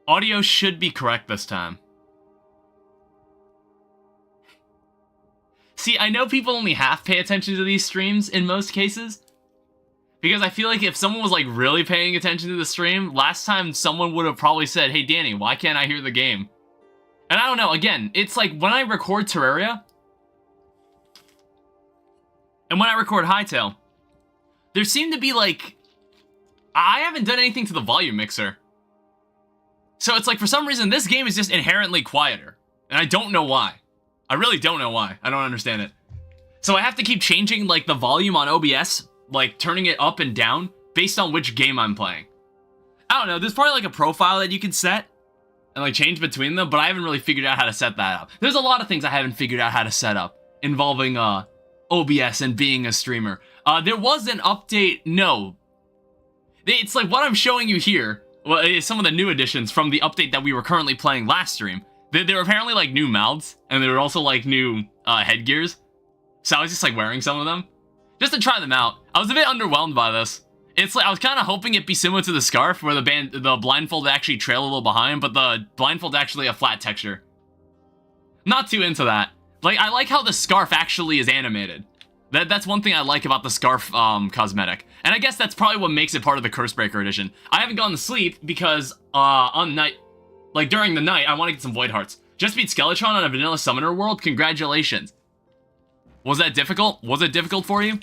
Audio should be correct this time. See, I know people only half pay attention to these streams in most cases. Because I feel like if someone was like really paying attention to the stream, last time someone would have probably said, hey Danny, why can't I hear the game? And I don't know, again, it's like when I record Terraria, and when I record Hytale, there seem to be like, I haven't done anything to the volume mixer. So it's like for some reason this game is just inherently quieter. And I don't know why. I really don't know why. I don't understand it. So I have to keep changing like the volume on OBS, like turning it up and down based on which game I'm playing. I don't know, there's probably like a profile that you can set and like change between them, but I haven't really figured out how to set that up. There's a lot of things I haven't figured out how to set up involving OBS and being a streamer. There was an update, no. It's like what I'm showing you here, well, is some of the new additions from the update that we were currently playing last stream. There were apparently like new mouths, and there were also like new headgears. So I was just like wearing some of them, just to try them out. I was a bit underwhelmed by this. It's like, I was kind of hoping it'd be similar to the scarf, where the blindfold actually trail a little behind, but the blindfold's actually a flat texture. Not too into that. Like, I like how the scarf actually is animated. That's one thing I like about the scarf cosmetic. And I guess that's probably what makes it part of the Cursebreaker edition. I haven't gone to sleep because during the night, I want to get some Void Hearts. Just beat Skeletron on a vanilla summoner world? Congratulations. Was that difficult? Was it difficult for you?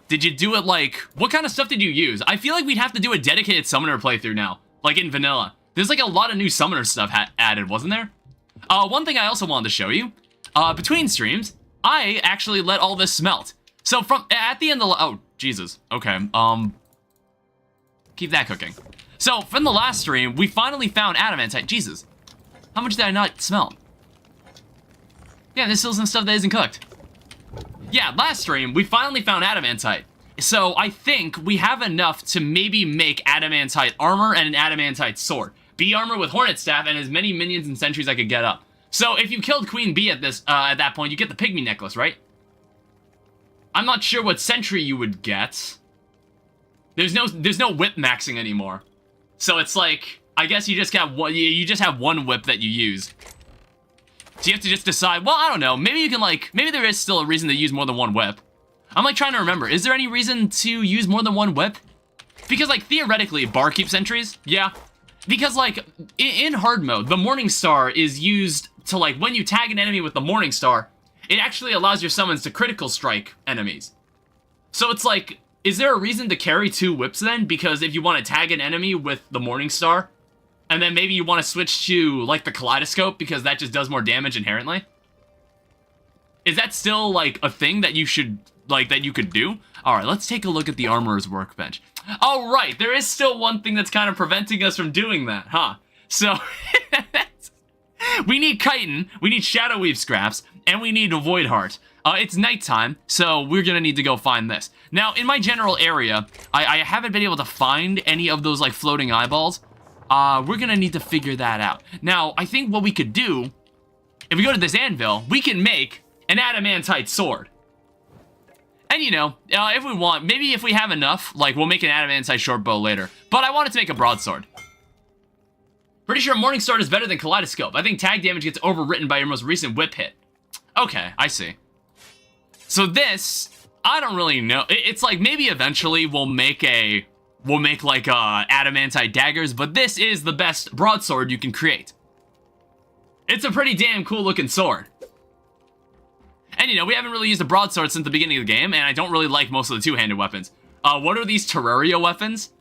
Did you do it like... What kind of stuff did you use? I feel like we'd have to do a dedicated summoner playthrough now. Like in vanilla. There's like a lot of new summoner stuff added, wasn't there? One thing I also wanted to show you. Between streams, I actually let all this smelt. So at the end of the... Oh, Jesus. Okay. Keep that cooking. So, from the last stream, we finally found adamantite. Jesus. How much did I not smelt? Yeah, there's still some stuff that isn't cooked. Yeah, last stream, we finally found adamantite. So, I think we have enough to maybe make adamantite armor and an adamantite sword. Bee armor with hornet staff and as many minions and sentries I could get up. So, if you killed Queen Bee at that point, you get the pygmy necklace, right? I'm not sure what sentry you would get. There's no whip maxing anymore. So it's like, I guess you just got one, you just have one whip that you use. So you have to just decide, well, I don't know, maybe you can like, maybe there is still a reason to use more than one whip. I'm like trying to remember, is there any reason to use more than one whip? Because like theoretically, barkeep sentries, yeah. Because like, in hard mode, the Morning Star is used to like, when you tag an enemy with the Morning Star, it actually allows your summons to critical strike enemies. So it's like, is there a reason to carry two whips then? Because if you want to tag an enemy with the Morning Star, and then maybe you want to switch to, like, the Kaleidoscope, because that just does more damage inherently? Is that still, like, a thing that you should, like, that you could do? Alright, let's take a look at the Armorer's Workbench. Oh, right, there is still one thing that's kind of preventing us from doing that, huh? So, we need chitin, we need Shadow Weave scraps, and we need a Void Heart. It's nighttime, so we're gonna need to go find this. Now, in my general area, I haven't been able to find any of those, like, floating eyeballs. We're gonna need to figure that out. Now, I think what we could do, if we go to this anvil, we can make an adamantite sword. And, you know, if we want, maybe if we have enough, like, we'll make an adamantite short bow later. But I wanted to make a broadsword. Pretty sure Morningstar is better than Kaleidoscope. I think tag damage gets overwritten by your most recent whip hit. Okay, I see. So this, I don't really know. It's like maybe eventually we'll make like adamantite daggers, but this is the best broadsword you can create. It's a pretty damn cool looking sword. And you know, we haven't really used a broadsword since the beginning of the game, and I don't really like most of the two-handed weapons. What are these Terraria weapons?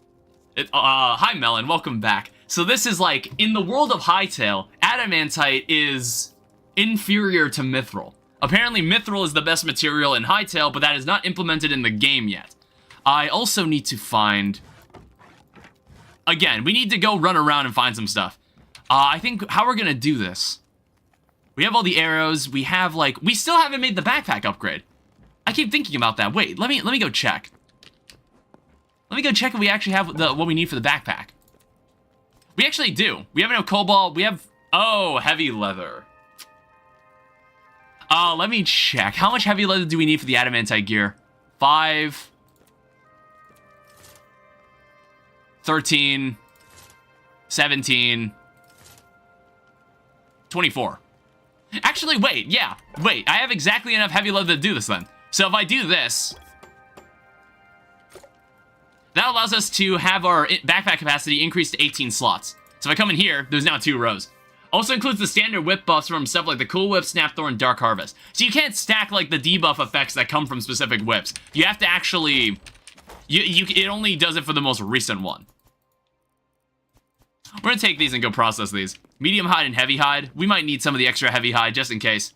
Hi Melon, welcome back. So this is like, in the world of Hytale, adamantite is inferior to mithril. Apparently, mithril is the best material in Hytale, but that is not implemented in the game yet. I also need to find... Again, we need to go run around and find some stuff. I think how we're gonna do this... We have all the arrows, we have, like... We still haven't made the backpack upgrade. I keep thinking about that. Wait, let me go check. Let me go check if we actually have what we need for the backpack. We actually do. We have no cobalt, we have... Oh, heavy leather. Let me check. How much heavy leather do we need for the adamantite gear? 5... 13... 17, 24. Actually, wait, yeah. Wait, I have exactly enough heavy leather to do this then. So if I do this, that allows us to have our backpack capacity increased to 18 slots. So if I come in here, there's now 2 rows. Also includes the standard whip buffs from stuff like the Cool Whip, Snapthorn, Dark Harvest. So you can't stack like the debuff effects that come from specific whips. You have to actually... it only does it for the most recent one. We're gonna take these and go process these. Medium hide and heavy hide. We might need some of the extra heavy hide just in case.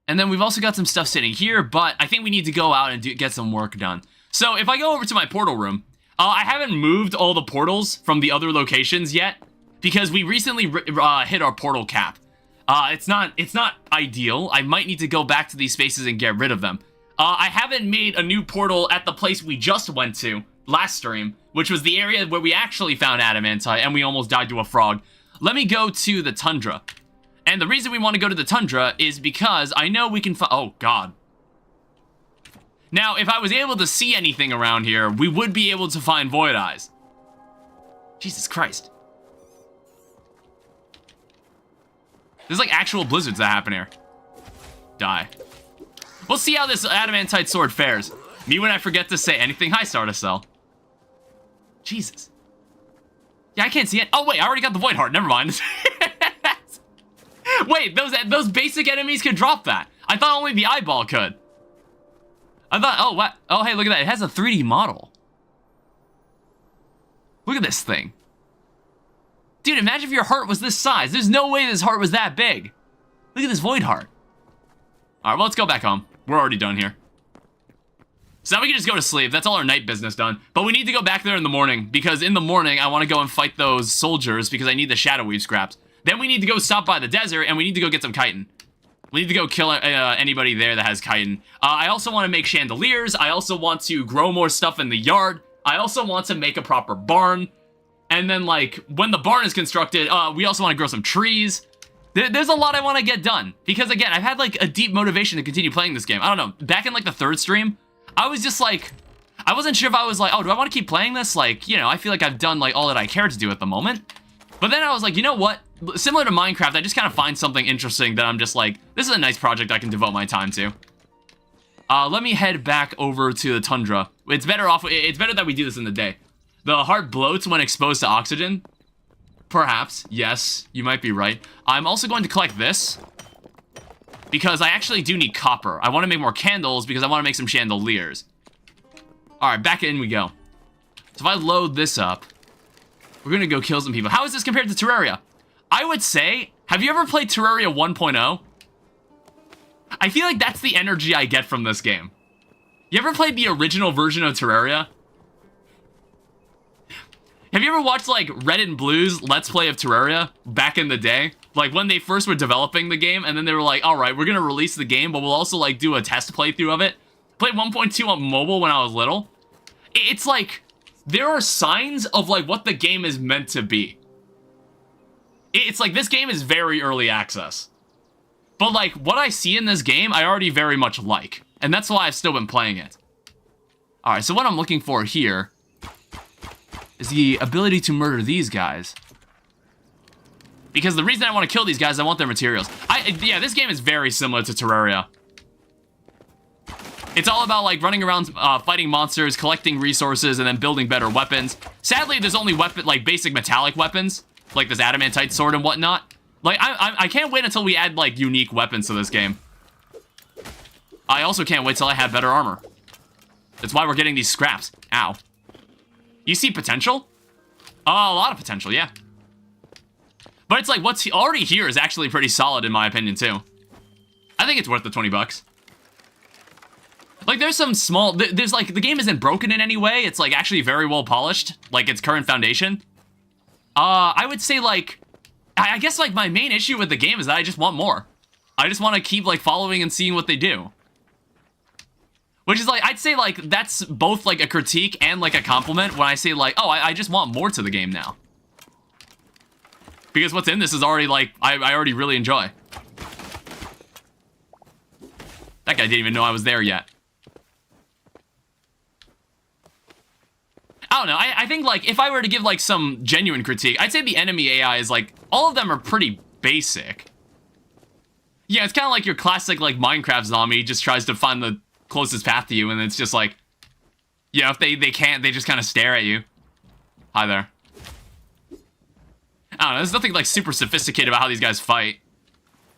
And then we've also got some stuff sitting here, but I think we need to go out and get some work done. So if I go over to my portal room, I haven't moved all the portals from the other locations yet because we recently hit our portal cap. It's not ideal. I might need to go back to these spaces and get rid of them. I haven't made a new portal at the place we just went to last stream, which was the area where we actually found adamantite and we almost died to a frog. Let me go to the tundra. And the reason we want to go to the tundra is because I know we can oh god. Now, if I was able to see anything around here, we would be able to find void eyes. Jesus Christ. There's like actual blizzards that happen here. Die. We'll see how this adamantite sword fares. Me when I forget to say anything. Hi, Stardust Cell. Jesus. Yeah, I can't see it. Oh, wait, I already got the Void Heart. Never mind. Wait, those basic enemies could drop that. I thought only the eyeball could. I thought, oh, what? Oh, hey, look at that. It has a 3D model. Look at this thing. Dude, imagine if your heart was this size. There's no way this heart was that big. Look at this Void Heart. All right, well, let's go back home. We're already done here. So now we can just go to sleep. That's all our night business done. But we need to go back there in the morning, because in the morning, I want to go and fight those soldiers, because I need the Shadow Weave scraps. Then we need to go stop by the desert, and we need to go get some chitin. We need to go kill anybody there that has chitin. I also want to make chandeliers. I also want to grow more stuff in the yard. I also want to make a proper barn. And then, like, when the barn is constructed, we also want to grow some trees. There's a lot I want to get done. Because, again, I've had, like, a deep motivation to continue playing this game. I don't know. Back in, like, the 3rd stream, I was just, like... I wasn't sure if I was like, oh, do I want to keep playing this? Like, you know, I feel like I've done, like, all that I care to do at the moment. But then I was like, you know what? Similar to Minecraft, I just kind of find something interesting that I'm just like, this is a nice project I can devote my time to. Let me head back over to the tundra. It's better that we do this in the day. The heart bloats when exposed to oxygen. Perhaps. Yes, you might be right. I'm also going to collect this, because I actually do need copper. I want to make more candles because I want to make some chandeliers. Alright, back in we go. So if I load this up, we're going to go kill some people. How is this compared to Terraria? I would say, have you ever played Terraria 1.0? I feel like that's the energy I get from this game. You ever played the original version of Terraria? Have you ever watched, like, Red and Blue's Let's Play of Terraria back in the day? Like, when they first were developing the game, and then they were like, alright, we're gonna release the game, but we'll also, like, do a test playthrough of it. Played 1.2 on mobile when I was little. It's like, there are signs of, like, what the game is meant to be. It's like, this game is very early access. But, like, what I see in this game, I already very much like. And that's why I've still been playing it. Alright, so what I'm looking for here is the ability to murder these guys. Because the reason I want to kill these guys, I want their materials. Yeah, this game is very similar to Terraria. It's all about, like, running around fighting monsters, collecting resources, and then building better weapons. Sadly, there's only basic metallic weapons, like this adamantite sword and whatnot. Like, I can't wait until we add, like, unique weapons to this game. I also can't wait till I have better armor. That's why we're getting these scraps. Ow. You see potential? A lot of potential, yeah. But it's like, what's already here is actually pretty solid in my opinion, too. I think it's worth the 20 bucks. Like, there's some small... There's, like, the game isn't broken in any way. It's, like, actually very well polished. Like, its current foundation. I would say, like... I guess, like, my main issue with the game is that I just want more. I just want to keep, like, following and seeing what they do. Which is, like, I'd say, like, that's both, like, a critique and, like, a compliment when I say, like, oh, I just want more to the game now. Because what's in this is already, like, I already really enjoy. That guy didn't even know I was there yet. I don't know. I think, like, if I were to give, like, some genuine critique, I'd say the enemy AI is, like, all of them are pretty basic. Yeah, it's kind of like your classic, like, Minecraft zombie just tries to find the closest path to you, and it's just like, yeah, if they can't, they just kind of stare at you. Hi there. I don't know, there's nothing, like, super sophisticated about how these guys fight.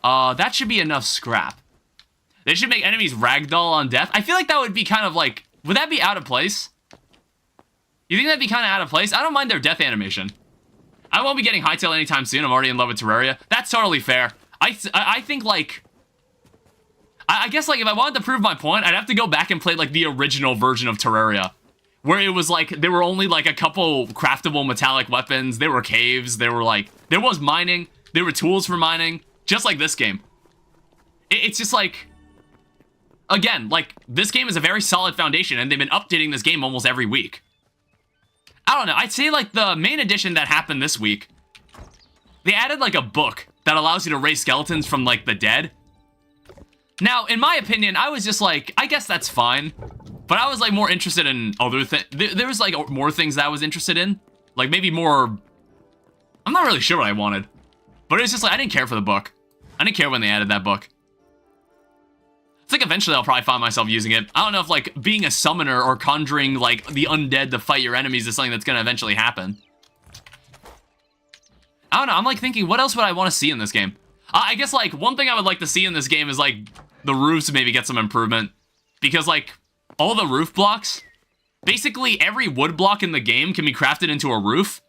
That should be enough scrap. They should make enemies ragdoll on death. I feel like that would be kind of, like, would that be out of place? You think that'd be kind of out of place? I don't mind their death animation. I won't be getting Hytale anytime soon. I'm already in love with Terraria. That's totally fair. I think, like... I guess, like, if I wanted to prove my point, I'd have to go back and play, like, the original version of Terraria. Where it was, like, there were only, like, a couple craftable metallic weapons. There were caves. There were, like... There was mining. There were tools for mining. Just like this game. It's just, like... Again, like, this game is a very solid foundation, and they've been updating this game almost every week. I don't know, I'd say, like, the main addition that happened this week, they added, like, a book that allows you to raise skeletons from, like, the dead. Now, in my opinion, I was just like, I guess that's fine, but I was, like, more interested in other things. There was, like, more things that I was interested in. Like, maybe more... I'm not really sure what I wanted, but it was just, like, I didn't care for the book. I didn't care when they added that book. I think eventually I'll probably find myself using it. I don't know if, like, being a summoner or conjuring, like, the undead to fight your enemies is something that's gonna eventually happen. I don't know, I'm, like, thinking, what else would I want to see in this game? I guess, like, one thing I would like to see in this game is, like, the roofs maybe get some improvement. Because, like, all the roof blocks, basically every wood block in the game can be crafted into a roof.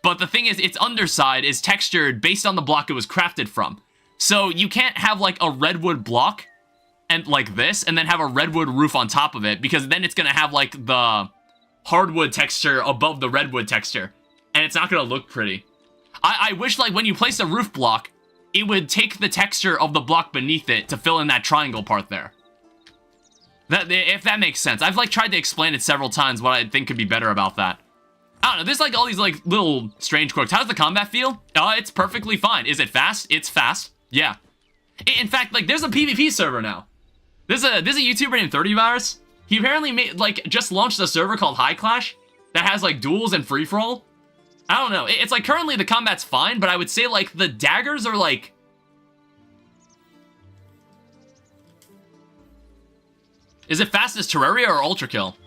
But the thing is, its underside is textured based on the block it was crafted from. So you can't have, like, a redwood block and like this, and then have a redwood roof on top of it, because then it's gonna have, like, the hardwood texture above the redwood texture, and it's not gonna look pretty. I wish, like, when you place a roof block, it would take the texture of the block beneath it to fill in that triangle part there. If that makes sense. I've, like, tried to explain it several times what I think could be better about that. I don't know, there's, like, all these, like, little strange quirks. How does the combat feel? It's perfectly fine. Is it fast? It's fast. Yeah. In fact, like, there's a PvP server now. There's a YouTuber named 30virus. He apparently made, like, just launched a server called Hytale that has, like, duels and free-for-all. I don't know. It's, like, currently the combat's fine, but I would say, like, the daggers are, like... Is it fast as Terraria or Ultra Kill?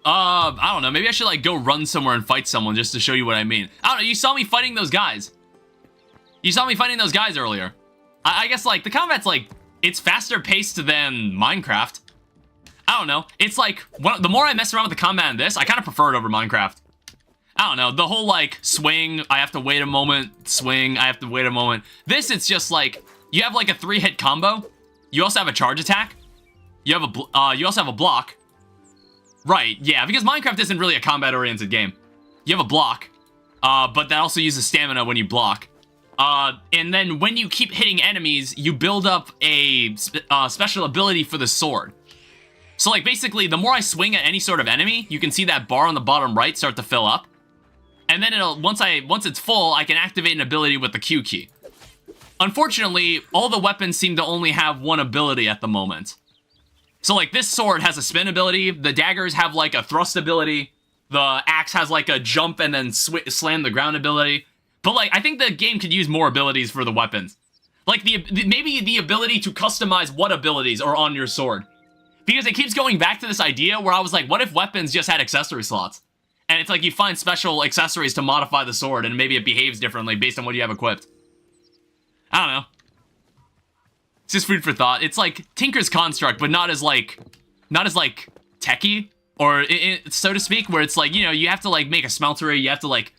I don't know. Maybe I should, like, go run somewhere and fight someone just to show you what I mean. I don't know. You saw me fighting those guys. You saw me fighting those guys earlier. I guess, like, the combat's, like... It's faster paced than Minecraft. I don't know. It's like, the more I mess around with the combat in this, I kind of prefer it over Minecraft. I don't know. The whole, like, swing, I have to wait a moment, swing, I have to wait a moment. This, it's just like, you have, like, a 3-hit combo. You also have a charge attack. You have you also have a block. Right, yeah, because Minecraft isn't really a combat-oriented game. You have a block, but that also uses stamina when you block. And then when you keep hitting enemies, you build up a special ability for the sword. So, like, basically, the more I swing at any sort of enemy, you can see that bar on the bottom right start to fill up. And then once it's full, I can activate an ability with the Q key. Unfortunately, all the weapons seem to only have one ability at the moment. So, like, this sword has a spin ability, the daggers have, like, a thrust ability, the axe has, like, a jump and then slam the ground ability. But, like, I think the game could use more abilities for the weapons. Like, maybe the ability to customize what abilities are on your sword. Because it keeps going back to this idea where I was like, what if weapons just had accessory slots? And it's like you find special accessories to modify the sword, and maybe it behaves differently based on what you have equipped. I don't know. It's just food for thought. It's like Tinker's Construct, but not as, like, techie, or so to speak, where it's like, you know, you have to, like, make a smeltery, you have to, like,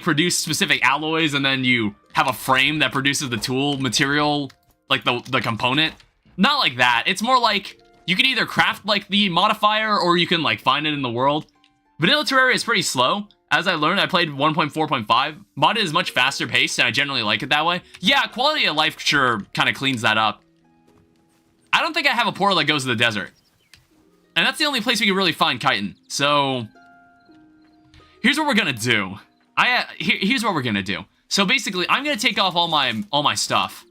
produce specific alloys, and then you have a frame that produces the tool material, like the component. Not like that. It's more like you can either craft, like, the modifier, or you can, like, find it in the world. Vanilla Terraria is pretty slow. As I learned, I played 1.4.5. Modded is much faster paced, and I generally like it that way. Yeah, quality of life sure kind of cleans that up. I don't think I have a portal that goes to the desert. And that's the only place we can really find chitin. So here's what we're gonna do. Here's what we're gonna do. So basically, I'm gonna take off all my stuff.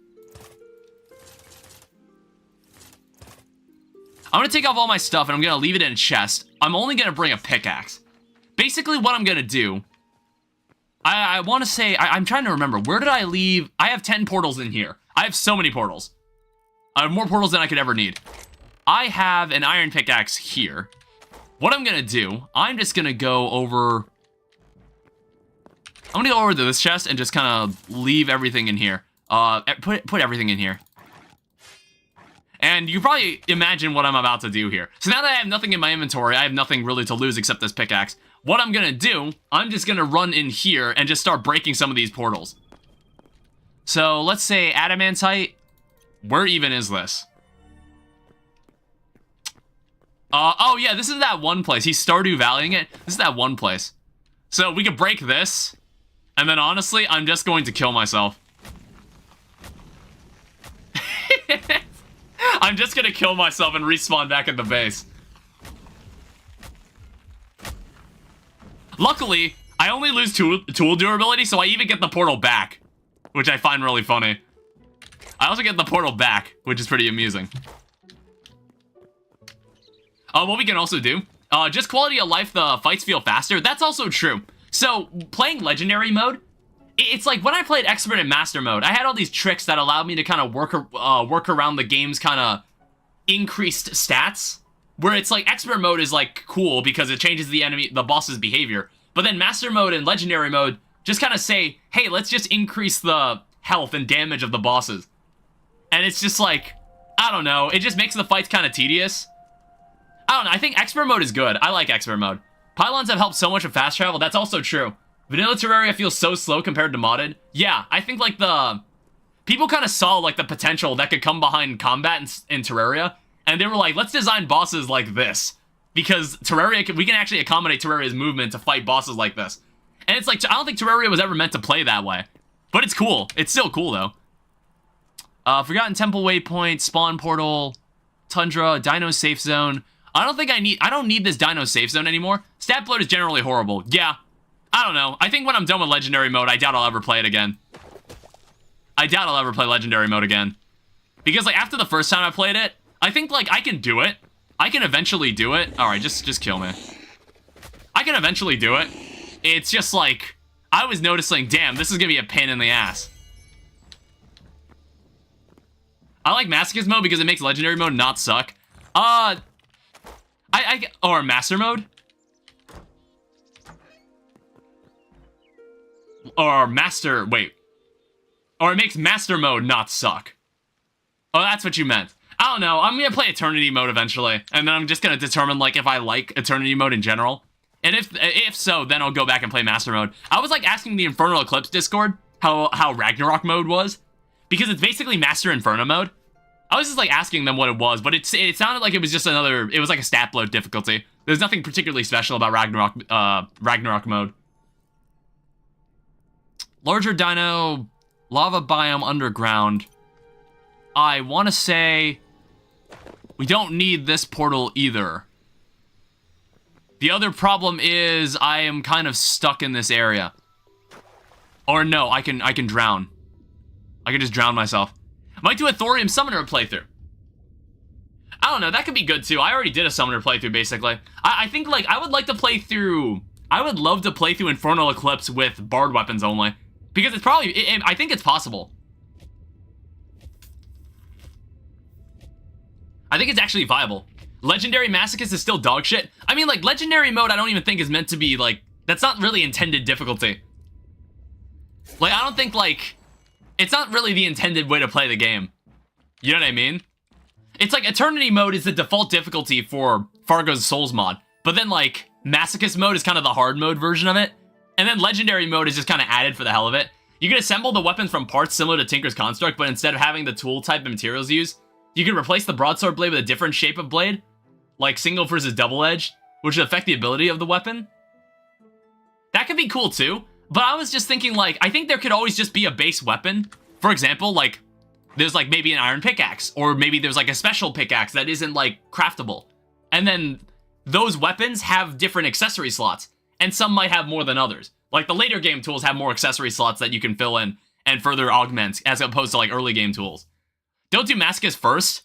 I'm going to take off all my stuff, and I'm going to leave it in a chest. I'm only going to bring a pickaxe. Basically, what I'm going to do... I want to say... I'm trying to remember. Where did I leave... I have 10 portals in here. I have so many portals. I have more portals than I could ever need. I have an iron pickaxe here. What I'm going to do... I'm just going to go over... I'm going to go over to this chest and just kind of leave everything in here. Put everything in here. And you probably imagine what I'm about to do here. So now that I have nothing in my inventory, I have nothing really to lose except this pickaxe. What I'm gonna do, I'm just gonna run in here and just start breaking some of these portals. So let's say adamantite. Where even is this? Oh yeah, this is that one place. He's Stardew Valleying it. This is that one place. So we could break this. And then honestly, I'm just going to kill myself. I'm just gonna kill myself and respawn back at the base. Luckily, I only lose tool durability, so I even get the portal back, which I find really funny. I also get the portal back, which is pretty amusing. What we can also do, just quality of life, the fights feel faster. That's also true. So, playing Legendary mode, it's like when I played Expert and Master mode, I had all these tricks that allowed me to kind of work around the game's kind of increased stats. Where it's like Expert mode is like cool because it changes the boss's behavior. But then Master mode and Legendary mode just kind of say, hey, let's just increase the health and damage of the bosses. And it's just like, I don't know, it just makes the fights kind of tedious. I don't know, I think Expert mode is good. I like Expert mode. Pylons have helped so much with fast travel, that's also true. Vanilla Terraria feels so slow compared to modded. Yeah, I think like people kind of saw like the potential that could come behind combat in Terraria. And they were like, let's design bosses like this. Because Terraria, we can actually accommodate Terraria's movement to fight bosses like this. And it's like, I don't think Terraria was ever meant to play that way. But it's cool. It's still cool, though. Forgotten Temple Waypoint, Spawn Portal, Tundra, Dino Safe Zone. I don't need this Dino Safe Zone anymore. Stat bloat is generally horrible. Yeah. I don't know. I think when I'm done with Legendary mode, I doubt I'll ever play it again. I doubt I'll ever play Legendary mode again. Because, like, after the first time I played it, I think, like, I can do it. I can eventually do it. Alright, just kill me. I can eventually do it. It's just, like, I was noticing, damn, this is gonna be a pain in the ass. I like Masochist mode because it makes Legendary mode not suck. Or Master mode? Or Master, wait. Or it makes Master mode not suck. Oh, that's what you meant. I don't know, I'm gonna play Eternity mode eventually, and then I'm just gonna determine, like, if I like Eternity mode in general. And if so, then I'll go back and play Master mode. I was, like, asking the Infernal Eclipse Discord how Ragnarok mode was, because it's basically Master Inferno mode. I was just, like, asking them what it was, but it sounded like it was just it was like a stat bloat difficulty. There's nothing particularly special about Ragnarok mode. Larger dino, lava biome underground. I want to say we don't need this portal either. The other problem is I am kind of stuck in this area. Or no, I can drown. I can just drown myself. Might do a Thorium Summoner playthrough. I don't know, that could be good too. I already did a Summoner playthrough, basically. I think, like, I would like to play through... I would love to play through Infernal Eclipse with Bard weapons only. Because it's probably... I think it's possible. I think it's actually viable. Legendary Masochist is still dog shit. I mean, like, Legendary mode I don't even think is meant to be, like... That's not really intended difficulty. Like, I don't think, like... It's not really the intended way to play the game. You know what I mean? It's like Eternity mode is the default difficulty for Fargo's Souls mod. But then, like, Masochist mode is kind of the hard mode version of it. And then Legendary mode is just kind of added for the hell of it. You can assemble the weapons from parts similar to Tinker's Construct, but instead of having the tool type and materials used, you can replace the broadsword blade with a different shape of blade, like single versus double edge, which would affect the ability of the weapon. That could be cool too, but I was just thinking, like, I think there could always just be a base weapon. For example, like, there's like maybe an iron pickaxe, or maybe there's like a special pickaxe that isn't like craftable. And then those weapons have different accessory slots, and some might have more than others. Like the later game tools have more accessory slots that you can fill in and further augment as opposed to like early game tools. Don't do Masochist first.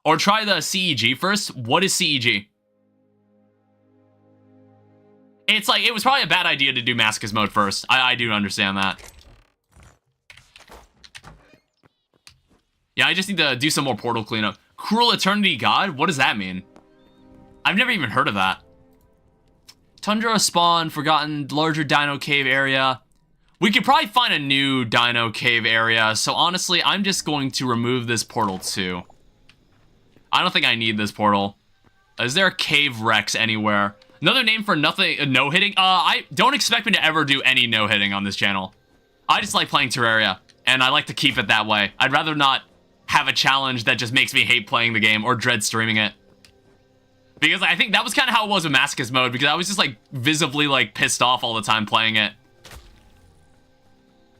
Or try the CEG first. What is CEG? It's like, it was probably a bad idea to do Masochist mode first. I do understand that. Yeah, I just need to do some more portal cleanup. Cruel Eternity God? What does that mean? I've never even heard of that. Tundra spawn, forgotten larger dino cave area. We could probably find a new dino cave area, so honestly, I'm just going to remove this portal too. I don't think I need this portal. Is there a cave Rex anywhere? Another name for nothing, no-hitting? I don't expect me to ever do any no-hitting on this channel. I just like playing Terraria, and I like to keep it that way. I'd rather not have a challenge that just makes me hate playing the game or dread streaming it. Because I think that was kind of how it was with Masochist mode, because I was just like visibly like pissed off all the time playing it.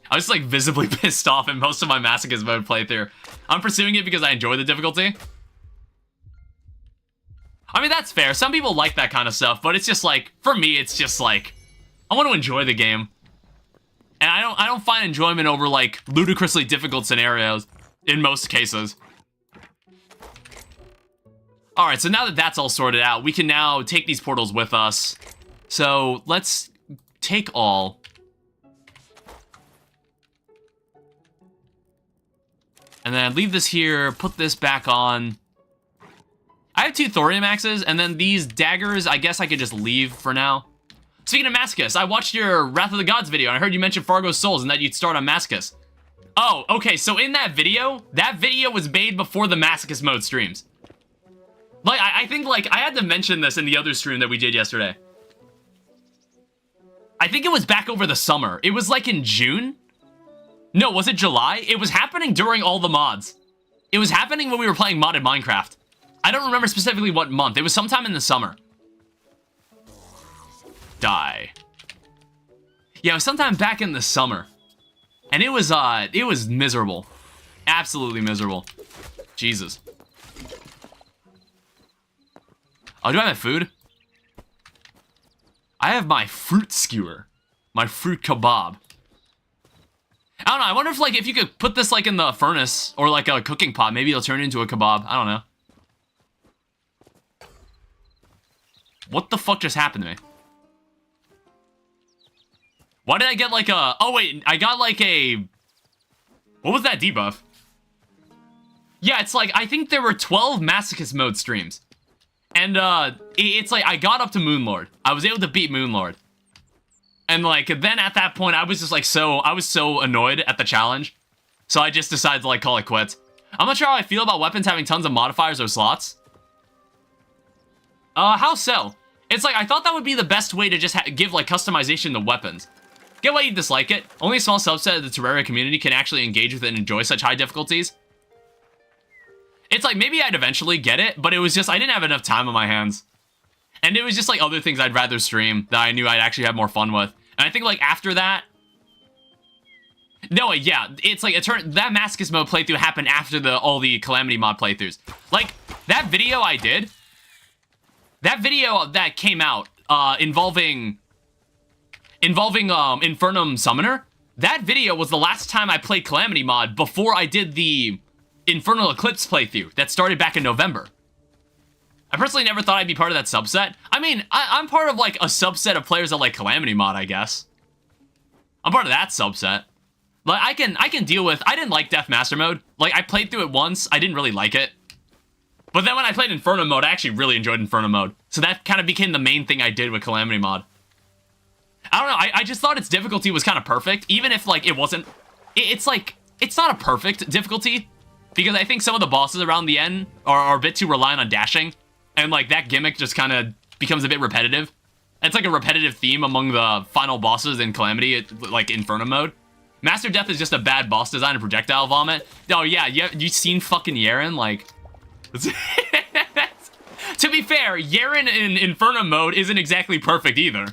I was like visibly pissed off in most of my Masochist mode playthrough. I'm pursuing it because I enjoy the difficulty. I mean, that's fair. Some people like that kind of stuff, but it's just like, for me, it's just like, I want to enjoy the game. And I don't find enjoyment over like ludicrously difficult scenarios in most cases. All right, so now that that's all sorted out, we can now take these portals with us. So let's take all. And then leave this here, put this back on. I have 2 thorium axes, and then these daggers, I guess I could just leave for now. Speaking of Masochist, I watched your Wrath of the Gods video, and I heard you mention Fargo's Souls and that you'd start on Masochist. Oh, okay, so in that video was made before the Masochist mode streams. Like, I think, like, I had to mention this in the other stream that we did yesterday. I think it was back over the summer. It was, like, in June? No, was it July? It was happening during all the mods. It was happening when we were playing modded Minecraft. I don't remember specifically what month. It was sometime in the summer. Die. Yeah, it was sometime back in the summer. And it was miserable. Absolutely miserable. Jesus. Oh, do I have food? I have my fruit skewer. My fruit kebab. I don't know, I wonder if, like, if you could put this, like, in the furnace, or, like, a cooking pot, maybe it'll turn into a kebab. I don't know. What the fuck just happened to me? Why did I get, like, a... Oh, wait, I got, like, a... What was that debuff? Yeah, it's, like, I think there were 12 Masochist mode streams. And, it's, like, I got up to Moonlord. I was able to beat Moonlord. And, like, then at that point, I was just, like, I was so annoyed at the challenge. So I just decided to, like, call it quits. I'm not sure how I feel about weapons having tons of modifiers or slots. How so? It's like, I thought that would be the best way to just give, like, customization to weapons. Get why you dislike it. Only a small subset of the Terraria community can actually engage with it and enjoy such high difficulties. It's like, maybe I'd eventually get it, but it was just, I didn't have enough time on my hands. And it was just, like, other things I'd rather stream that I knew I'd actually have more fun with. And I think, like, after that... No, yeah, it's like, that Masochist mode playthrough happened after all the Calamity mod playthroughs. Like, that video I did... That video that came out, involving Infernum Summoner, that video was the last time I played Calamity mod before I did the Infernal Eclipse playthrough that started back in November. I personally never thought I'd be part of that subset. I mean, I'm part of, like, a subset of players that like Calamity mod, I guess. I'm part of that subset. Like, I can deal with... I didn't like Death Master mode. Like, I played through it once. I didn't really like it. But then when I played Inferno mode, I actually really enjoyed Inferno mode. So that kind of became the main thing I did with Calamity mod. I don't know, I just thought its difficulty was kind of perfect, even if, like, it wasn't... It's, like, it's not a perfect difficulty, because I think some of the bosses around the end are a bit too reliant on dashing, and, like, that gimmick just kind of becomes a bit repetitive. It's, like, a repetitive theme among the final bosses in Calamity, like, Inferno mode. Master Death is just a bad boss design and projectile vomit. Oh, yeah, you seen fucking Yaren, like... To be fair, Yaren in Inferno mode isn't exactly perfect either.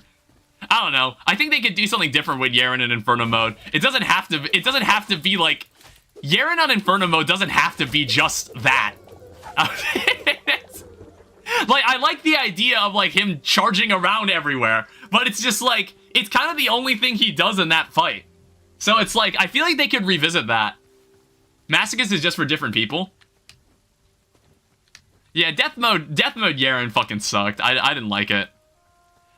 I don't know. I think they could do something different with Yaren in Inferno mode. It doesn't have to be like... Yaren on Inferno mode doesn't have to be just that. Like, I like the idea of, like, him charging around everywhere, but it's just, like, it's kind of the only thing he does in that fight. So it's like, I feel like they could revisit that. Masochist is just for different people. Yeah, death mode Yaren fucking sucked. I didn't like it.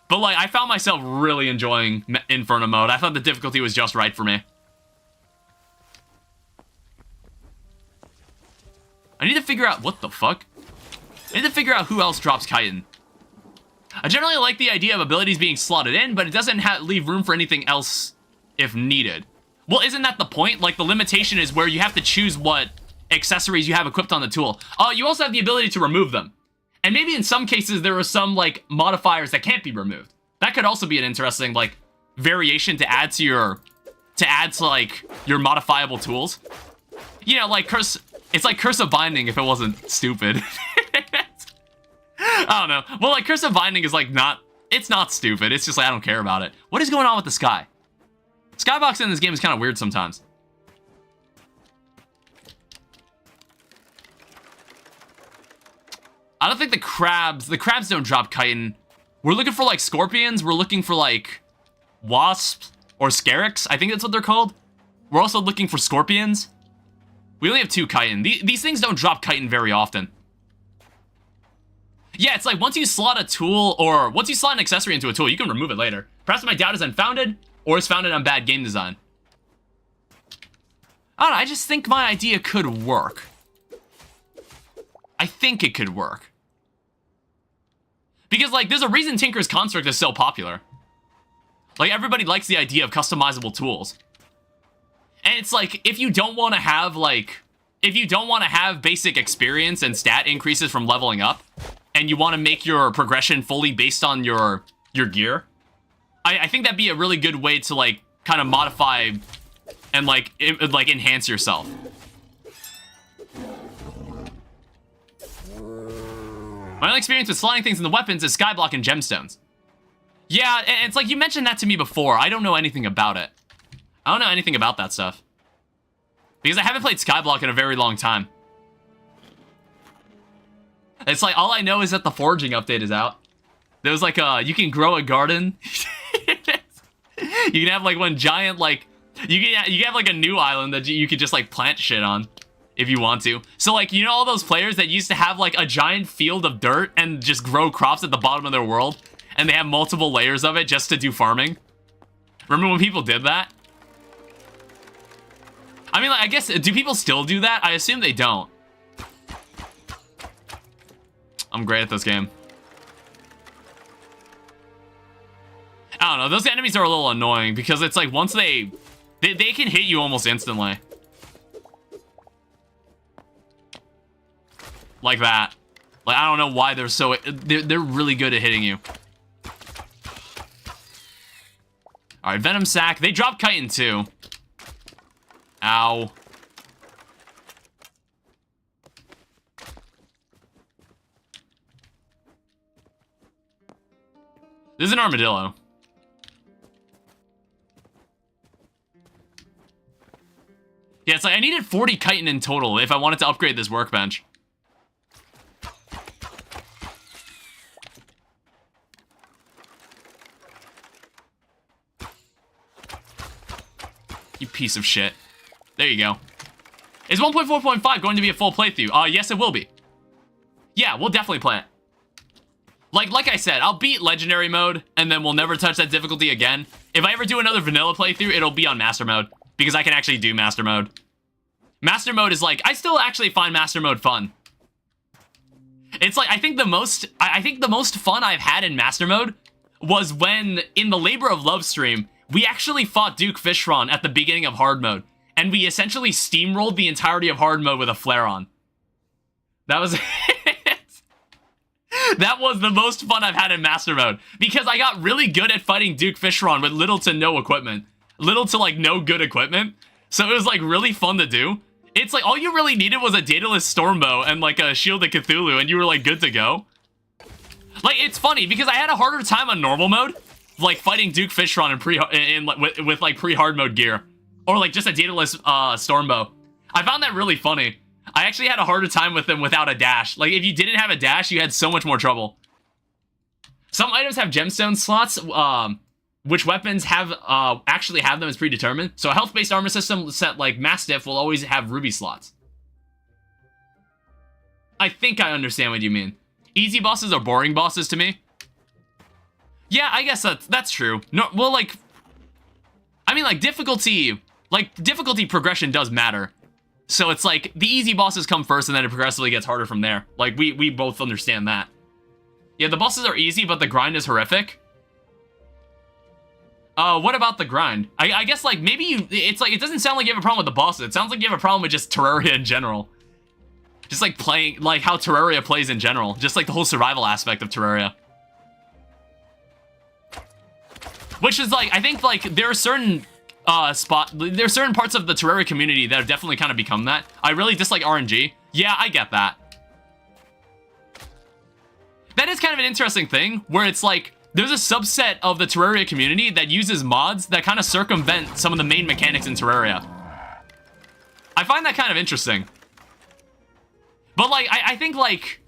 But, like, I found myself really enjoying Inferno mode. I thought the difficulty was just right for me. I need to figure out... What the fuck? I need to figure out who else drops chitin. I generally like the idea of abilities being slotted in, but it doesn't leave room for anything else if needed. Well, isn't that the point? Like, the limitation is where you have to choose what accessories you have equipped on the tool. You also have the ability to remove them. And maybe in some cases there are some, like, modifiers that can't be removed. That could also be an interesting, like, variation to add to like, your modifiable tools. You know, like, it's like Curse of Binding if it wasn't stupid. I don't know. Well, like, Curse of Binding is, like, it's not stupid. It's just, like, I don't care about it. What is going on with the sky? Skybox in this game is kind of weird sometimes. I don't think the crabs don't drop chitin. We're looking for, like, scorpions. We're looking for, like, wasps or scarix. I think that's what they're called. We're also looking for scorpions. We only have 2 chitin. These things don't drop chitin very often. Yeah, it's like once you slot a tool or once you slot an accessory into a tool, you can remove it later. Perhaps my doubt is unfounded or is founded on bad game design. I don't know, I just think my idea could work. I think it could work. Because, like, there's a reason Tinker's Construct is so popular. Like, everybody likes the idea of customizable tools. And it's like, if you don't want to have, like... If you don't want to have basic experience and stat increases from leveling up, and you want to make your progression fully based on your gear, I think that'd be a really good way to, like, kind of modify and, like enhance yourself. My only experience with slotting things in the weapons is skyblock and gemstones. Yeah, and it's like, you mentioned that to me before. I don't know anything about it. I don't know anything about that stuff. Because I haven't played skyblock in a very long time. It's like, all I know is that the foraging update is out. There was like you can grow a garden. You can have like one giant, like, you can have like a new island that you could just like plant shit on. If you want to. So, like, you know all those players that used to have, like, a giant field of dirt and just grow crops at the bottom of their world? And they have multiple layers of it just to do farming? Remember when people did that? I mean, like, I guess, do people still do that? I assume they don't. I'm great at this game. I don't know, those enemies are a little annoying because it's like, once they can hit you almost instantly. Like that. Like, I don't know why they're so... They're really good at hitting you. Alright, Venom Sac. They drop chitin, too. Ow. This is an armadillo. Yeah, it's like, I needed 40 chitin in total if I wanted to upgrade this workbench. You piece of shit. There you go. Is 1.4.5 going to be a full playthrough? Yes, it will be. Yeah, we'll definitely play it. Like I said, I'll beat Legendary mode, and then we'll never touch that difficulty again. If I ever do another vanilla playthrough, it'll be on Master mode, because I can actually do Master mode. Master mode is like, I still actually find Master mode fun. It's like, I think the most fun I've had in Master mode was when, in the Labor of Love stream, we actually fought Duke Fishron at the beginning of hard mode, and we essentially steamrolled the entirety of hard mode with a flare on. That was that was the most fun I've had in Master mode, because I got really good at fighting Duke Fishron with little to no equipment. Little to, like, no good equipment. So it was, like, really fun to do. It's like, all you really needed was a Daedalus Stormbow and, like, a Shield of Cthulhu, and you were, like, good to go. Like, it's funny, because I had a harder time on normal mode, like, fighting Duke Fishron with like, pre-hard mode gear. Or, like, just a Daedalus Stormbow. I found that really funny. I actually had a harder time with them without a dash. Like, if you didn't have a dash, you had so much more trouble. Some items have gemstone slots, which weapons have actually have them as predetermined. So a health-based armor system set like Mastiff will always have ruby slots. I think I understand what you mean. Easy bosses are boring bosses to me. Yeah, I guess that's true. No, well, like, I mean, like, difficulty progression does matter. So it's like, the easy bosses come first, and then it progressively gets harder from there. Like, we both understand that. Yeah, the bosses are easy, but the grind is horrific. What about the grind? I guess, like, maybe it's like, it doesn't sound like you have a problem with the bosses. It sounds like you have a problem with just Terraria in general. Just, like, playing, like, how Terraria plays in general. Just, like, the whole survival aspect of Terraria. Which is, like, I think, like, there are certain, there are certain parts of the Terraria community that have definitely kind of become that. I really dislike RNG. Yeah, I get that. That is kind of an interesting thing, where it's, like, there's a subset of the Terraria community that uses mods that kind of circumvent some of the main mechanics in Terraria. I find that kind of interesting. But, like, I think, like,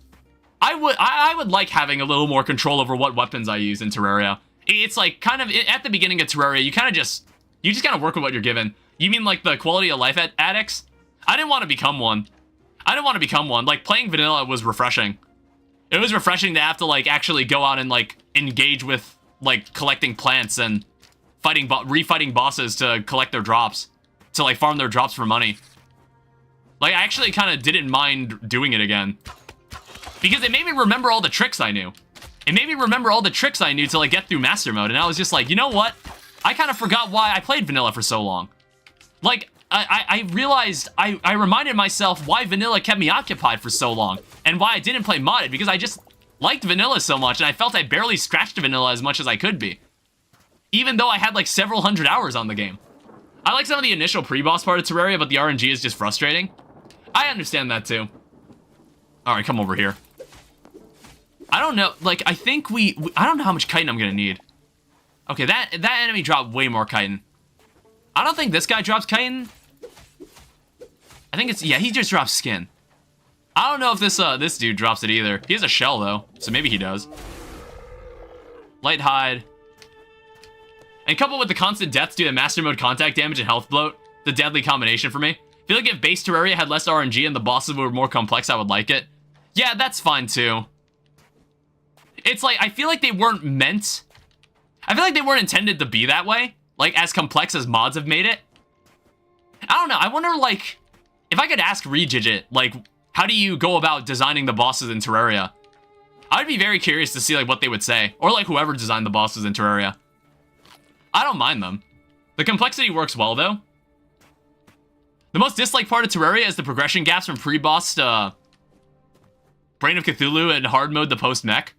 I would like having a little more control over what weapons I use in Terraria. It's, like, kind of, at the beginning of Terraria, you just kind of work with what you're given. You mean, like, the quality of life addicts? I didn't want to become one. Like, playing vanilla was refreshing. It was refreshing to have to, like, actually go out and, like, engage with, like, collecting plants and refighting bosses to collect their drops. To, like, farm their drops for money. Like, I actually kind of didn't mind doing it again. Because it made me remember all the tricks I knew. It made me remember all the tricks I knew to, like, get through Master Mode. And I was just like, you know what? I kind of forgot why I played vanilla for so long. Like, I realized, I reminded myself why vanilla kept me occupied for so long. And why I didn't play modded. Because I just liked vanilla so much. And I felt I barely scratched vanilla as much as I could be. Even though I had, like, several hundred hours on the game. I like some of the initial pre-boss part of Terraria, but the RNG is just frustrating. I understand that too. Alright, come over here. I don't know, like, I think I don't know how much chitin I'm gonna need. Okay, that enemy dropped way more chitin. I don't think this guy drops chitin. I think it's, yeah, he just drops skin. I don't know if this dude drops it either. He has a shell though, so maybe he does. Light hide. And coupled with the constant deaths due to Master Mode contact damage and health bloat, the deadly combination for me. I feel like if base Terraria had less RNG and the bosses were more complex, I would like it. Yeah, that's fine too. It's like, I feel like they weren't meant... I feel like they weren't intended to be that way. Like, as complex as mods have made it. I don't know, I wonder, like... If I could ask Regigit, like, how do you go about designing the bosses in Terraria? I'd be very curious to see, like, what they would say. Or, like, whoever designed the bosses in Terraria. I don't mind them. The complexity works well, though. The most disliked part of Terraria is the progression gaps from pre-boss to Brain of Cthulhu and hard mode the post-mech.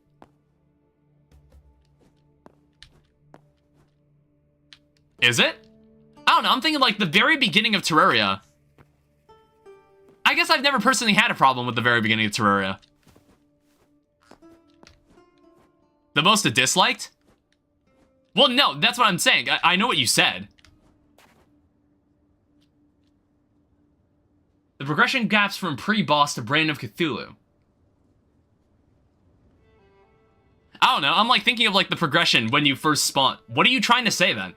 Is it? I don't know, I'm thinking like the very beginning of Terraria. I guess I've never personally had a problem with the very beginning of Terraria. The most disliked? Well, no, that's what I'm saying. I know what you said. The progression gaps from pre-boss to Brain of Cthulhu. I don't know, I'm like thinking of like the progression when you first spawn. What are you trying to say then?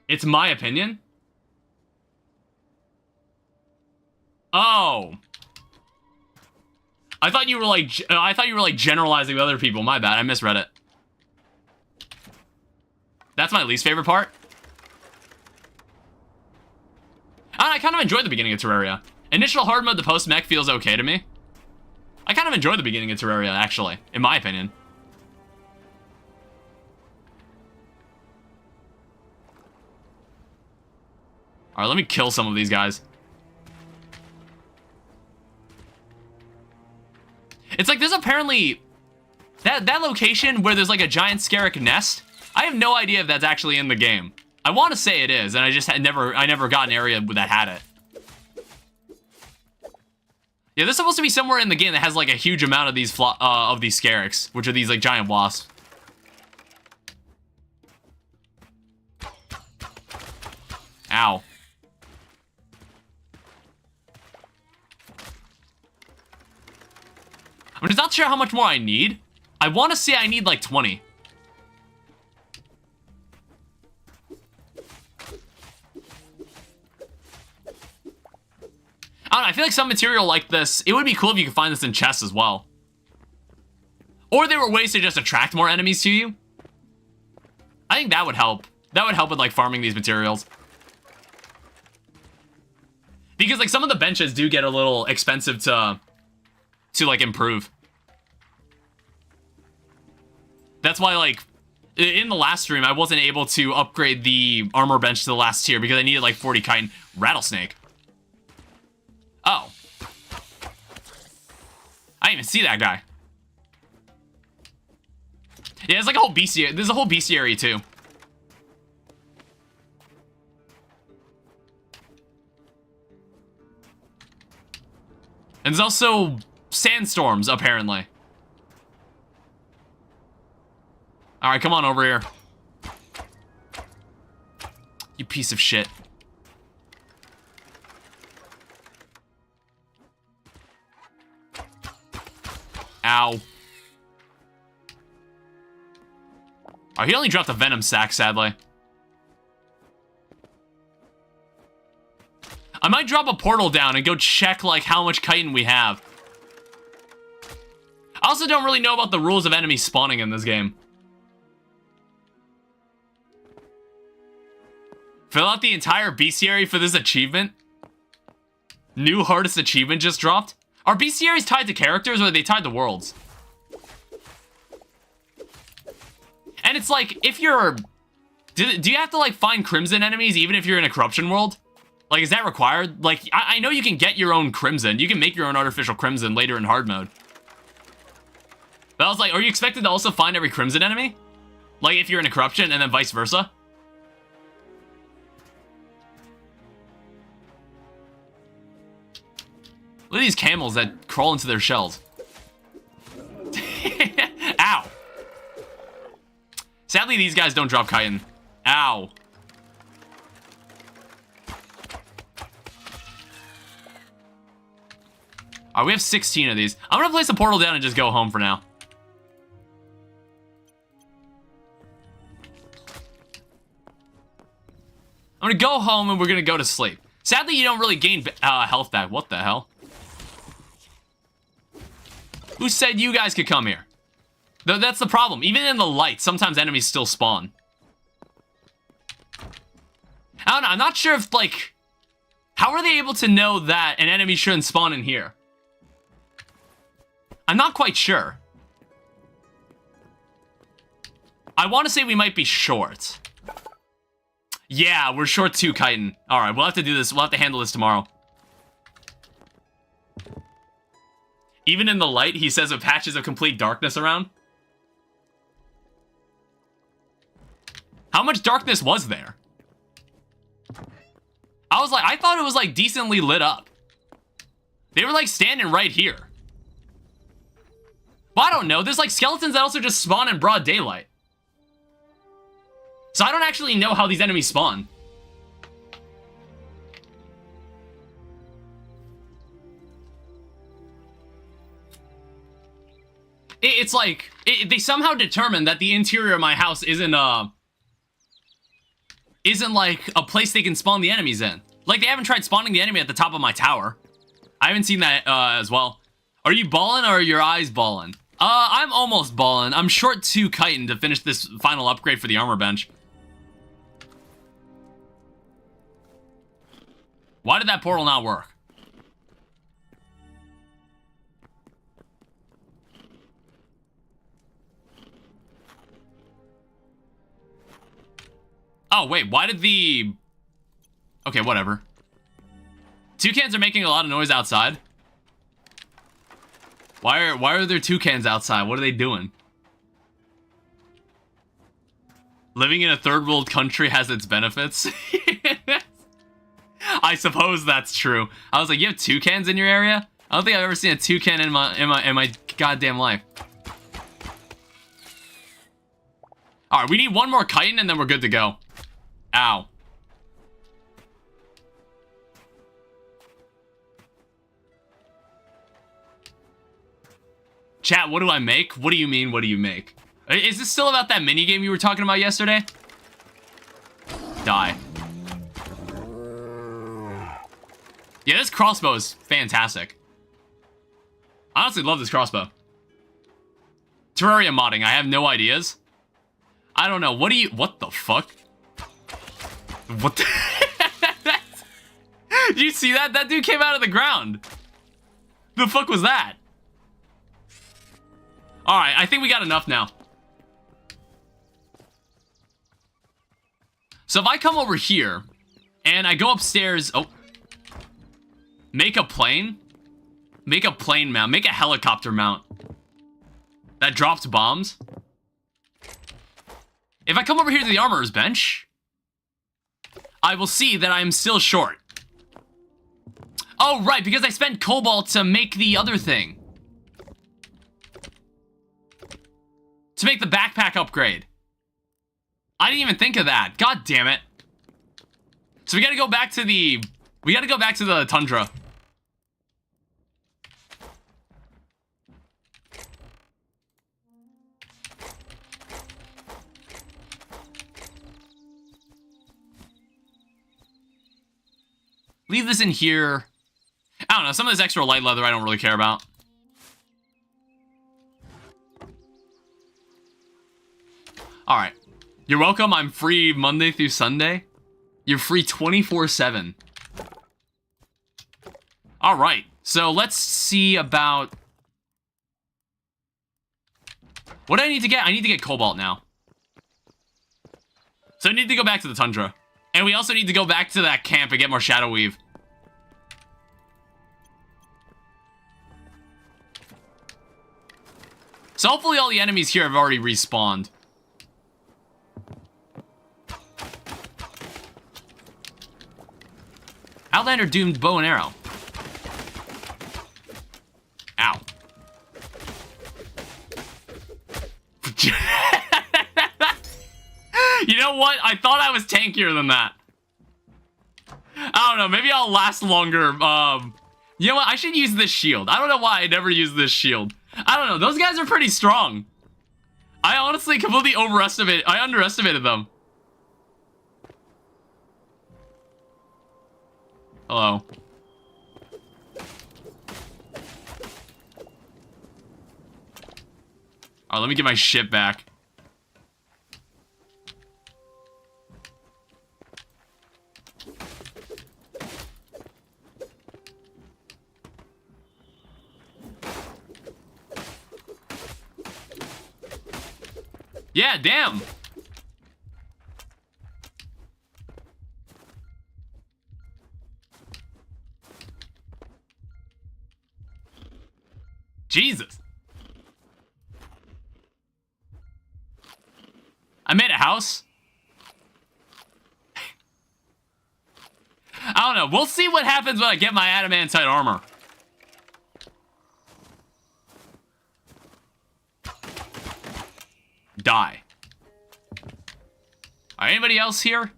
It's my opinion? Oh. I thought you were like generalizing with other people. My bad, I misread it. That's my least favorite part. I kind of enjoy the beginning of Terraria. Initial hard mode, the post-mech feels okay to me. I kind of enjoy the beginning of Terraria, actually, in my opinion. Alright, let me kill some of these guys. It's like there's apparently... That location where there's like a giant Scarrick nest, I have no idea if that's actually in the game. I want to say it is, and I just had I never got an area that had it. Yeah, there's supposed to be somewhere in the game that has like a huge amount of these Scarricks, which are these like giant wasps. Ow. I'm just not sure how much more I need. I want to say I need like 20. don't know, I feel like some material like this, it would be cool if you could find this in chests as well. Or there were ways to just attract more enemies to you. I think that would help. That would help with, like, farming these materials. Because, like, some of the benches do get a little expensive to like, improve. That's why, like, in the last stream, I wasn't able to upgrade the armor bench to the last tier because I needed, like, 40 chitin. Rattlesnake. Oh. I didn't even see that guy. Yeah, there's like a whole bestiary. There's a whole bestiary too. And there's also sandstorms, apparently. Alright, come on over here. You piece of shit. Ow. Oh, he only dropped a venom sack, sadly. I might drop a portal down and go check, like, how much chitin we have. I also don't really know about the rules of enemies spawning in this game. Fill out the entire bestiary for this achievement? New hardest achievement just dropped? Are bestiaries tied to characters or are they tied to worlds? And it's like, if you're... Do you have to, like, find Crimson enemies even if you're in a Corruption world? Like, is that required? Like, I know you can get your own Crimson. You can make your own artificial Crimson later in hard mode. But I was like, are you expected to also find every Crimson enemy? Like, if you're in a Corruption and then vice versa? Look at these camels that crawl into their shells. Ow. Sadly, these guys don't drop chitin. Ow. Alright, we have 16 of these. I'm gonna place a portal down and just go home for now. I'm gonna go home and we're gonna go to sleep. Sadly, you don't really gain health back. What the hell? Who said you guys could come here? Though that's the problem. Even in the light, sometimes enemies still spawn. I don't know. I'm not sure if, like... How are they able to know that an enemy shouldn't spawn in here? I'm not quite sure. I want to say we might be short. Yeah, we're short 2 chitin. Alright, we'll have to do this. We'll have to handle this tomorrow. Even in the light, he says with patches of complete darkness around. How much darkness was there? I was like, I thought it was like decently lit up. They were like standing right here. But I don't know. There's like skeletons that also just spawn in broad daylight. So I don't actually know how these enemies spawn. It's like, they somehow determined that the interior of my house isn't like a place they can spawn the enemies in. Like, they haven't tried spawning the enemy at the top of my tower. I haven't seen that as well. Are you ballin' or are your eyes ballin'? I'm almost ballin'. I'm short 2 chitin to finish this final upgrade for the armor bench. Why did that portal not work? Oh, wait, why did the... Okay, whatever. Toucans are making a lot of noise outside. Why are there toucans outside? What are they doing? Living in a third world country has its benefits. I suppose that's true. I was like, you have toucans in your area? I don't think I've ever seen a toucan in my goddamn life. All right, we need one more chitin and then we're good to go. Ow. Chat, what do I make? What do you mean, what do you make? Is this still about that minigame you were talking about yesterday? Die. Yeah, this crossbow is fantastic. I honestly love this crossbow. Terraria modding, I have no ideas. I don't know. What the fuck? What the... Did you see that? That dude came out of the ground. The fuck was that? Alright, I think we got enough now. So if I come over here, and I go upstairs... Oh. Make a plane? Make a plane mount. Make a helicopter mount. That drops bombs. If I come over here to the armorer's bench, I will see that I am still short. Oh, right, because I spent cobalt to make the other thing. To make the backpack upgrade. I didn't even think of that. God damn it. So we gotta go back to the... We gotta go back to the tundra. Leave this in here. I don't know, some of this extra light leather I don't really care about. Alright. You're welcome, I'm free Monday through Sunday. You're free 24/7. Alright, so let's see about... What do I need to get? I need to get cobalt now. So I need to go back to the tundra. And we also need to go back to that camp and get more shadow weave. So hopefully all the enemies here have already respawned. Outlander doomed bow and arrow. Ow. You know what? I thought I was tankier than that. I don't know. Maybe I'll last longer. You know what? I should use this shield. I don't know why I never use this shield. I don't know. Those guys are pretty strong. I honestly completely underestimated them. Hello. Alright, let me get my shit back. Yeah, damn. Jesus. I made a house. I don't know. We'll see what happens when I get my adamantite armor. Die. Anybody else here?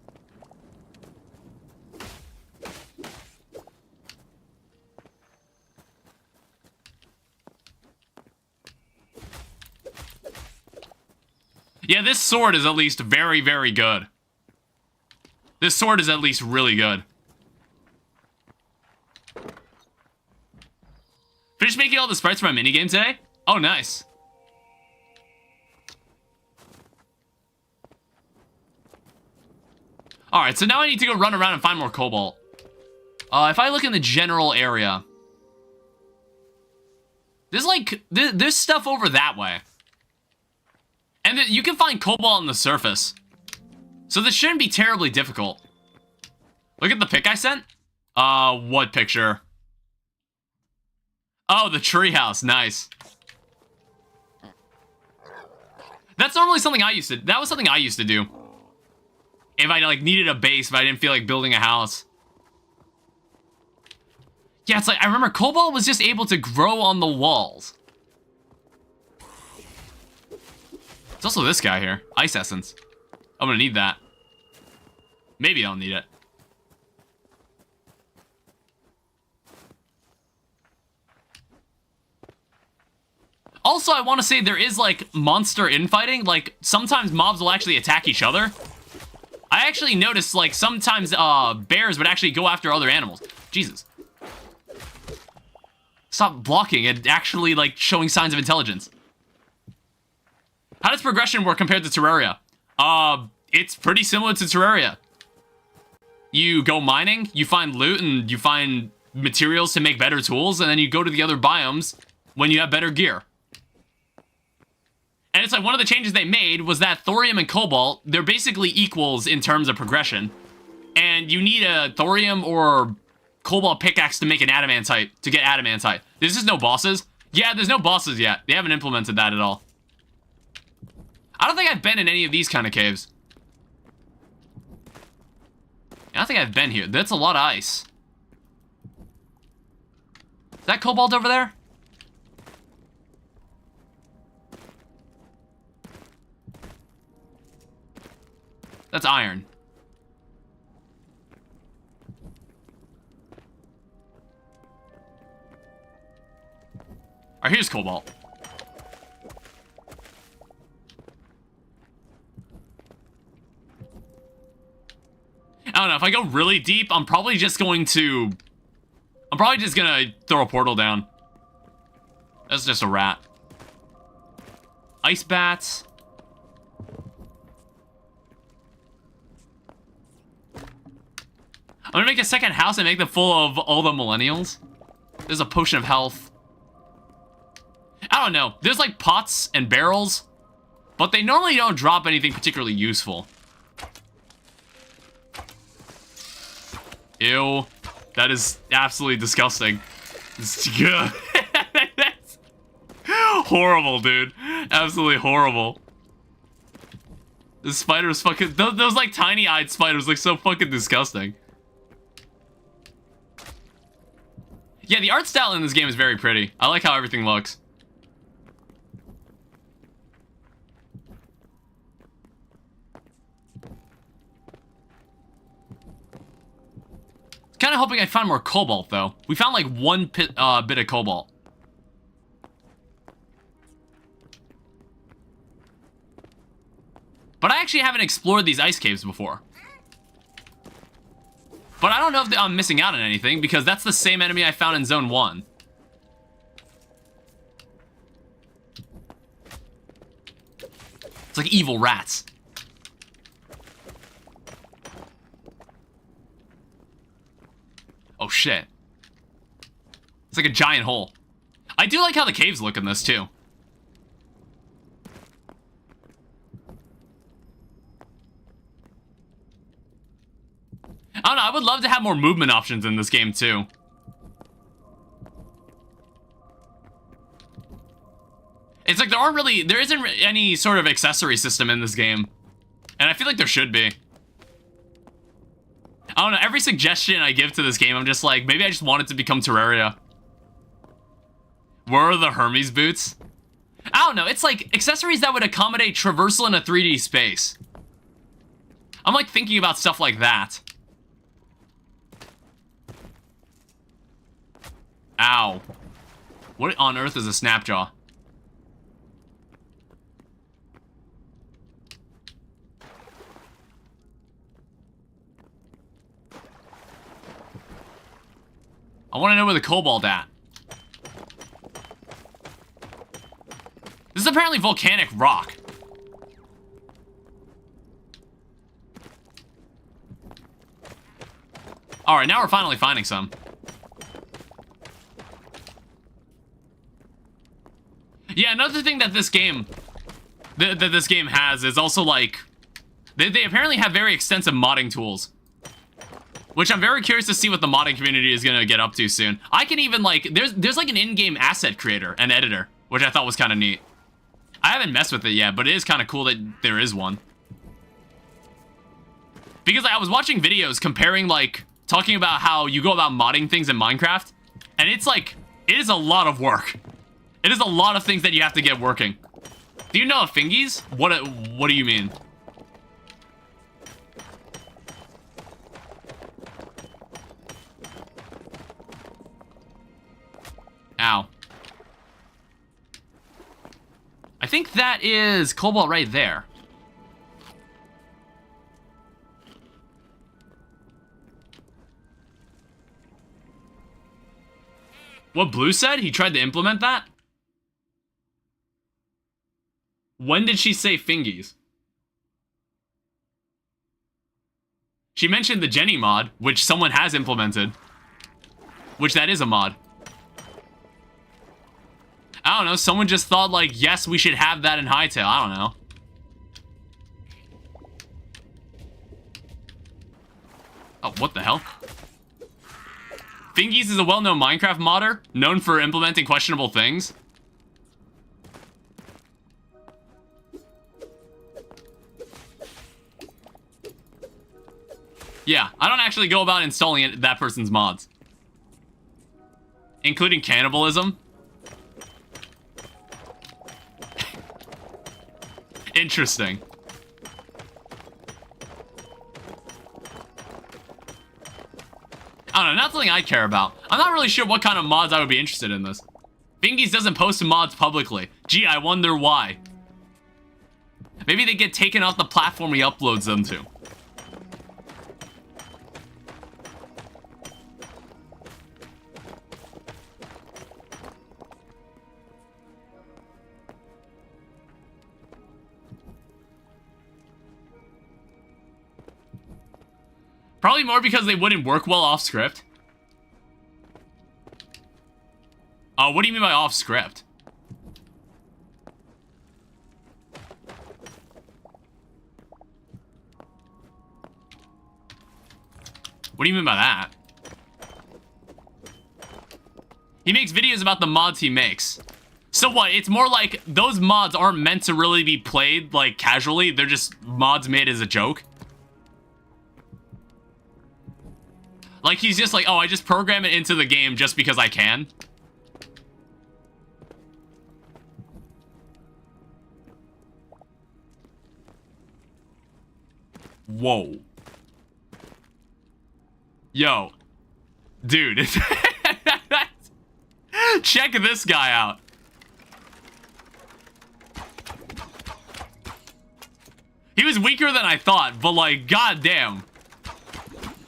Yeah, this sword is at least very, very good. This sword is at least really good. Finished making all the sprites for my minigame today? Oh, nice. Alright, so now I need to go run around and find more cobalt. If I look in the general area... There's like... There's stuff over that way. And you can find cobalt on the surface. So this shouldn't be terribly difficult. Look at the pic I sent. What picture? Oh, the treehouse. Nice. That's normally something I used to... That was something I used to do. If I, like, needed a base, but I didn't feel like building a house. Yeah, it's like... I remember cobalt was just able to grow on the walls. There's also this guy here. Ice essence. I'm gonna need that. Maybe I'll need it. Also, I want to say there is, like, monster infighting. Like, sometimes mobs will actually attack each other. I actually noticed, like, sometimes bears would actually go after other animals. Jesus. Stop blocking and actually, like, showing signs of intelligence. How does progression work compared to Terraria? It's pretty similar to Terraria. You go mining, you find loot, and you find materials to make better tools, and then you go to the other biomes when you have better gear. And it's like one of the changes they made was that thorium and cobalt, they're basically equals in terms of progression. And you need a thorium or cobalt pickaxe to make an adamantite, to get adamantite. There's just no bosses? Yeah, there's no bosses yet. They haven't implemented that at all. I don't think I've been in any of these kind of caves. I don't think I've been here. That's a lot of ice. Is that cobalt over there? That's iron. Alright, here's cobalt. I don't know, if I go really deep, I'm probably just gonna throw a portal down. That's just a rat. Ice bats. I'm gonna make a second house and make them full of all the millennials. There's a potion of health. I don't know. There's like pots and barrels, but they normally don't drop anything particularly useful. Ew. That is absolutely disgusting. It's good. That's horrible, dude. Absolutely horrible. The spiders fucking... Those like tiny-eyed spiders look so fucking disgusting. Yeah, the art style in this game is very pretty. I like how everything looks. Kind of hoping I find more cobalt, though. We found like one bit of cobalt. But I actually haven't explored these ice caves before. But I don't know if I'm missing out on anything, because that's the same enemy I found in Zone 1. It's like evil rats. Oh shit. It's like a giant hole. I do like how the caves look in this too. I don't know, I would love to have more movement options in this game too. It's like there isn't any sort of accessory system in this game. And I feel like there should be. I don't know, every suggestion I give to this game, I'm just like, maybe I just want it to become Terraria. Where are the Hermes boots? I don't know, it's like accessories that would accommodate traversal in a 3D space. I'm like thinking about stuff like that. Ow. What on earth is a snapjaw? I want to know where the cobalt at. This is apparently volcanic rock. Alright, now we're finally finding some. Yeah, another thing that this game has is also like they apparently have very extensive modding tools. Which I'm very curious to see what the modding community is going to get up to soon. I can even, like, there's like an in-game asset creator, an editor, which I thought was kind of neat. I haven't messed with it yet, but it is kind of cool that there is one. Because I was watching videos comparing, like, talking about how you go about modding things in Minecraft, and it's like, it is a lot of work. It is a lot of things that you have to get working. Do you know of fingies? What do you mean? Ow. I think that is cobalt right there. What Blue said? He tried to implement that? When did she say fingies? She mentioned the Jenny mod, which someone has implemented. Which that is a mod. I don't know, someone just thought like, yes, we should have that in Hytale. I don't know. Oh, what the hell? Fingies is a well-known Minecraft modder, known for implementing questionable things. Yeah, I don't actually go about installing that person's mods. Including cannibalism. Interesting. I don't know, not something I care about. I'm not really sure what kind of mods I would be interested in this. Fingies doesn't post mods publicly. Gee, I wonder why. Maybe they get taken off the platform he uploads them to. Probably more because they wouldn't work well off script. What do you mean by off script? What do you mean by that? He makes videos about the mods he makes. So what? It's more like those mods aren't meant to really be played like casually. They're just mods made as a joke. Like, he's just like, oh, I just program it into the game just because I can. Whoa. Yo. Dude. Check this guy out. He was weaker than I thought, but like, goddamn.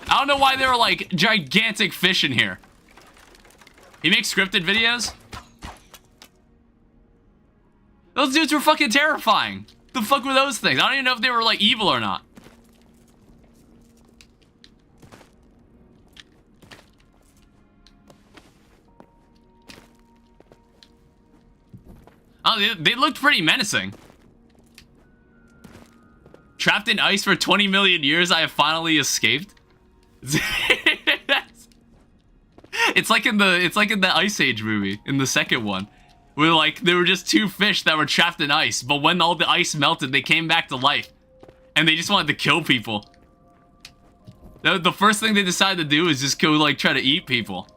I don't know why there are like gigantic fish in here. He makes scripted videos? Those dudes were fucking terrifying. The fuck were those things? I don't even know if they were like evil or not. Oh, they looked pretty menacing. Trapped in ice for 20 million years, I have finally escaped. It's like in the Ice Age movie, in the second one, where like there were just two fish that were trapped in ice, but when all the ice melted, they came back to life, and they just wanted to kill people. The first thing they decided to do is just go like try to eat people,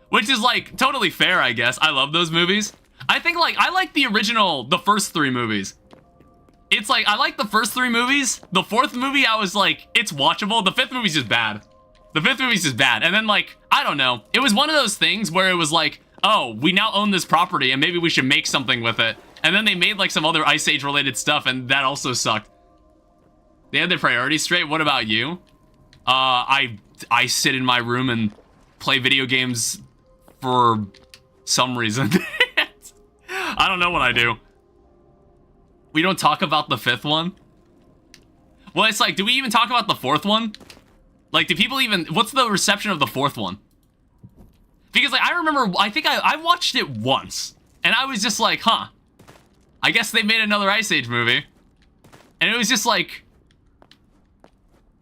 which is like totally fair, I guess. I love those movies. I think like I like the original, the first three movies. It's like, I like the first three movies. The fourth movie, I was like, it's watchable. The fifth movie's just bad. The fifth movie's just bad. And then like, I don't know. It was one of those things where it was like, oh, we now own this property and maybe we should make something with it. And then they made like some other Ice Age related stuff and that also sucked. They had their priorities straight. What about you? I sit in my room and play video games for some reason. I don't know what I do. We don't talk about the fifth one? Well, it's like, do we even talk about the fourth one? Like, do people even... What's the reception of the fourth one? Because, like, I remember... I think I watched it once. And I was just like, huh. I guess they made another Ice Age movie. And it was just like...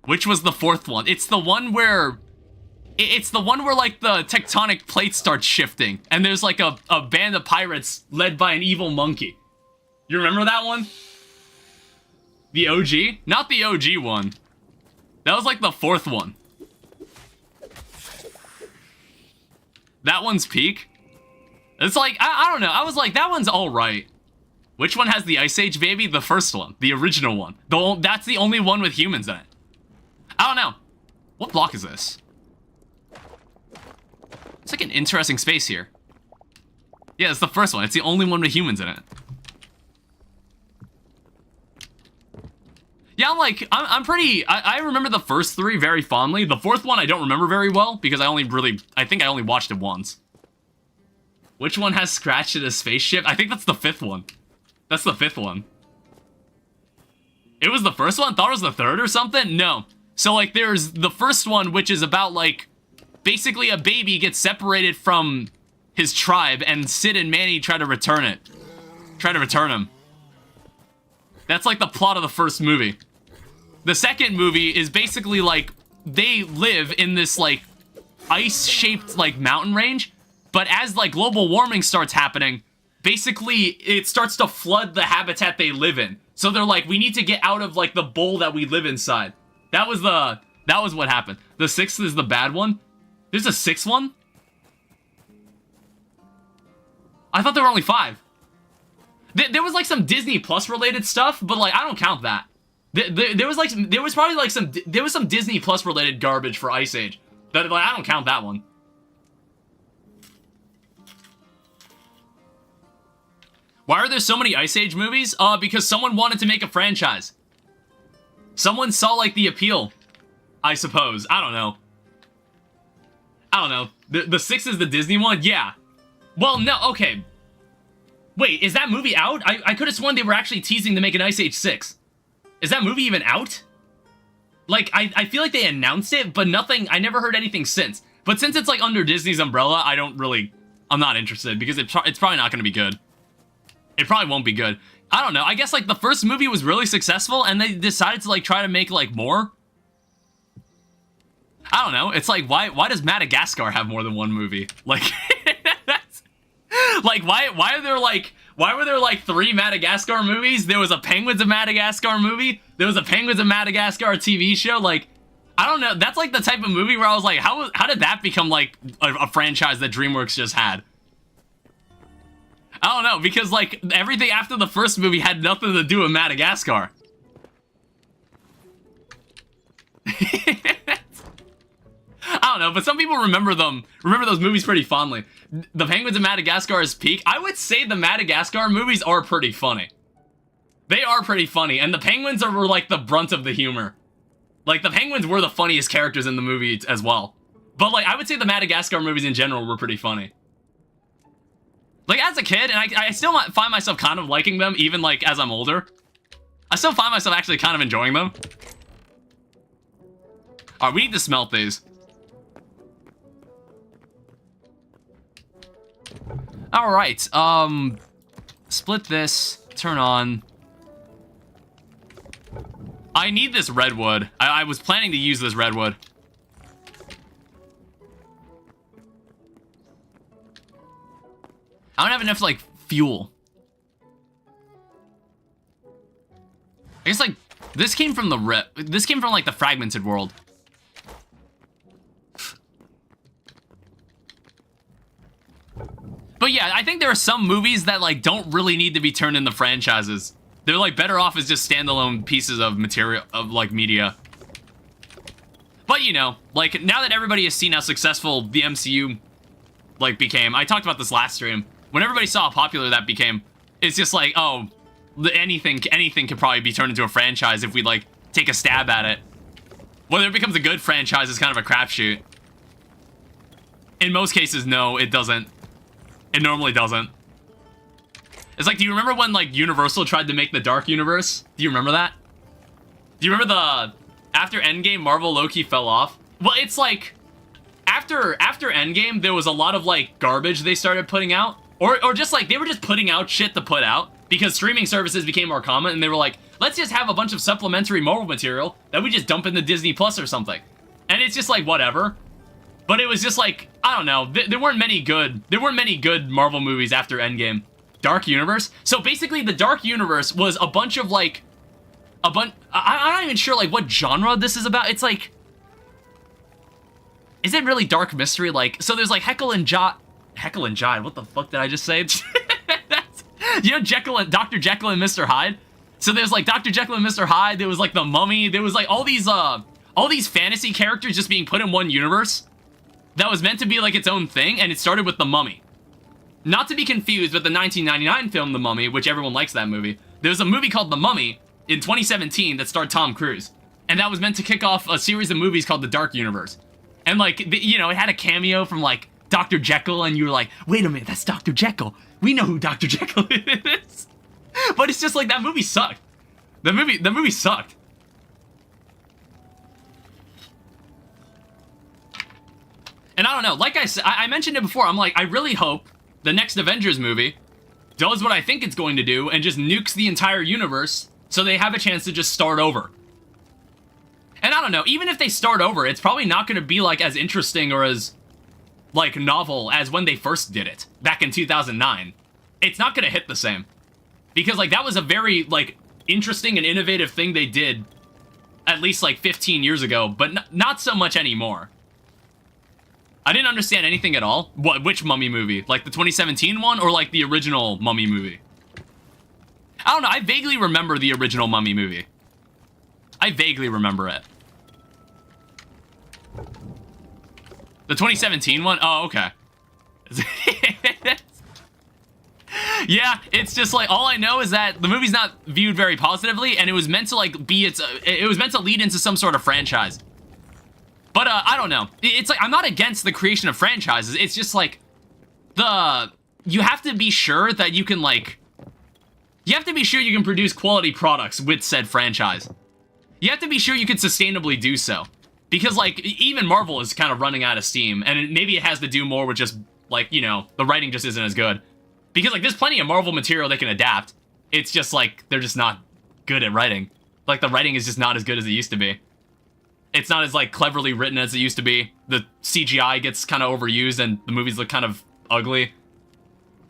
Which was the fourth one? It's the one where... It's the one where, like, the tectonic plates start shifting. And there's, like, a band of pirates led by an evil monkey. You remember that one? The OG? Not the OG one. That was like the fourth one. That one's peak. It's like, I don't know. I was like, that one's alright. Which one has the Ice Age baby? The first one. The original one. That's the only one with humans in it. I don't know. What block is this? It's like an interesting space here. Yeah, it's the first one. It's the only one with humans in it. Yeah, I'm pretty, I remember the first three very fondly. The fourth one I don't remember very well, because I think I only watched it once. Which one has Scratch in a spaceship? I think that's the fifth one. That's the fifth one. It was the first one? Thought it was the third or something? No. So, like, there's the first one, which is about, like, basically a baby gets separated from his tribe, and Sid and Manny try to return it. Try to return him. That's, like, the plot of the first movie. The second movie is basically, like, they live in this, like, ice-shaped, like, mountain range, but as, like, global warming starts happening, basically, it starts to flood the habitat they live in. So they're like, we need to get out of, like, the bowl that we live inside. That was what happened. The sixth is the bad one. There's a sixth one? I thought there were only 5. There was, like, some Disney Plus related stuff, but, like, I don't count that. There was some Disney Plus related garbage for Ice Age. That, like, I don't count that one. Why are there so many Ice Age movies? Because someone wanted to make a franchise. Someone saw, like, the appeal, I suppose. I don't know. The 6 is the Disney one? Yeah. Well, no, okay. Wait, is that movie out? I could have sworn they were actually teasing to make an Ice Age 6. Is that movie even out? Like, I feel like they announced it, but nothing, I never heard anything since. But since it's, like, under Disney's umbrella, I'm not interested, because it's probably not going to be good. It probably won't be good. I don't know. I guess, like, the first movie was really successful, and they decided to, like, try to make, like, more. I don't know. It's like, why does Madagascar have more than one movie? Like, that's... Like, why were there, like, 3 Madagascar movies? There was a Penguins of Madagascar movie. There was a Penguins of Madagascar TV show. Like, I don't know. That's, like, the type of movie where I was like, how did that become, like, a franchise that DreamWorks just had? I don't know, because, like, everything after the first movie had nothing to do with Madagascar. I don't know, but some people remember those movies pretty fondly. The Penguins of Madagascar is peak. I would say the Madagascar movies are pretty funny. They are pretty funny, and the Penguins were, like, the brunt of the humor. Like, the Penguins were the funniest characters in the movie as well. But, like, I would say the Madagascar movies in general were pretty funny. Like, as a kid, and I still find myself kind of liking them, even, like, as I'm older. I still find myself actually kind of enjoying them. Alright, we need to smelt these. Alright, split this, turn on. I need this redwood. I was planning to use this redwood. I don't have enough, like, fuel. I guess, like, this came from like, the fragmented world. But yeah, I think there are some movies that, like, don't really need to be turned into franchises. They're, like, better off as just standalone pieces of material, of, like, media. But, you know, like, now that everybody has seen how successful the MCU, like, became, I talked about this last stream. When everybody saw how popular that became, it's just like, oh, anything could probably be turned into a franchise if we, like, take a stab at it. Whether it becomes a good franchise is kind of a crapshoot. In most cases, no, it doesn't. It normally doesn't. It's like, do you remember when, like, Universal tried to make the Dark Universe? Do you remember that? Do you remember after Endgame, Marvel low-key fell off? Well, it's like, after Endgame, there was a lot of, like, garbage they started putting out. Or just, like, they were just putting out shit to put out because streaming services became more common, and they were like, let's just have a bunch of supplementary Marvel material that we just dump into Disney Plus or something. And it's just like, whatever. But it was just like, I don't know, there weren't many good Marvel movies after Endgame. Dark Universe? So basically, the Dark Universe was a bunch of, like, I'm not even sure, like, what genre this is about. It's like, is it really dark mystery? Like, so there's, like, Heckle and Jide, what the fuck did I just say? You know Dr. Jekyll and Mr. Hyde? So there's, like, Dr. Jekyll and Mr. Hyde, there was, like, the Mummy, there was, like, all these fantasy characters just being put in one universe that was meant to be, like, its own thing, and it started with the Mummy. Not to be confused with the 1999 film The Mummy, which everyone likes that movie. There's a movie called The Mummy, in 2017 that starred Tom Cruise. And that was meant to kick off a series of movies called The Dark Universe. And, like, you know, it had a cameo from, like, Dr. Jekyll, and you were like, wait a minute, that's Dr. Jekyll. We know who Dr. Jekyll is. But it's just like, that movie sucked. The movie sucked. And I don't know, like I said, I mentioned it before, I'm like, I really hope the next Avengers movie does what I think it's going to do and just nukes the entire universe so they have a chance to just start over. And I don't know, even if they start over, it's probably not going to be, like, as interesting or as, like, novel as when they first did it, back in 2009. It's not going to hit the same. Because, like, that was a very, like, interesting and innovative thing they did at least, like, 15 years ago, but not so much anymore. I didn't understand anything at all. Which Mummy movie? Like, the 2017 one, or, like, the original Mummy movie? I don't know, I vaguely remember the original Mummy movie. I vaguely remember it. The 2017 one? Oh, okay. Yeah, it's just like, all I know is that the movie's not viewed very positively, and it was meant to, like, be it was meant to lead into some sort of franchise. But, I don't know. It's like, I'm not against the creation of franchises, it's just like, you have to be sure that you can, like, you have to be sure you can produce quality products with said franchise. You have to be sure you can sustainably do so. Because, like, even Marvel is kind of running out of steam, and maybe it has to do more with just, like, you know, the writing just isn't as good. Because, like, there's plenty of Marvel material they can adapt. It's just, like, they're just not good at writing. Like, the writing is just not as good as it used to be. It's not as, like, cleverly written as it used to be. The CGI gets kind of overused, and the movies look kind of ugly.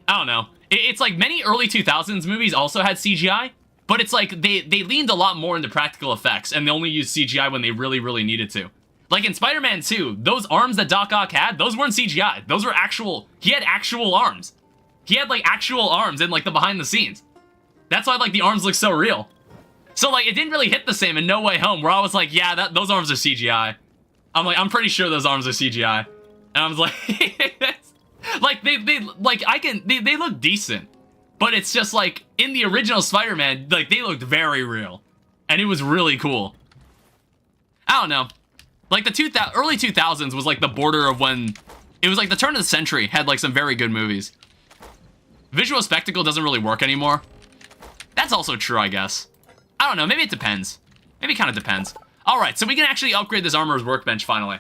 I don't know. It's like many early 2000s movies also had CGI, but it's like they leaned a lot more into practical effects, and they only used CGI when they really, really needed to. Like in Spider-Man 2, those arms that Doc Ock had, those weren't CGI. Those were actual, he had actual arms. He had, like, actual arms in, like, the behind the scenes. That's why, like, the arms look so real. So, like, it didn't really hit the same in No Way Home, where I was like, yeah, those arms are CGI. I'm like, I'm pretty sure those arms are CGI. And I was like, like, they look decent. But it's just, like, in the original Spider-Man, like, they looked very real. And it was really cool. I don't know. Like, the early 2000s was, like, the border of when... It was, like, the turn of the century had, like, some very good movies. Visual spectacle doesn't really work anymore. That's also true, I guess. I don't know, maybe it depends. Maybe it kind of depends. Alright, so we can actually upgrade this armorer's workbench, finally.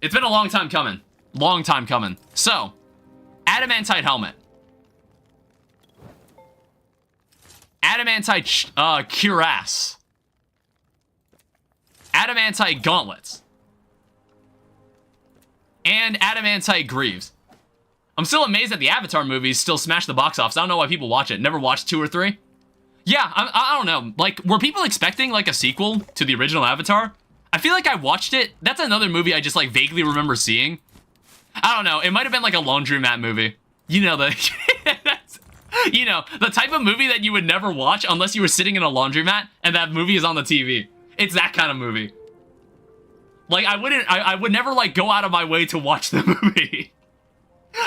It's been a long time coming. Long time coming. So, adamantite helmet. Adamantite, cuirass. Adamantite gauntlets. And adamantite greaves. I'm still amazed that the Avatar movies still smash the box office. I don't know why people watch it. Never watched 2 or 3? Yeah, I don't know. Like, were people expecting, like, a sequel to the original Avatar? I feel like I watched it. That's another movie I just, like, vaguely remember seeing. I don't know. It might have been, like, a laundromat movie. You know, you know, the type of movie that you would never watch unless you were sitting in a laundromat and that movie is on the TV. It's that kind of movie. Like, I would never, like, go out of my way to watch the movie.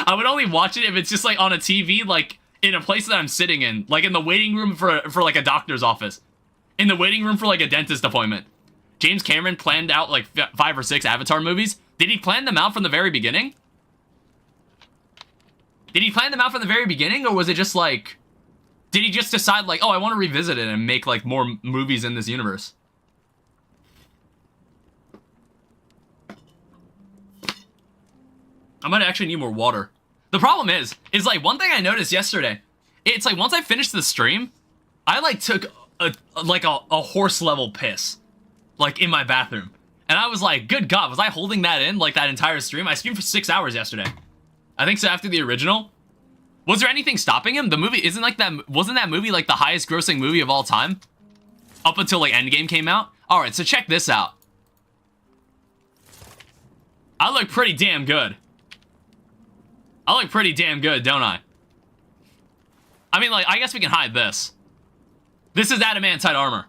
I would only watch it if it's just, like, on a TV, like, in a place that I'm sitting in. Like, in the waiting room for like, a doctor's office. In the waiting room for, like, a dentist appointment. James Cameron planned out, like, 5 or 6 Avatar movies. Did he plan them out from the very beginning? Did he plan them out from the very beginning, or was it just, like... Did he just decide, like, oh, I want to revisit it and make, like, more movies in this universe? I might actually need more water. The problem is like, one thing I noticed yesterday, it's like, once I finished the stream, I, like, took a horse level piss, like, in my bathroom. And I was like, good God, was I holding that in, like, that entire stream? I streamed for 6 hours yesterday. I think so, after the original. Was there anything stopping him? The movie, wasn't that movie, like, the highest grossing movie of all time? Up until, like, Endgame came out? Alright, so check this out. I look pretty damn good. I look pretty damn good, don't I? I mean, like, I guess we can hide this. This is adamantite armor.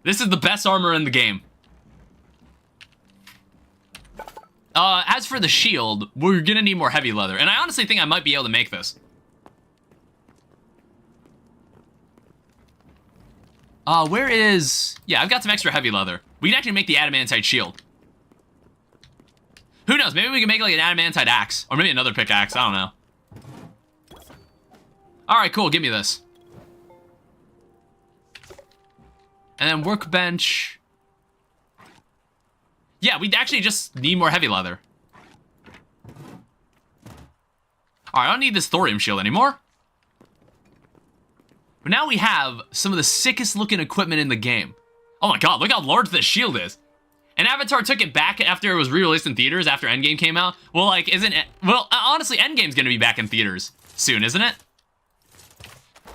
This is the best armor in the game. As for the shield, we're gonna need more heavy leather. And I honestly think I might be able to make this. Where is... Yeah, I've got some extra heavy leather. We can actually make the adamantite shield. Who knows? Maybe we can make like an adamantite axe. Or maybe another pickaxe. I don't know. Alright, cool. Give me this. And then workbench. Yeah, we actually just need more heavy leather. Alright, I don't need this thorium shield anymore. But now we have some of the sickest looking equipment in the game. Oh my god, look how large this shield is. And Avatar took it back after it was re-released in theaters after Endgame came out. Well, like, well, honestly, Endgame's gonna be back in theaters soon, isn't it?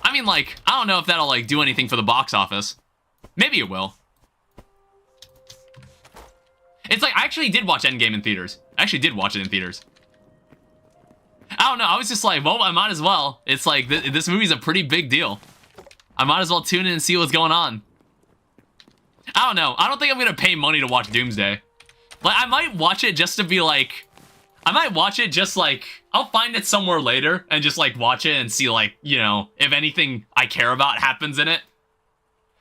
I mean, like, I don't know if that'll, like, do anything for the box office. Maybe it will. It's like, I actually did watch Endgame in theaters. I actually did watch it in theaters. I don't know, I was just like, well, I might as well. It's like, this movie's a pretty big deal. I might as well tune in and see what's going on. I don't know. I don't think I'm gonna pay money to watch Doomsday. Like, I might watch it just to be like... I might watch it just like... I'll find it somewhere later and just like watch it and see like, you know, if anything I care about happens in it.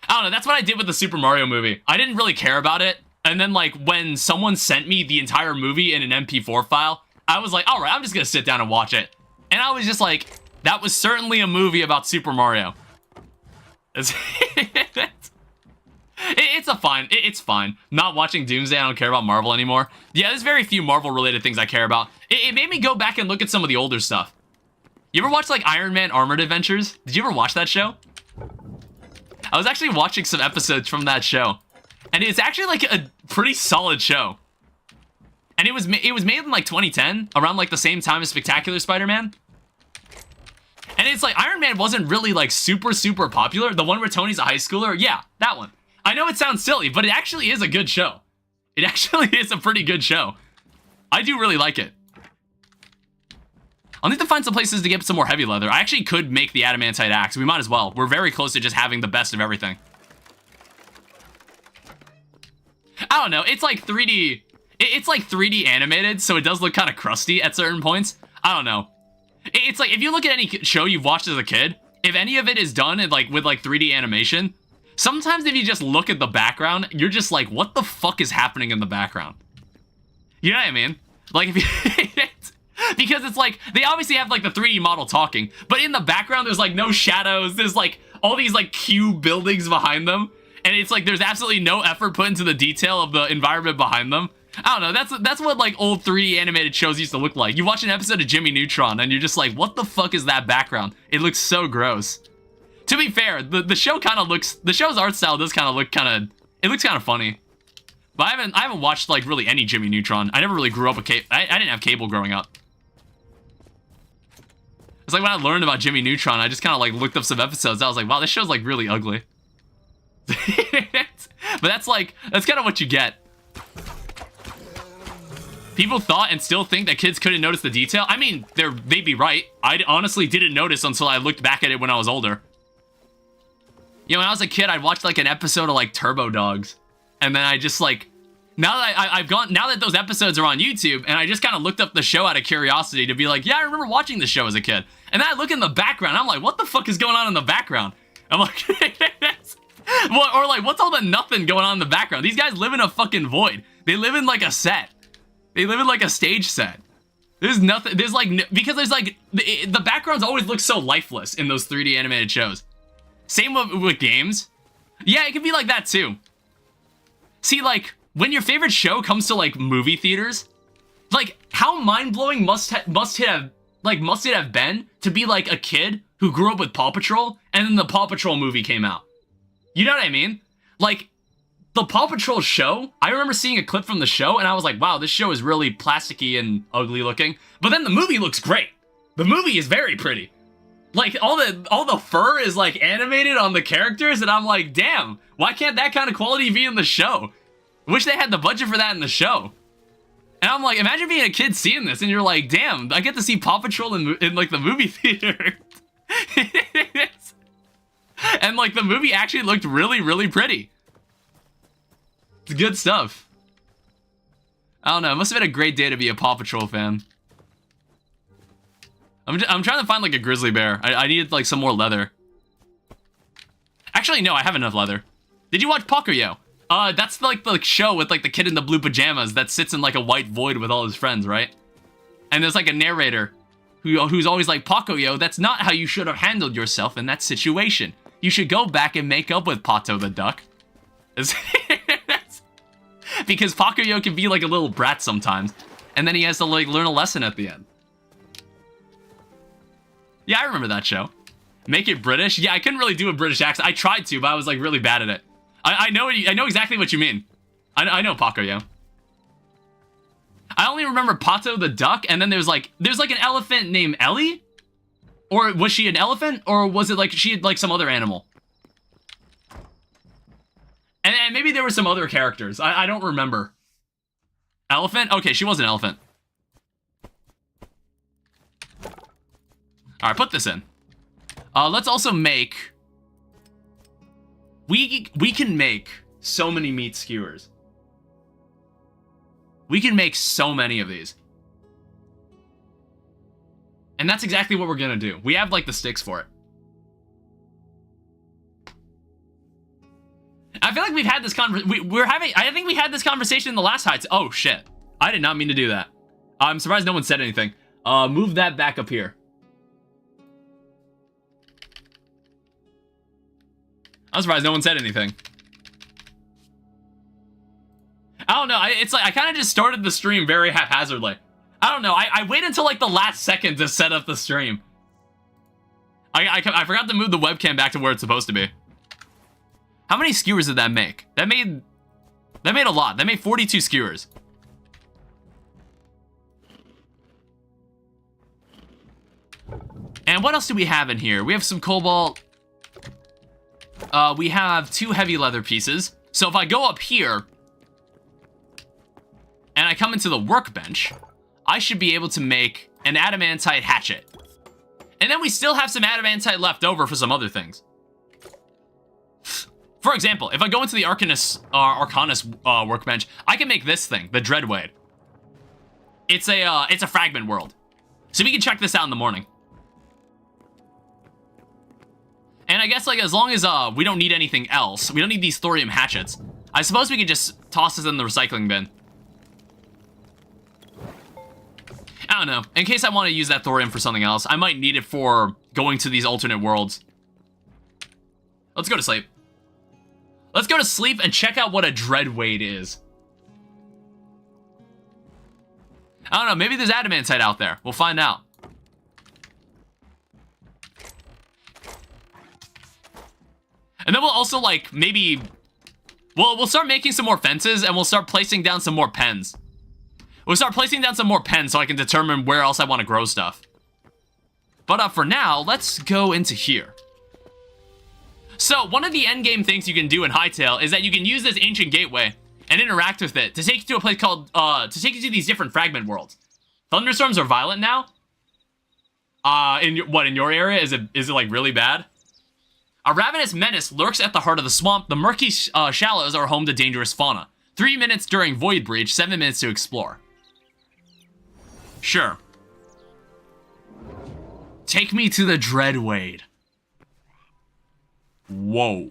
I don't know, that's what I did with the Super Mario movie. I didn't really care about it. And then like when someone sent me the entire movie in an MP4 file, I was like, alright, I'm just gonna sit down and watch it. And I was just like, that was certainly a movie about Super Mario. It's fine. Not watching Doomsday, I don't care about Marvel anymore. Yeah, there's very few Marvel-related things I care about. It made me go back and look at some of the older stuff. You ever watch, like, Iron Man Armored Adventures? Did you ever watch that show? I was actually watching some episodes from that show. And it's actually, like, a pretty solid show. And it was made in, like, 2010, around, like, the same time as Spectacular Spider-Man. And it's like, Iron Man wasn't really, like, super, super popular. The one where Tony's a high schooler? Yeah, that one. I know it sounds silly, but it actually is a good show. It actually is a pretty good show. I do really like it. I'll need to find some places to get some more heavy leather. I actually could make the adamantite axe. We might as well. We're very close to just having the best of everything. I don't know. It's like 3D... It's like 3D animated, so it does look kind of crusty at certain points. I don't know. It's like, if you look at any show you've watched as a kid, if any of it is done in, like, with like 3D animation... Sometimes if you just look at the background, you're just like, what the fuck is happening in the background? You know what I mean? Like, if you... because it's like, they obviously have, like, the 3D model talking, but in the background, there's, like, no shadows. There's, like, all these, like, cube buildings behind them. And it's like, there's absolutely no effort put into the detail of the environment behind them. I don't know, that's what, like, old 3D animated shows used to look like. You watch an episode of Jimmy Neutron, and you're just like, what the fuck is that background? It looks so gross. To be fair, the show kind of looks... The show's art style does kind of look kind of... It looks kind of funny. But I haven't watched, like, really any Jimmy Neutron. I never really grew up with cable. I didn't have cable growing up. It's like when I learned about Jimmy Neutron, I just kind of, like, looked up some episodes. I was like, wow, this show's, like, really ugly. But that's, like... That's kind of what you get. People thought and still think that kids couldn't notice the detail. I mean, they'd be right. I honestly didn't notice until I looked back at it when I was older. You know, when I was a kid, I'd watch, like, an episode of, like, Turbo Dogs. And then I just, like... Now that those episodes are on YouTube, and I just kind of looked up the show out of curiosity to be like, yeah, I remember watching this show as a kid. And then I look in the background, I'm like, what the fuck is going on in the background? I'm like... or, like, what's all the nothing going on in the background? These guys live in a fucking void. They live in, like, a set. They live in, like, a stage set. There's nothing... There's, like... Because there's, like... The backgrounds always look so lifeless in those 3D animated shows. Same with games. Yeah, it can be like that too. See, like, when your favorite show comes to, like, movie theaters, like, how mind-blowing must it have been to be, like, a kid who grew up with Paw Patrol, and then the Paw Patrol movie came out? You know what I mean? Like, the Paw Patrol show, I remember seeing a clip from the show, and I was like, wow, this show is really plasticky and ugly looking. But then the movie looks great. The movie is very pretty. Like, all the fur is, like, animated on the characters, and I'm like, damn, why can't that kind of quality be in the show? Wish they had the budget for that in the show. And I'm like, imagine being a kid seeing this, and you're like, damn, I get to see Paw Patrol in like, the movie theater. And, like, the movie actually looked really, really pretty. It's good stuff. I don't know, it must have been a great day to be a Paw Patrol fan. I'm trying to find, like, a grizzly bear. I needed, like, some more leather. Actually, no, I have enough leather. Did you watch Pakuyo? That's like the show with like the kid in the blue pajamas that sits in like a white void with all his friends, right? And there's like a narrator who's always like, Pakuyo, that's not how you should have handled yourself in that situation. You should go back and make up with Pato the duck. Because Pakuyo can be like a little brat sometimes, and then he has to like learn a lesson at the end. Yeah, I remember that show. Make it British? Yeah, I couldn't really do a British accent. I tried to, but I was like really bad at it. I know exactly what you mean. I know Pakuyo. I only remember Pato the duck, and then there's like an elephant named Ellie? Or was she an elephant? Or was it like she had like some other animal? And maybe there were some other characters. I don't remember. Elephant? Okay, she was an elephant. Alright, put this in. Let's also make... We can make so many meat skewers. We can make so many of these. And that's exactly what we're gonna do. We have, like, the sticks for it. I feel like we've had this I think we had this conversation in the last Hytale. Oh, shit. I did not mean to do that. I'm surprised no one said anything. Move that back up here. I'm surprised no one said anything. I don't know. It's like I kind of just started the stream very haphazardly. I don't know. I wait until like the last second to set up the stream. I forgot to move the webcam back to where it's supposed to be. How many skewers did that make? That made a lot. That made 42 skewers. And what else do we have in here? We have some cobalt. We have 2 heavy leather pieces. So if I go up here and I come into the workbench, I should be able to make an adamantite hatchet. And then we still have some adamantite left over for some other things. For example, if I go into the Arcanus workbench, I can make this thing, the Dreadwade. It's a fragment world. So we can check this out in the morning. And I guess, like, as long as we don't need anything else, we don't need these thorium hatchets, I suppose we could just toss this in the recycling bin. I don't know. In case I want to use that thorium for something else, I might need it for going to these alternate worlds. Let's go to sleep. Let's go to sleep and check out what a Dreadwade is. I don't know. Maybe there's adamantite out there. We'll find out. And then we'll also, like, maybe... We'll start making some more fences, and we'll start placing down some more pens. We'll start placing down some more pens so I can determine where else I want to grow stuff. But for now, let's go into here. So, one of the endgame things you can do in Hytale is that you can use this ancient gateway and interact with it to take you to a place called, to take you to these different fragment worlds. Thunderstorms are violent now? In your area? Is it like really bad? A ravenous menace lurks at the heart of the swamp. The murky shallows are home to dangerous fauna. 3 minutes during Void Breach, 7 minutes to explore. Sure. Take me to the Dreadwade. Whoa.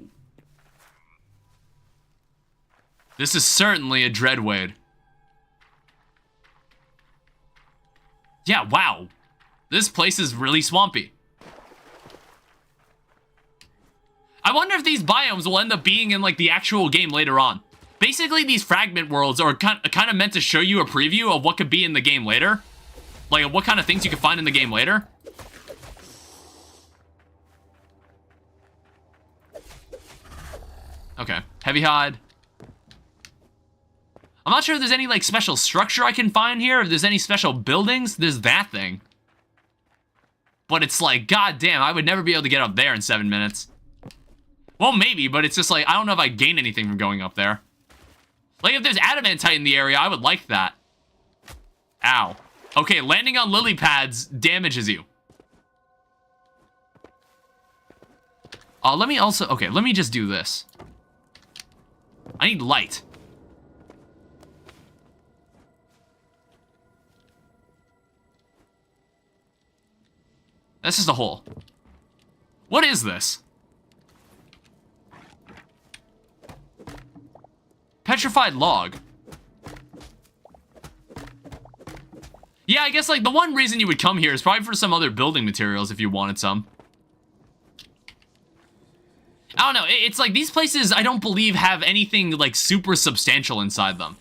This is certainly a Dreadwade. Yeah, wow. This place is really swampy. I wonder if these biomes will end up being in, like, the actual game later on. Basically, these fragment worlds are kind of meant to show you a preview of what could be in the game later. Like, what kind of things you can find in the game later. Okay, heavy hide. I'm not sure if there's any, like, special structure I can find here. If there's any special buildings. There's that thing. But it's like, goddamn, I would never be able to get up there in 7 minutes. Well, maybe, but it's just like, I don't know if I gain anything from going up there. Like, if there's adamantite in the area, I would like that. Ow. Okay, landing on lily pads damages you. Let me also... Okay, let me just do this. I need light. This is the hole. What is this? Petrified log. Yeah, I guess, like, the one reason you would come here is probably for some other building materials if you wanted some. I don't know, it's like, these places, I don't believe, have anything, like, super substantial inside them.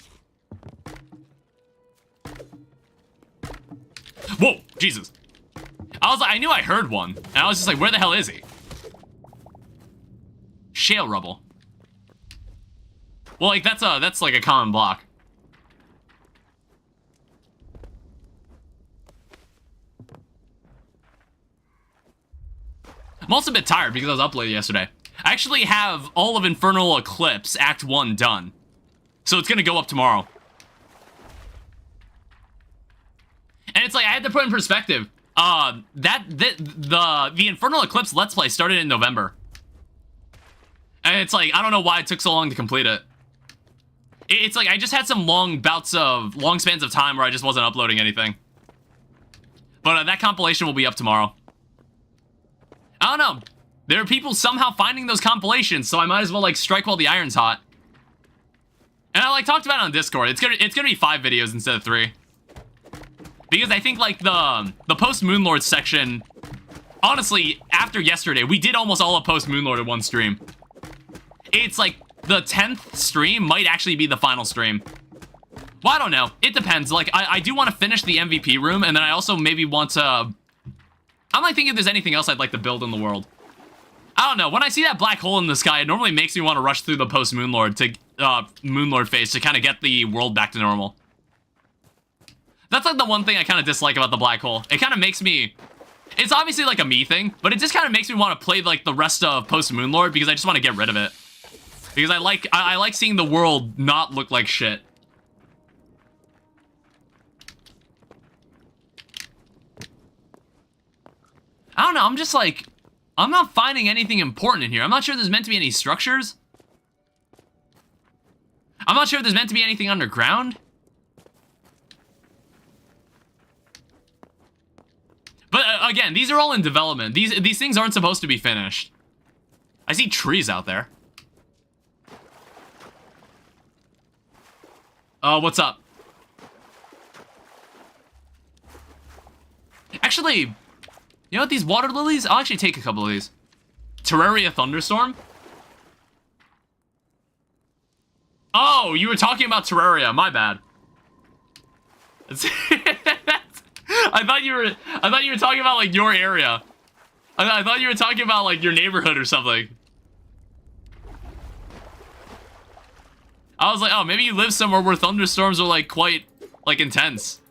Whoa, Jesus. I was like, I knew I heard one, and I was just like, where the hell is he? Shale rubble. Well, like, that's like a common block. I'm also a bit tired because I was up late yesterday. I actually have all of Infernal Eclipse Act 1 done. So it's gonna go up tomorrow. And it's like, I had to put in perspective. The Infernal Eclipse Let's Play started in November. And it's like, I don't know why it took so long to complete it. It's like, I just had some long spans of time where I just wasn't uploading anything. But that compilation will be up tomorrow. I don't know. There are people somehow finding those compilations, so I might as well, like, strike while the iron's hot. And I, like, talked about it on Discord. It's gonna be 5 videos instead of 3. Because I think, like, the post-Moonlord section... Honestly, after yesterday, we did almost all of post-Moonlord in one stream. It's, like, the 10th stream might actually be the final stream. Well, I don't know. It depends. Like, I do want to finish the MVP room, and then I also maybe want to... I'm, like, thinking if there's anything else I'd like to build in the world. I don't know. When I see that black hole in the sky, it normally makes me want to rush through the post-Moonlord to, Moonlord phase to kind of get the world back to normal. That's, like, the one thing I kind of dislike about the black hole. It kind of makes me... It's obviously, like, a me thing, but it just kind of makes me want to play, like, the rest of post-Moonlord because I just want to get rid of it. Because I like seeing the world not look like shit. I don't know, I'm just like... I'm not finding anything important in here. I'm not sure there's meant to be any structures. I'm not sure if there's meant to be anything underground. But, again, these are all in development. These things aren't supposed to be finished. I see trees out there. What's up? Actually... You know what, these water lilies? I'll actually take a couple of these. Terraria Thunderstorm? Oh, you were talking about Terraria. My bad. I thought you were talking about, like, your area. I thought you were talking about, like, your neighborhood or something. I was like, oh, maybe you live somewhere where thunderstorms are, like, quite, like, intense.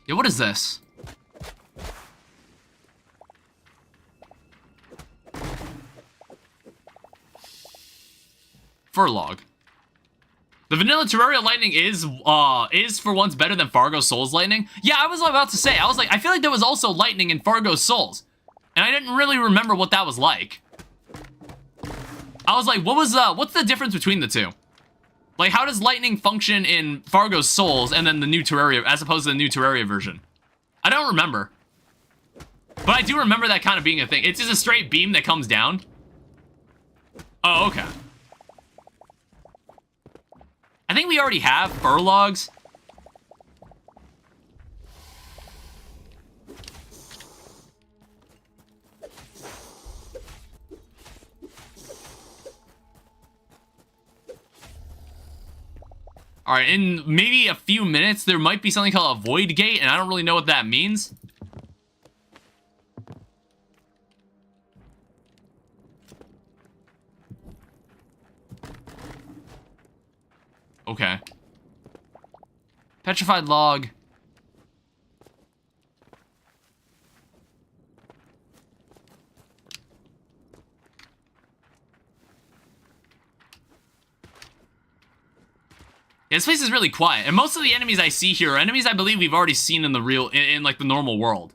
Yeah, what is this? Furlog. The vanilla Terraria lightning is for once better than Fargo Souls lightning. Yeah, I was about to say, I was like, I feel like there was also lightning in Fargo Souls. And I didn't really remember what that was like. I was like, what's the difference between the two? Like, how does lightning function in Fargo Souls and then the new Terraria, as opposed to the new Terraria version? I don't remember. But I do remember that kind of being a thing. It's just a straight beam that comes down. Oh, okay. I think we already have furlogs. Alright, in maybe a few minutes, there might be something called a void gate, and I don't really know what that means. Okay. Petrified log. Yeah, this place is really quiet, and most of the enemies I see here are enemies I believe we've already seen in the real, in like the normal world.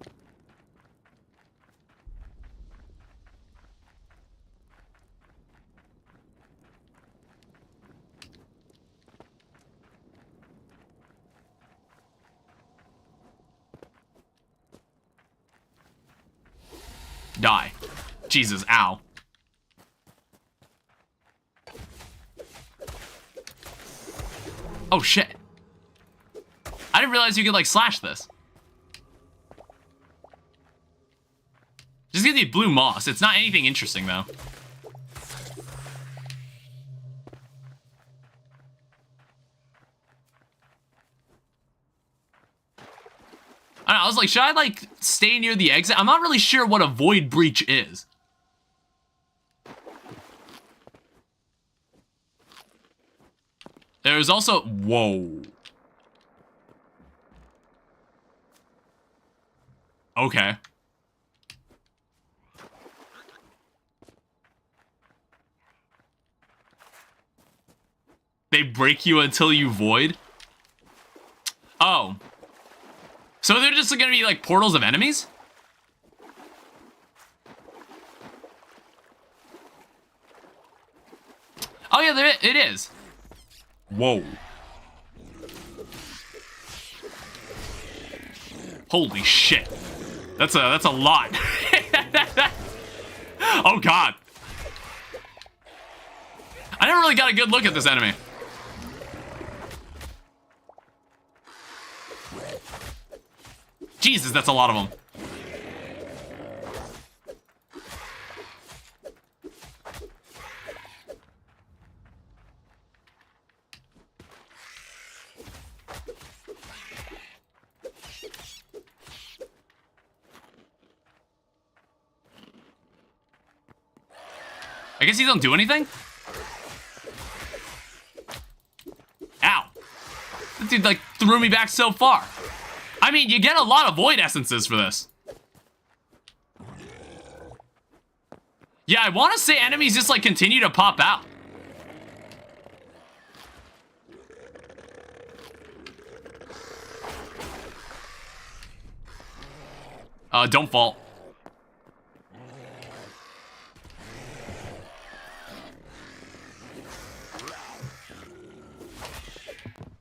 Die. Jesus, ow. Oh, shit. I didn't realize you could, like, slash this. Just gives you blue moss. It's not anything interesting, though. I don't know, I was like, should I, like, stay near the exit? I'm not really sure what a void breach is. There's also... Whoa. Okay. They break you until you void? Oh. So they're just gonna be like portals of enemies? Oh yeah, it is. Whoa. Holy shit. That's a lot. Oh god. I never really got a good look at this enemy. Jesus, that's a lot of them. I guess you don't do anything? Ow. This dude, like, threw me back so far. I mean, you get a lot of void essences for this. Yeah, I want to say enemies just, like, continue to pop out. Don't fall.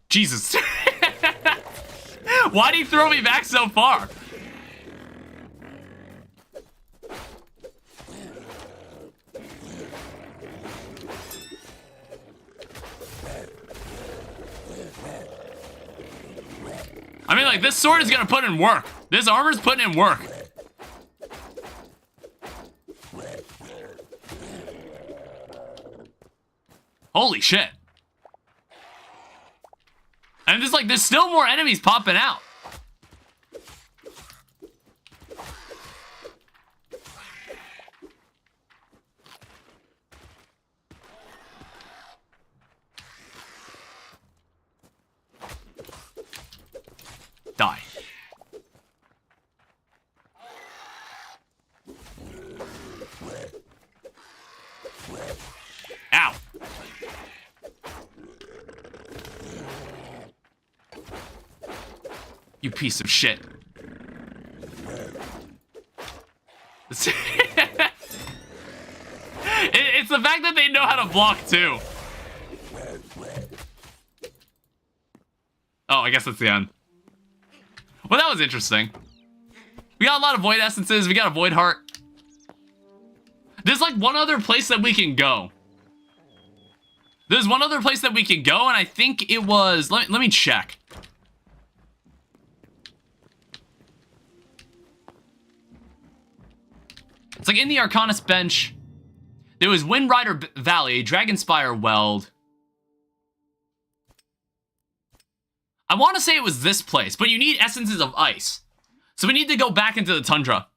Jesus. Why'd he throw me back so far? I mean, like, this sword is gonna put in work. This armor's putting in work. Holy shit. And there's like, there's still more enemies popping out. Die. Ow. You piece of shit. It's the fact that they know how to block too. Oh, I guess that's the end. Well, that was interesting. We got a lot of void essences. We got a void heart. There's like one other place that we can go. There's one other place that we can go, and I think it was... Let me check. It's like in the Arcanist bench. There was Windrider Valley, Dragonspire Weld. I want to say it was this place, but you need essences of ice. So we need to go back into the tundra.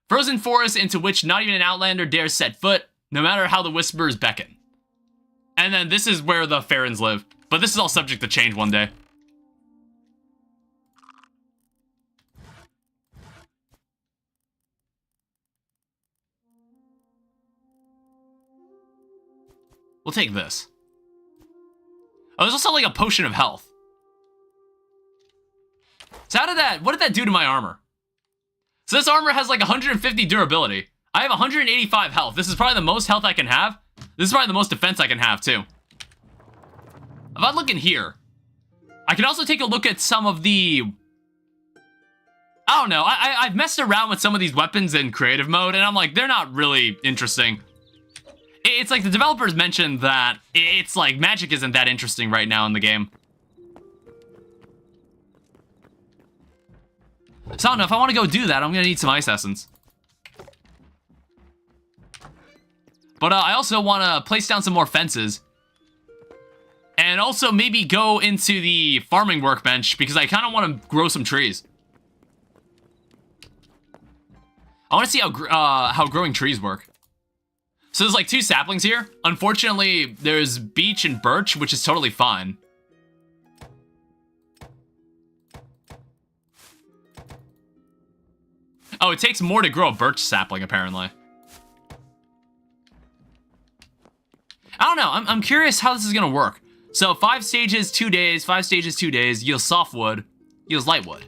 Frozen forest into which not even an outlander dares set foot, no matter how the whispers beckon. And then this is where the Farrens live. But this is all subject to change one day. We'll take this. Oh, there's also like a potion of health. So what did that do to my armor? So this armor has like 150 durability. I have 185 health. This is probably the most health I can have. This is probably the most defense I can have too. If I look in here, I can also take a look at some of the I don't know. I've messed around with some of these weapons in creative mode, and I'm like, they're not really interesting. It's like the developers mentioned that it's like magic isn't that interesting right now in the game. So I don't know, if I want to go do that, I'm going to need some ice essence. But I also want to place down some more fences. And also maybe go into the farming workbench, because I kind of want to grow some trees. I want to see how growing trees work. So there's like 2 saplings here. Unfortunately, there's beech and birch, which is totally fine. Oh, it takes more to grow a birch sapling, apparently. I don't know. I'm curious how this is going to work. So 5 stages, 2 days. 5 stages, 2 days. Yields softwood. Yields lightwood.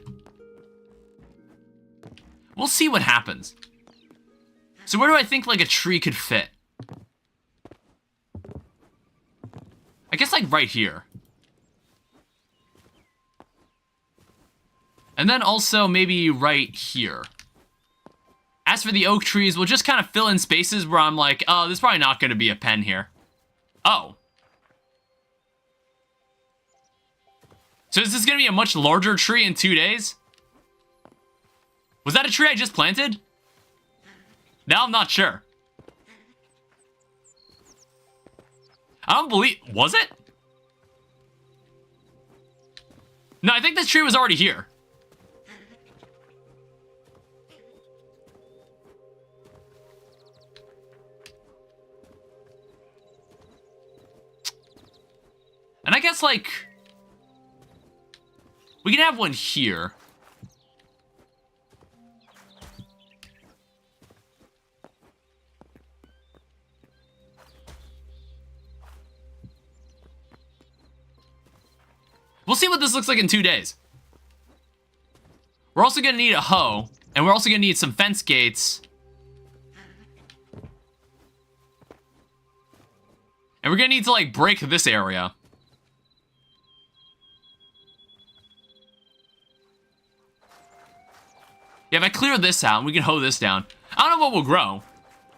We'll see what happens. So where do I think, like, a tree could fit? I guess, like, right here. And then also maybe right here. As for the oak trees, we'll just kind of fill in spaces where I'm like, oh, there's probably not going to be a pen here. Oh. So is this going to be a much larger tree in 2 days? Was that a tree I just planted? Now I'm not sure. I don't believe... Was it? No, I think this tree was already here. And I guess, like... we can have one here. We'll see what this looks like in 2 days. We're also going to need a hoe, and we're also going to need some fence gates. And we're going to need to, like, break this area. Yeah, if I clear this out, we can hoe this down. I don't know what will grow,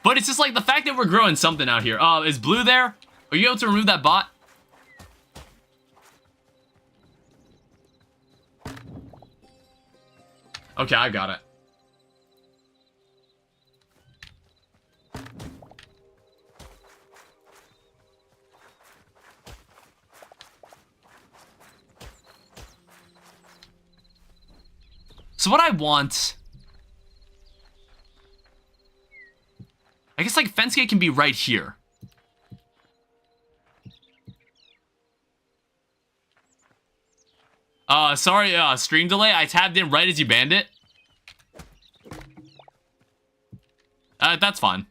but it's just, like, the fact that we're growing something out here. Is Blue there? Are you able to remove that bot? Okay, I got it. So what I want... I guess, like, fence gate can be right here. Sorry, stream delay. I tabbed in right as you banned it. That's fine.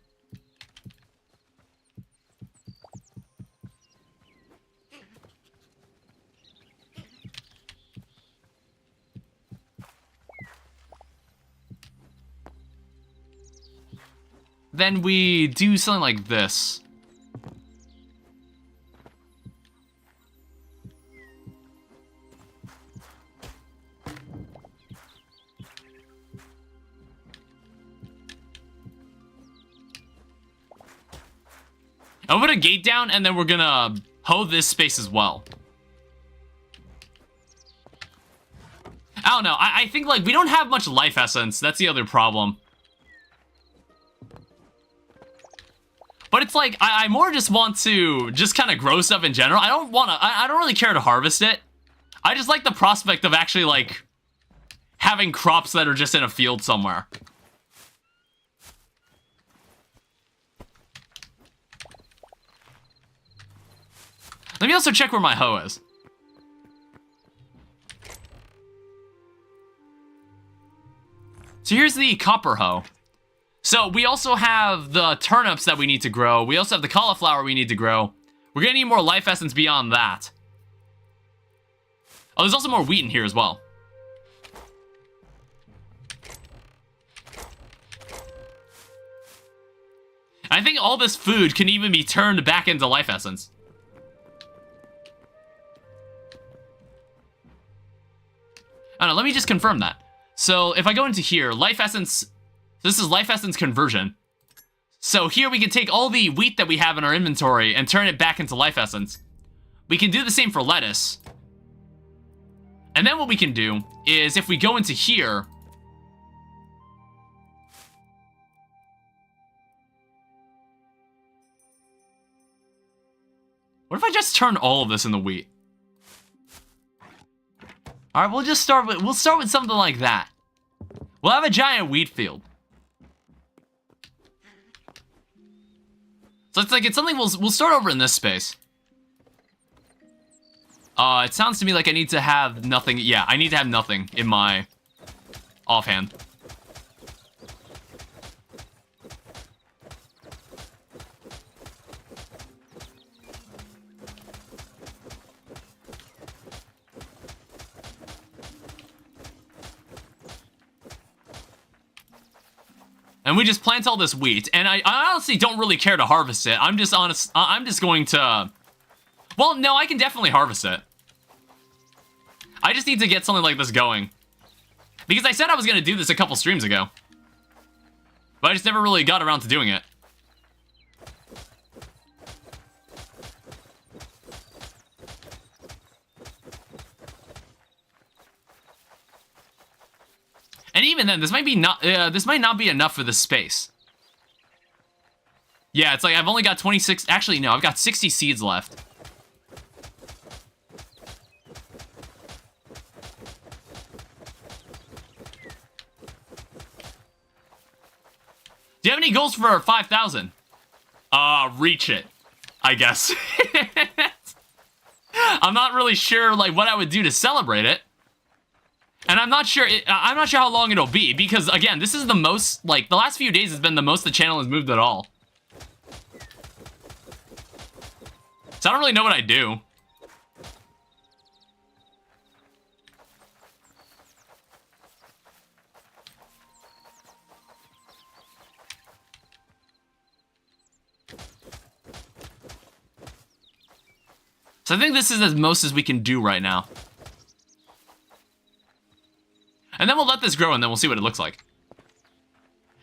Then we do something like this. I'll put a gate down, and then we're gonna hoe this space as well. I don't know. I think, like, we don't have much life essence. That's the other problem. But it's like, I more just want to just kind of grow stuff in general. I don't want to, I don't really care to harvest it. I just like the prospect of actually, like, having crops that are just in a field somewhere. Let me also check where my hoe is. So here's the copper hoe. So we also have the turnips that we need to grow. We also have the cauliflower we need to grow. We're gonna need more life essence beyond that. Oh, there's also more wheat in here as well. I think all this food can even be turned back into life essence. I don't know, let me just confirm that. So if I go into here, life essence, this is life essence conversion. So here we can take all the wheat that we have in our inventory and turn it back into life essence. We can do the same for lettuce. And then what we can do is if we go into here, what if I just turn all of this into wheat? All right, we'll start with something like that. We'll have a giant wheat field. So it's something we'll start over in this space. It sounds to me like I need to have nothing. Yeah, I need to have nothing in my offhand. And we just plant all this wheat, and I honestly don't really care to harvest it. I'm just going to... Well, no, I can definitely harvest it. I just need to get something like this going. Because I said I was going to do this a couple streams ago. But I just never really got around to doing it. And even then, this might not be enough for this space. Yeah, it's like I've only got 26... Actually, no, I've got 60 seeds left. Do you have any goals for 5,000? Reach it, I guess. I'm not really sure, like, what I would do to celebrate it. And I'm not sure how long it'll be, because, again, this is the most, like, the last few days has been the most the channel has moved at all. So I don't really know what I do. So I think this is as most as we can do right now. And then we'll let this grow, and then we'll see what it looks like.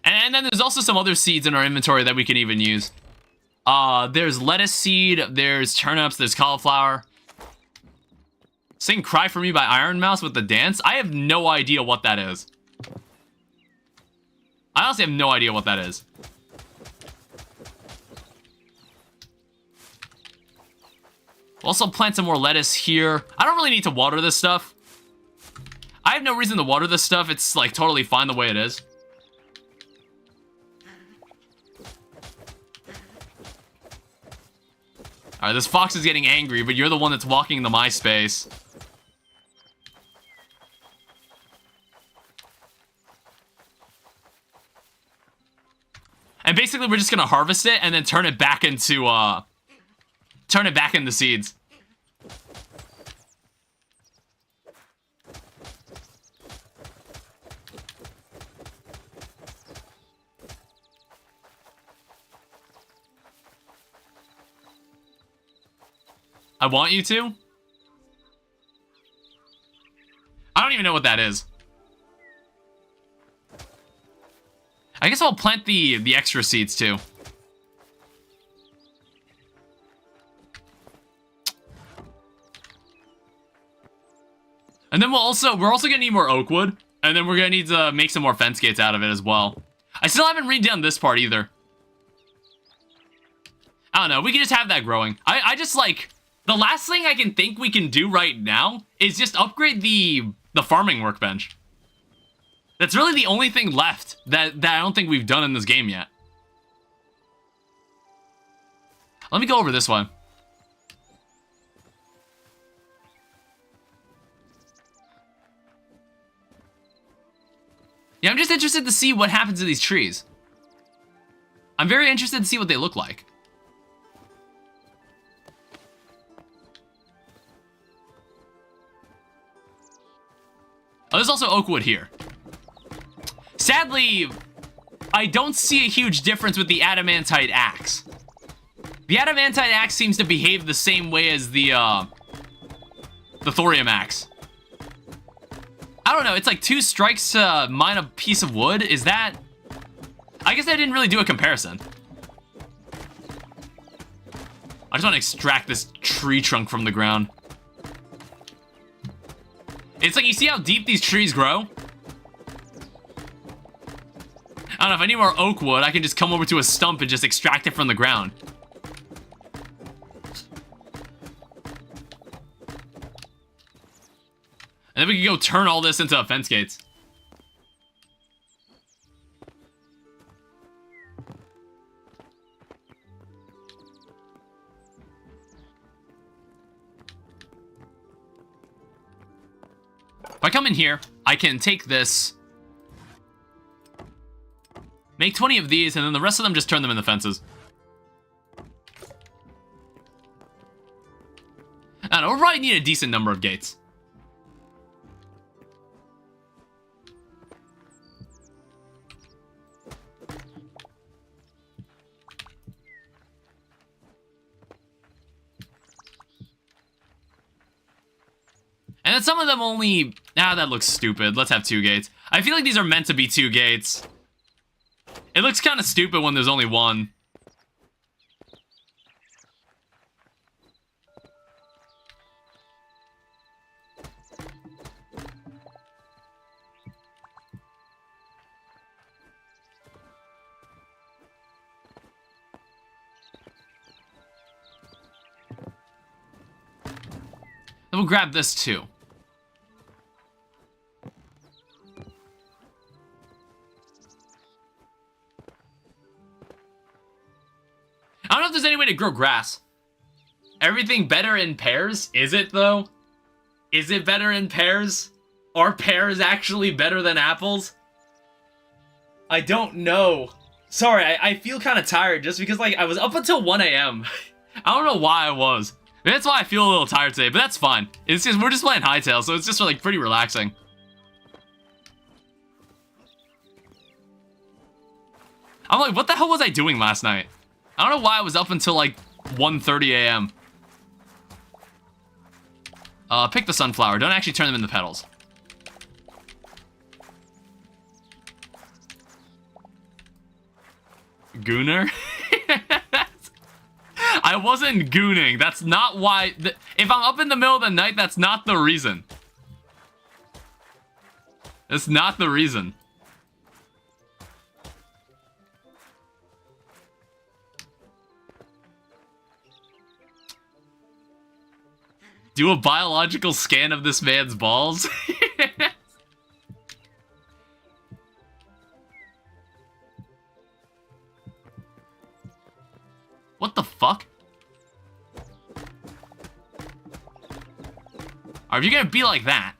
And then there's also some other seeds in our inventory that we can even use. There's lettuce seed, there's turnips, there's cauliflower. Sing Cry For Me by Iron Mouse with the dance? I have no idea what that is. I honestly have no idea what that is. We'll also plant some more lettuce here. I don't really need to water this stuff. I have no reason to water this stuff. It's, like, totally fine the way it is. Alright, this fox is getting angry, but you're the one that's walking into my space. And basically, we're just gonna harvest it and then turn it back into, seeds. I want you to? I don't even know what that is. I guess I'll plant the extra seeds too. And then we're also gonna need more oak wood, and then we're gonna need to make some more fence gates out of it as well. I still haven't redone this part either. I don't know, we can just have that growing. I just like, the last thing I can think we can do right now is just upgrade the farming workbench. That's really the only thing left that I don't think we've done in this game yet. Let me go over this one. Yeah, I'm just interested to see what happens to these trees. I'm very interested to see what they look like. Oh, there's also oak wood here. Sadly, I don't see a huge difference with the adamantite axe. The adamantite axe seems to behave the same way as the thorium axe. I don't know, it's like 2 strikes to mine a piece of wood. Is that... I guess I didn't really do a comparison. I just want to extract this tree trunk from the ground. It's like, you see how deep these trees grow? I don't know, if I need more oak wood, I can just come over to a stump and just extract it from the ground. And then we can go turn all this into fence gates. If I come in here, I can take this, make 20 of these, and then the rest of them just turn them into fences. I don't know, we'll probably need a decent number of gates. And then some of them only... Ah, that looks stupid. Let's have 2 gates. I feel like these are meant to be 2 gates. It looks kind of stupid when there's only 1. Then we'll grab this too. I don't know if there's any way to grow grass. Everything better in pairs? Is it, though? Is it better in pairs? Are pears actually better than apples? I don't know. Sorry, I feel kind of tired just because, like, I was up until 1 a.m. I don't know why I was. That's why I feel a little tired today, but that's fine. It's just, we're just playing Hytale, so it's just, like, pretty relaxing. I'm like, what the hell was I doing last night? I don't know why I was up until, like, 1:30 a.m. Pick the sunflower. Don't actually turn them into petals. Gooner? I wasn't gooning. That's not why... If I'm up in the middle of the night, that's not the reason. That's not the reason. Do a biological scan of this man's balls? What the fuck? Are you gonna be like that?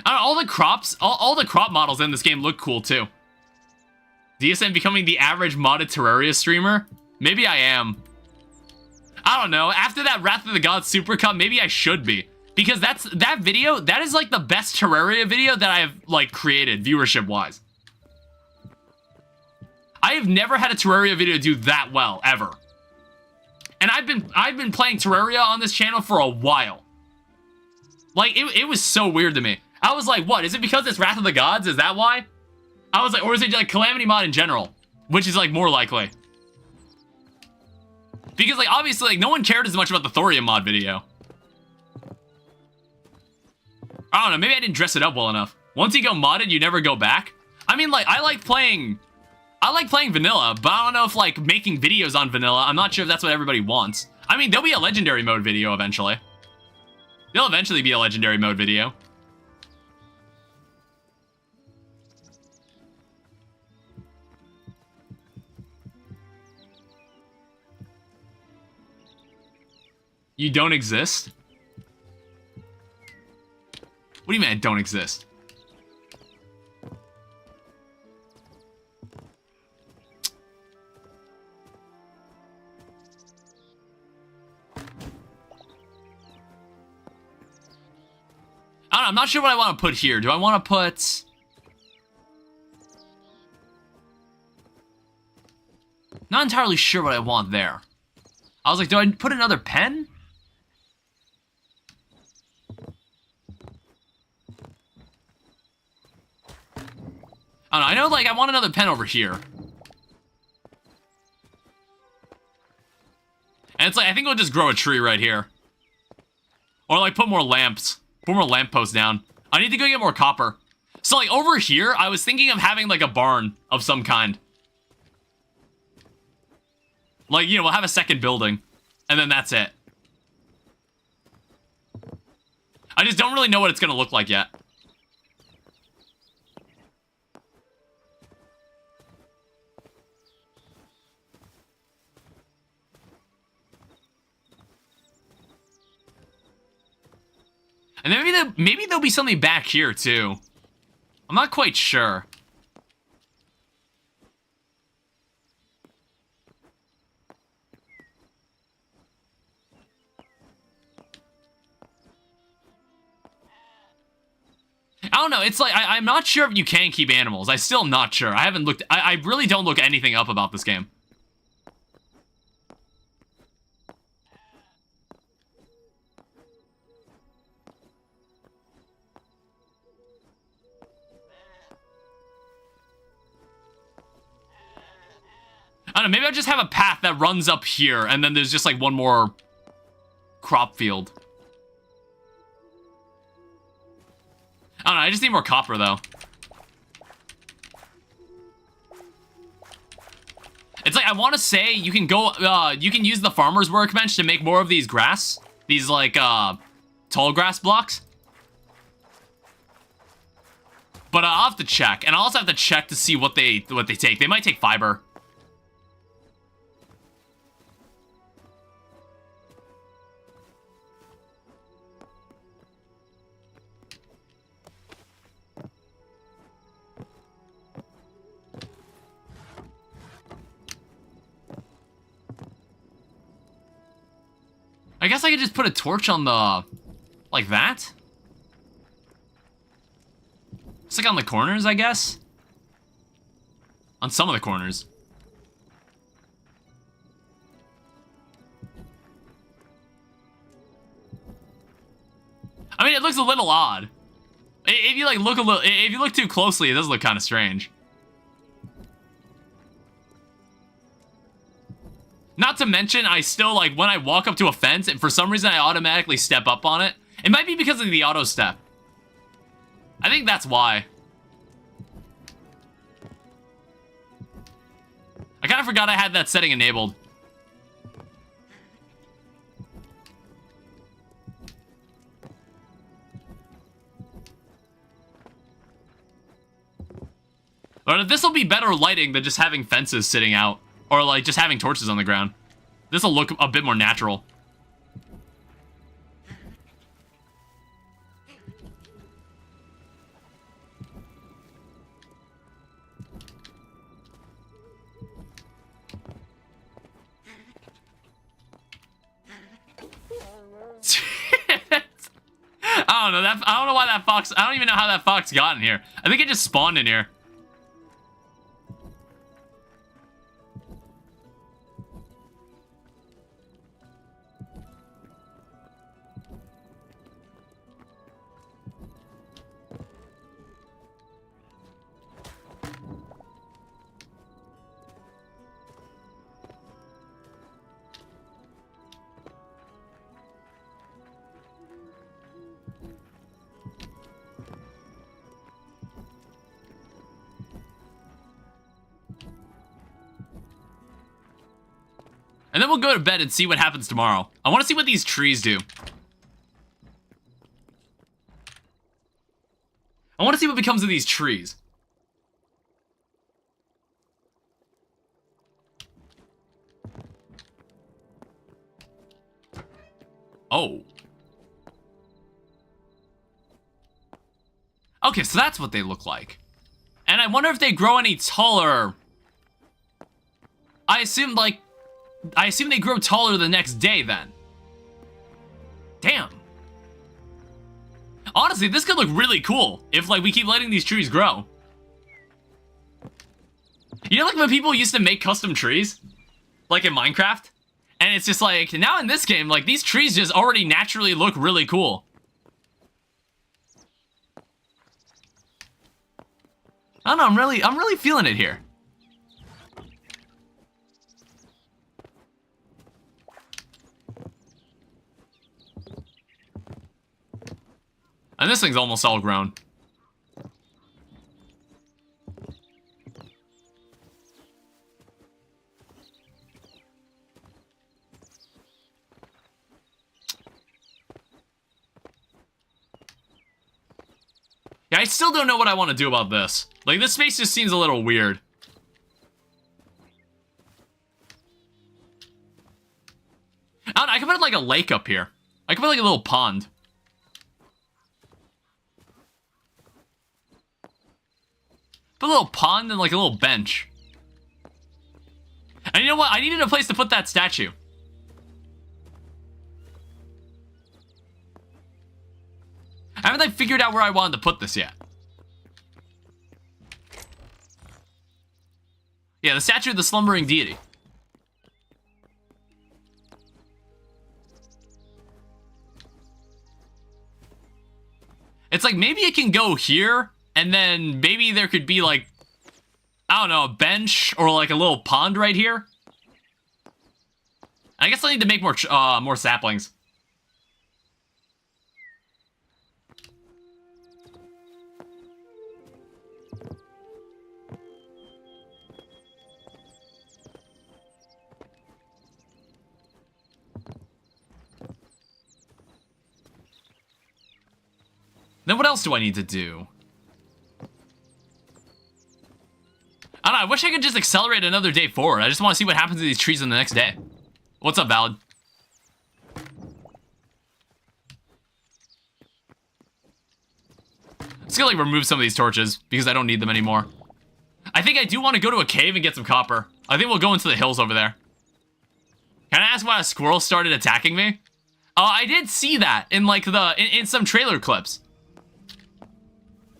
I don't know, all the crops, all the crop models in this game look cool too. DSM becoming the average modded Terraria streamer? Maybe I am. I don't know. After that Wrath of the Gods Super Cup, maybe I should be. Because that video, that is like the best Terraria video that I have like created viewership-wise. I have never had a Terraria video do that well, ever. And I've been playing Terraria on this channel for a while. Like, it was so weird to me. I was like, what? Is it because it's Wrath of the Gods? Is that why? I was like, or is it like Calamity Mod in general? Which is like more likely. Because like, obviously, like, no one cared as much about the Thorium mod video. I don't know, maybe I didn't dress it up well enough. Once you go modded, you never go back. I mean, like, I like playing vanilla, but I don't know if, like, making videos on vanilla, I'm not sure if that's what everybody wants. I mean, there'll be a legendary mode video eventually. There'll eventually be a legendary mode video. You don't exist? What do you mean I don't exist? I don't know, I'm not sure what I want to put here. Do I want to put... Not entirely sure what I want there. I was like, do I put another pen? I don't know, I know, like, I want another pen over here. And it's like, I think we'll just grow a tree right here. Or, like, put more lamps. Put more lamp posts down. I need to go get more copper. So, like, over here, I was thinking of having, like, a barn of some kind. Like, you know, we'll have a second building. And then that's it. I just don't really know what it's gonna look like yet. And then maybe there'll be something back here, too. I'm not quite sure. I don't know, it's like, I'm not sure if you can keep animals. I'm still not sure. I haven't looked, I really don't look anything up about this game. I don't know, maybe I'll just have a path that runs up here, and then there's just, like, one more crop field. I don't know, I just need more copper, though. It's like, I want to say, you can go, you can use the farmer's workbench to make more of these grass. These, like, tall grass blocks. But I'll have to check, and I'll also have to check to see what they take. They might take fiber. I guess I could just put a torch on the... like that? It's like on the corners, I guess? On some of the corners. I mean, it looks a little odd. If you, like, look a little... If you look too closely, it does look kind of strange. Not to mention, I still, like, when I walk up to a fence, and for some reason I automatically step up on it. It might be because of the auto step. I think that's why. I kind of forgot I had that setting enabled. But this will be better lighting than just having fences sitting out. Or, like, just having torches on the ground. This will look a bit more natural. I don't know. I don't know why that fox... I don't even know how that fox got in here. I think it just spawned in here. And then we'll go to bed and see what happens tomorrow. I want to see what these trees do. I want to see what becomes of these trees. Oh. Okay, so that's what they look like. And I wonder if they grow any taller. I assume they grow taller the next day then. Damn. Honestly, this could look really cool if, like, we keep letting these trees grow. You know, like, when people used to make custom trees? Like in Minecraft? And it's just like, now in this game, like, these trees just already naturally look really cool. I don't know, I'm really feeling it here. And this thing's almost all grown. Yeah, I still don't know what I want to do about this. Like, this space just seems a little weird. I don't know, I could put like a lake up here. I could put like a little pond. Put a little pond and like a little bench. And you know what? I needed a place to put that statue. I haven't like figured out where I wanted to put this yet. Yeah, the statue of the slumbering deity. It's like maybe it can go here, and then maybe there could be like, I don't know, a bench or like a little pond right here. I guess I need to make more saplings. Then what else do I need to do? I don't know, I wish I could just accelerate another day forward. I just want to see what happens to these trees in the next day. What's up, Valid? Let's go, like, remove some of these torches, because I don't need them anymore. I think I do want to go to a cave and get some copper. I think we'll go into the hills over there. Can I ask why a squirrel started attacking me? I did see that in, like, in some trailer clips.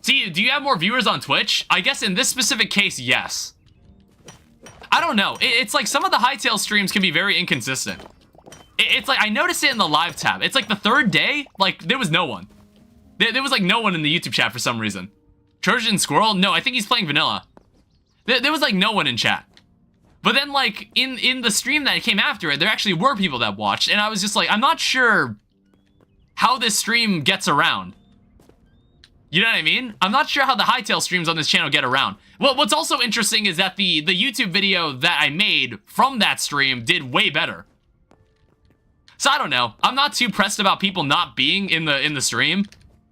See, do you have more viewers on Twitch? I guess in this specific case, yes. I don't know. It's like some of the Hytale streams can be very inconsistent. It's like, I noticed it in the live tab. It's like the third day, like, there was no one. There was like no one in the YouTube chat for some reason. Trojan Squirrel? No, I think he's playing vanilla. There was like no one in chat. But then like, in the stream that came after it, there actually were people that watched, and I was just like, I'm not sure how this stream gets around. You know what I mean? I'm not sure how the Hytale streams on this channel get around. Well, what's also interesting is that the YouTube video that I made from that stream did way better. So I don't know. I'm not too pressed about people not being in the stream.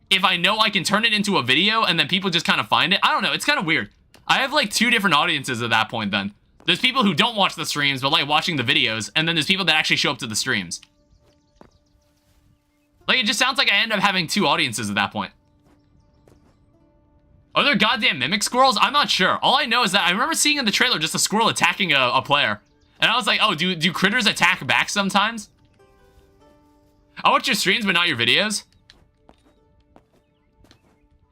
If I know I can turn it into a video and then people just kind of find it. I don't know. It's kind of weird. I have like two different audiences at that point then. There's people who don't watch the streams but like watching the videos, and then there's people that actually show up to the streams. Like, it just sounds like I end up having two audiences at that point. Are there goddamn mimic squirrels? I'm not sure. All I know is that I remember seeing in the trailer just a squirrel attacking a player. And I was like, oh, do critters attack back sometimes? I watch your streams, but not your videos.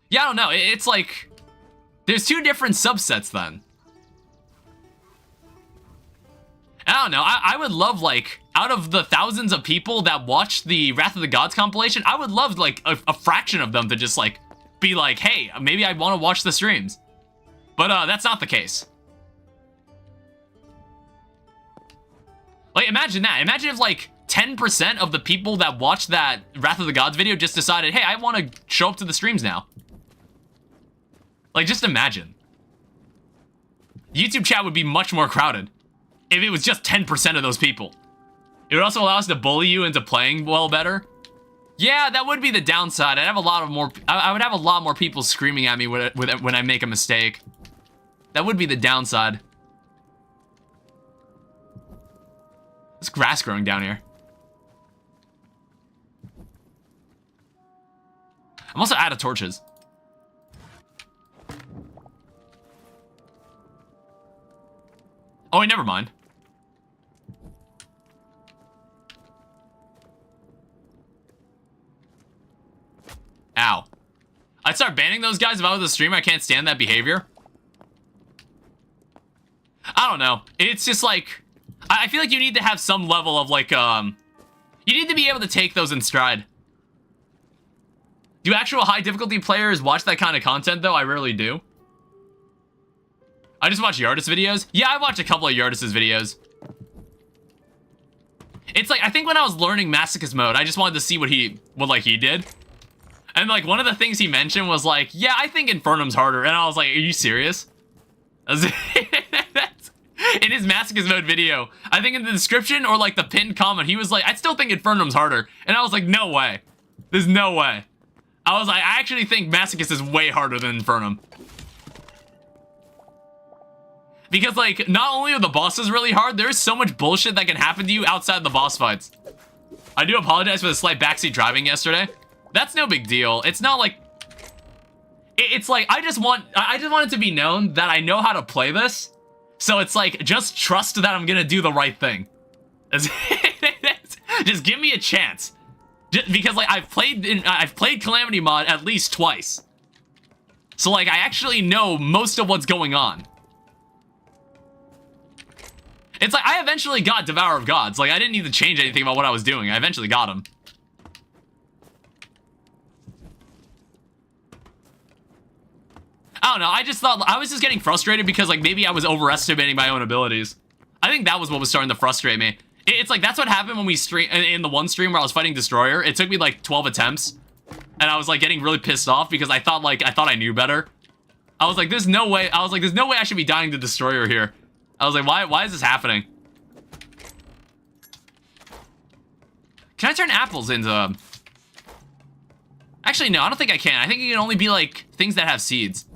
Yeah, I don't know. It's like, there's two different subsets then. I don't know. I would love, like, out of the thousands of people that watched the Wrath of the Gods compilation, I would love, like, a fraction of them to just, like, be like, hey, maybe I want to watch the streams. But that's not the case. Like, imagine that. Imagine if like 10% of the people that watched that Wrath of the Gods video just decided, hey, I want to show up to the streams now. Like, just imagine. YouTube chat would be much more crowded if it was just 10% of those people. It would also allow us to bully you into playing well better. Yeah, that would be the downside. I would have a lot more people screaming at me when I make a mistake. That would be the downside. There's grass growing down here. I'm also out of torches. Oh, wait, never mind. Ow. those guys if I was a streamer. I can't stand that behavior. I don't know. It's just like, I feel like you need to have some level of like, you need to be able to take those in stride. Do actual high difficulty players watch that kind of content though? I rarely do. I just watch Yardis videos. Yeah, I watched a couple of Yardis' videos. It's like, I think when I was learning Masochist mode, I just wanted to see what he did. And like, one of the things he mentioned was like, yeah, I think Infernum's harder. And I was like, are you serious? In his Masochist mode video, I think in the description or like the pinned comment, he was like, I still think Infernum's harder. And I was like, no way. There's no way. I was like, I actually think Masochist is way harder than Infernum. Because, like, not only are the bosses really hard, there's so much bullshit that can happen to you outside the boss fights. I do apologize for the slight backseat driving yesterday. That's no big deal. It's not like... It's like, I just want it to be known that I know how to play this. So it's like, just trust that I'm gonna do the right thing. Just give me a chance. Just because, like, I've played Calamity Mod at least twice. So, like, I actually know most of what's going on. It's like, I eventually got Devourer of Gods. Like, I didn't need to change anything about what I was doing. I eventually got him. I don't know, I just thought, I was just getting frustrated because, like, maybe I was overestimating my own abilities. I think that was what was starting to frustrate me. It's like, that's what happened when we stream, in the one stream where I was fighting Destroyer. It took me, like, 12 attempts. And I was, like, getting really pissed off because I thought I knew better. I was like, there's no way I should be dying to Destroyer here. I was like, why is this happening? Can I turn apples into... Actually, no, I don't think I can. I think it can only be, like, things that have seeds.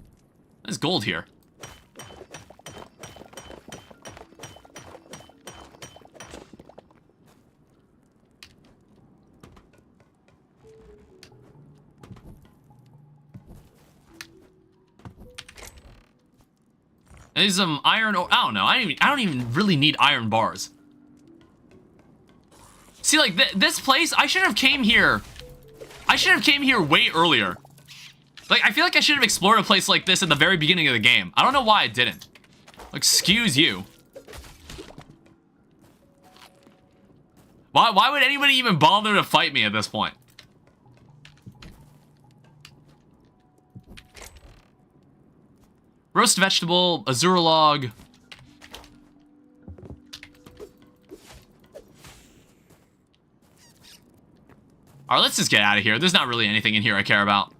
There's gold here. There's some iron ore. I don't know. I don't even really need iron bars. See, like, this place, I should have came here. I should have came here way earlier. Like, I feel like I should have explored a place like this at the very beginning of the game. I don't know why I didn't. Like, excuse you. Why would anybody even bother to fight me at this point? Roast vegetable, azure log. Alright, let's just get out of here. There's not really anything in here I care about.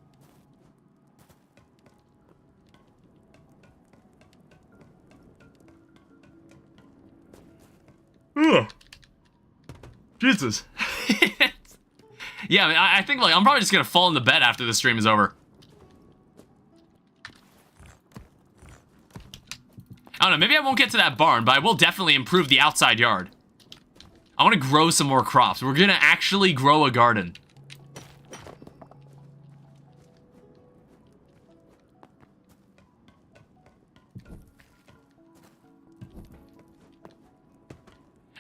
Ugh. Jesus. Yeah, I mean, I think, like, I'm probably just gonna fall into bed after the stream is over. I don't know, maybe I won't get to that barn, but I will definitely improve the outside yard. I want to grow some more crops. We're gonna actually grow a garden.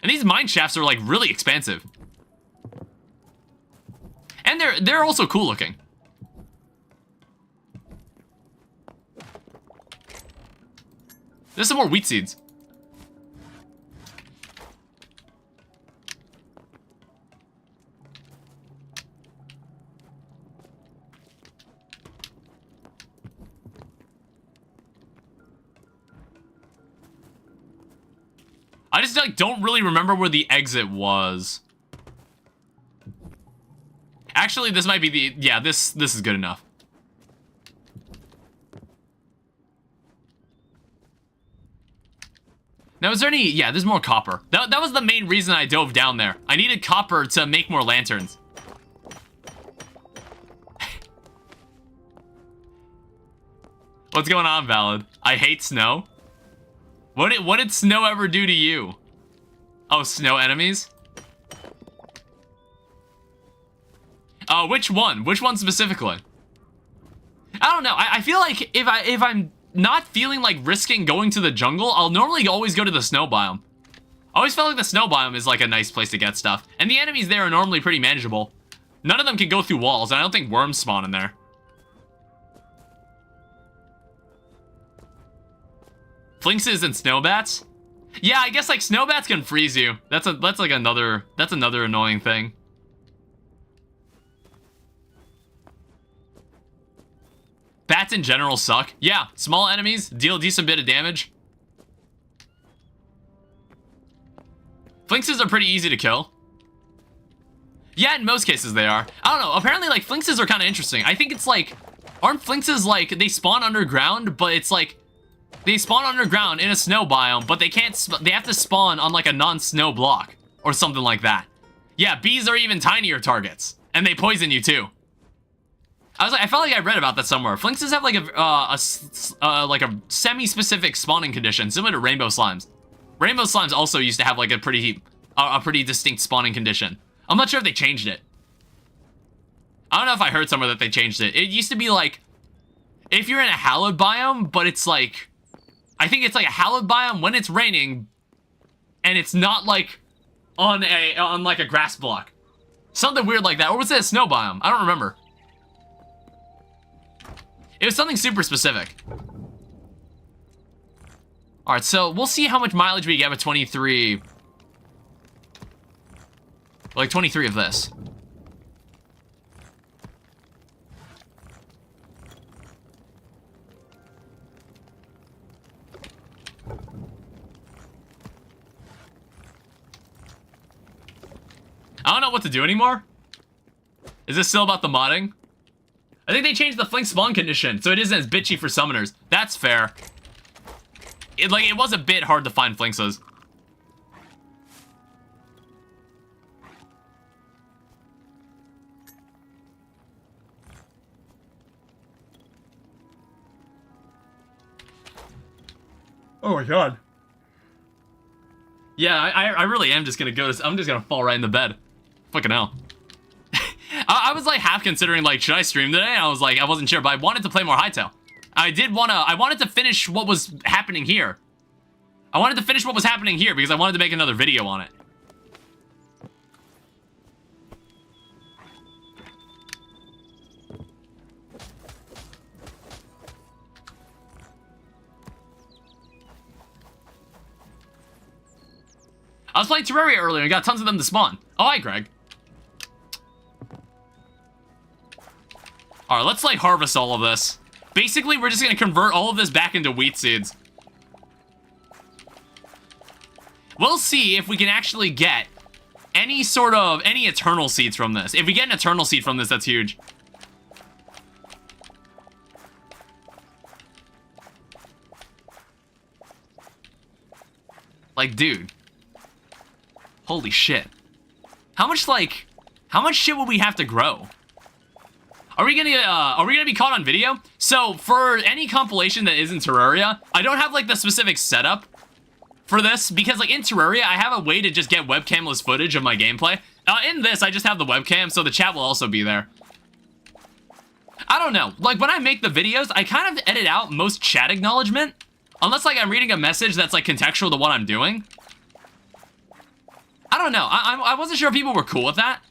And these mine shafts are, like, really expansive. And they're also cool looking. There's some more wheat seeds. I just, like, don't really remember where the exit was. Actually, this might be the... Yeah, this is good enough. Now, is there any... Yeah, there's more copper. That was the main reason I dove down there. I needed copper to make more lanterns. What's going on, Valid? I hate snow. What did snow ever do to you? Oh, snow enemies? Which one? Which one specifically? I don't know. I feel like if I'm not feeling like risking going to the jungle, I'll normally always go to the snow biome. I always felt like the snow biome is like a nice place to get stuff. And the enemies there are normally pretty manageable. None of them can go through walls, and I don't think worms spawn in there. Flinxes and snowbats? Yeah, I guess like snowbats can freeze you. That's another annoying thing. Bats in general suck. Yeah, small enemies deal a decent bit of damage. Flinxes are pretty easy to kill. Yeah, in most cases they are. I don't know, apparently like Flinxes are kind of interesting. I think it's like, aren't Flinxes like, they spawn underground, but it's like, they spawn underground in a snow biome, but they can't, they have to spawn on like a non-snow block, or something like that. Yeah, bees are even tinier targets, and they poison you too. I felt like I read about that somewhere. Flinxes have like a semi-specific spawning condition, similar to rainbow slimes. Rainbow slimes also used to have like a pretty distinct spawning condition. I'm not sure if they changed it. I don't know if I heard somewhere that they changed it. It used to be like, if you're in a hallowed biome, but it's like, I think it's like a hallowed biome when it's raining, and it's not like on like a grass block. Something weird like that. Or was it a snow biome? I don't remember. It was something super specific. Alright, so we'll see how much mileage we get with 23. Like 23 of this. I don't know what to do anymore. Is this still about the modding? I think they changed the Flink spawn condition, so it isn't as bitchy for summoners. That's fair. It was a bit hard to find Flinxes. Oh my god. Yeah, I really am just gonna go to, I'm just gonna fall right in the bed. Fucking hell. I was like half considering like, should I stream today? I was like, I wasn't sure, but I wanted to play more Hytale. I wanted to finish what was happening here. I wanted to finish what was happening here because I wanted to make another video on it. I was playing Terraria earlier and got tons of them to spawn. Oh, hi, Greg. Alright, let's, like, harvest all of this. Basically, we're just gonna convert all of this back into wheat seeds. We'll see if we can actually get any eternal seeds from this. If we get an eternal seed from this, that's huge. Like, dude. Holy shit. How much shit will we have to grow? Are we gonna be caught on video? So, for any compilation that isn't Terraria, I don't have, like, the specific setup for this, because, like, in Terraria, I have a way to just get webcamless footage of my gameplay. In this, I just have the webcam, so the chat will also be there. I don't know. Like, when I make the videos, I kind of edit out most chat acknowledgement, unless, like, I'm reading a message that's, like, contextual to what I'm doing. I don't know. I wasn't sure if people were cool with that.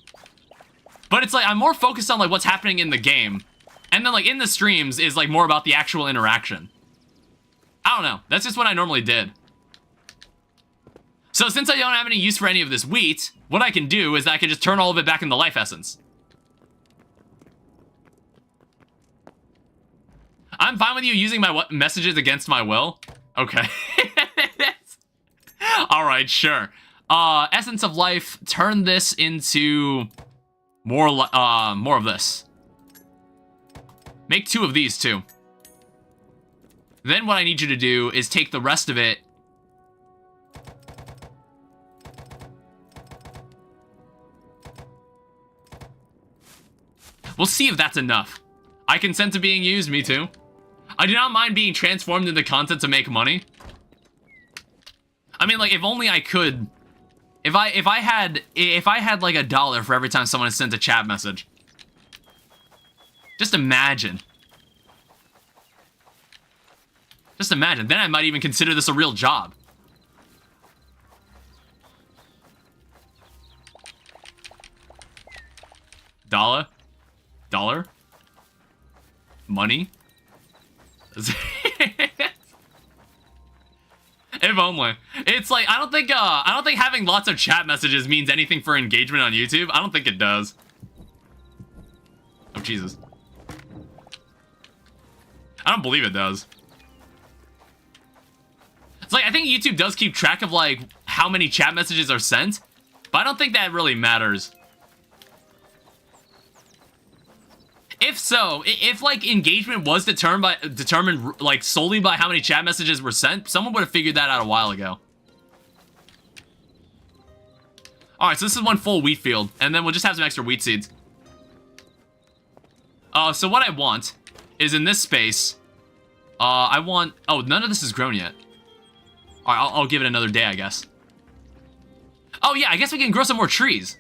But it's like, I'm more focused on, like, what's happening in the game. And then, like, in the streams is, like, more about the actual interaction. I don't know. That's just what I normally did. So, since I don't have any use for any of this wheat, what I can do is I can just turn all of it back into life essence. I'm fine with you using my messages against my will. Okay. Alright, sure. Essence of life, turn this into more of this. Make 2 of these too. Then what I need you to do is take the rest of it. We'll see if that's enough. I consent to being used, me too. I do not mind being transformed into content to make money. I mean, like, if only I could. If I had like $1 for every time someone sent a chat message. Just imagine. Just imagine. Then I might even consider this a real job. Dollar? Money? only. It's like, I don't think having lots of chat messages means anything for engagement on YouTube. I don't think it does. Oh, Jesus. I don't believe it does. It's like, I think YouTube does keep track of, like, how many chat messages are sent, but I don't think that really matters. If so, if, like, engagement was determined, like, solely by how many chat messages were sent, someone would have figured that out a while ago. Alright, so this is one full wheat field, and then we'll just have some extra wheat seeds. So what I want is in this space, I want... Oh, none of this is grown yet. Alright, I'll give it another day, I guess. Oh, yeah, I guess we can grow some more trees.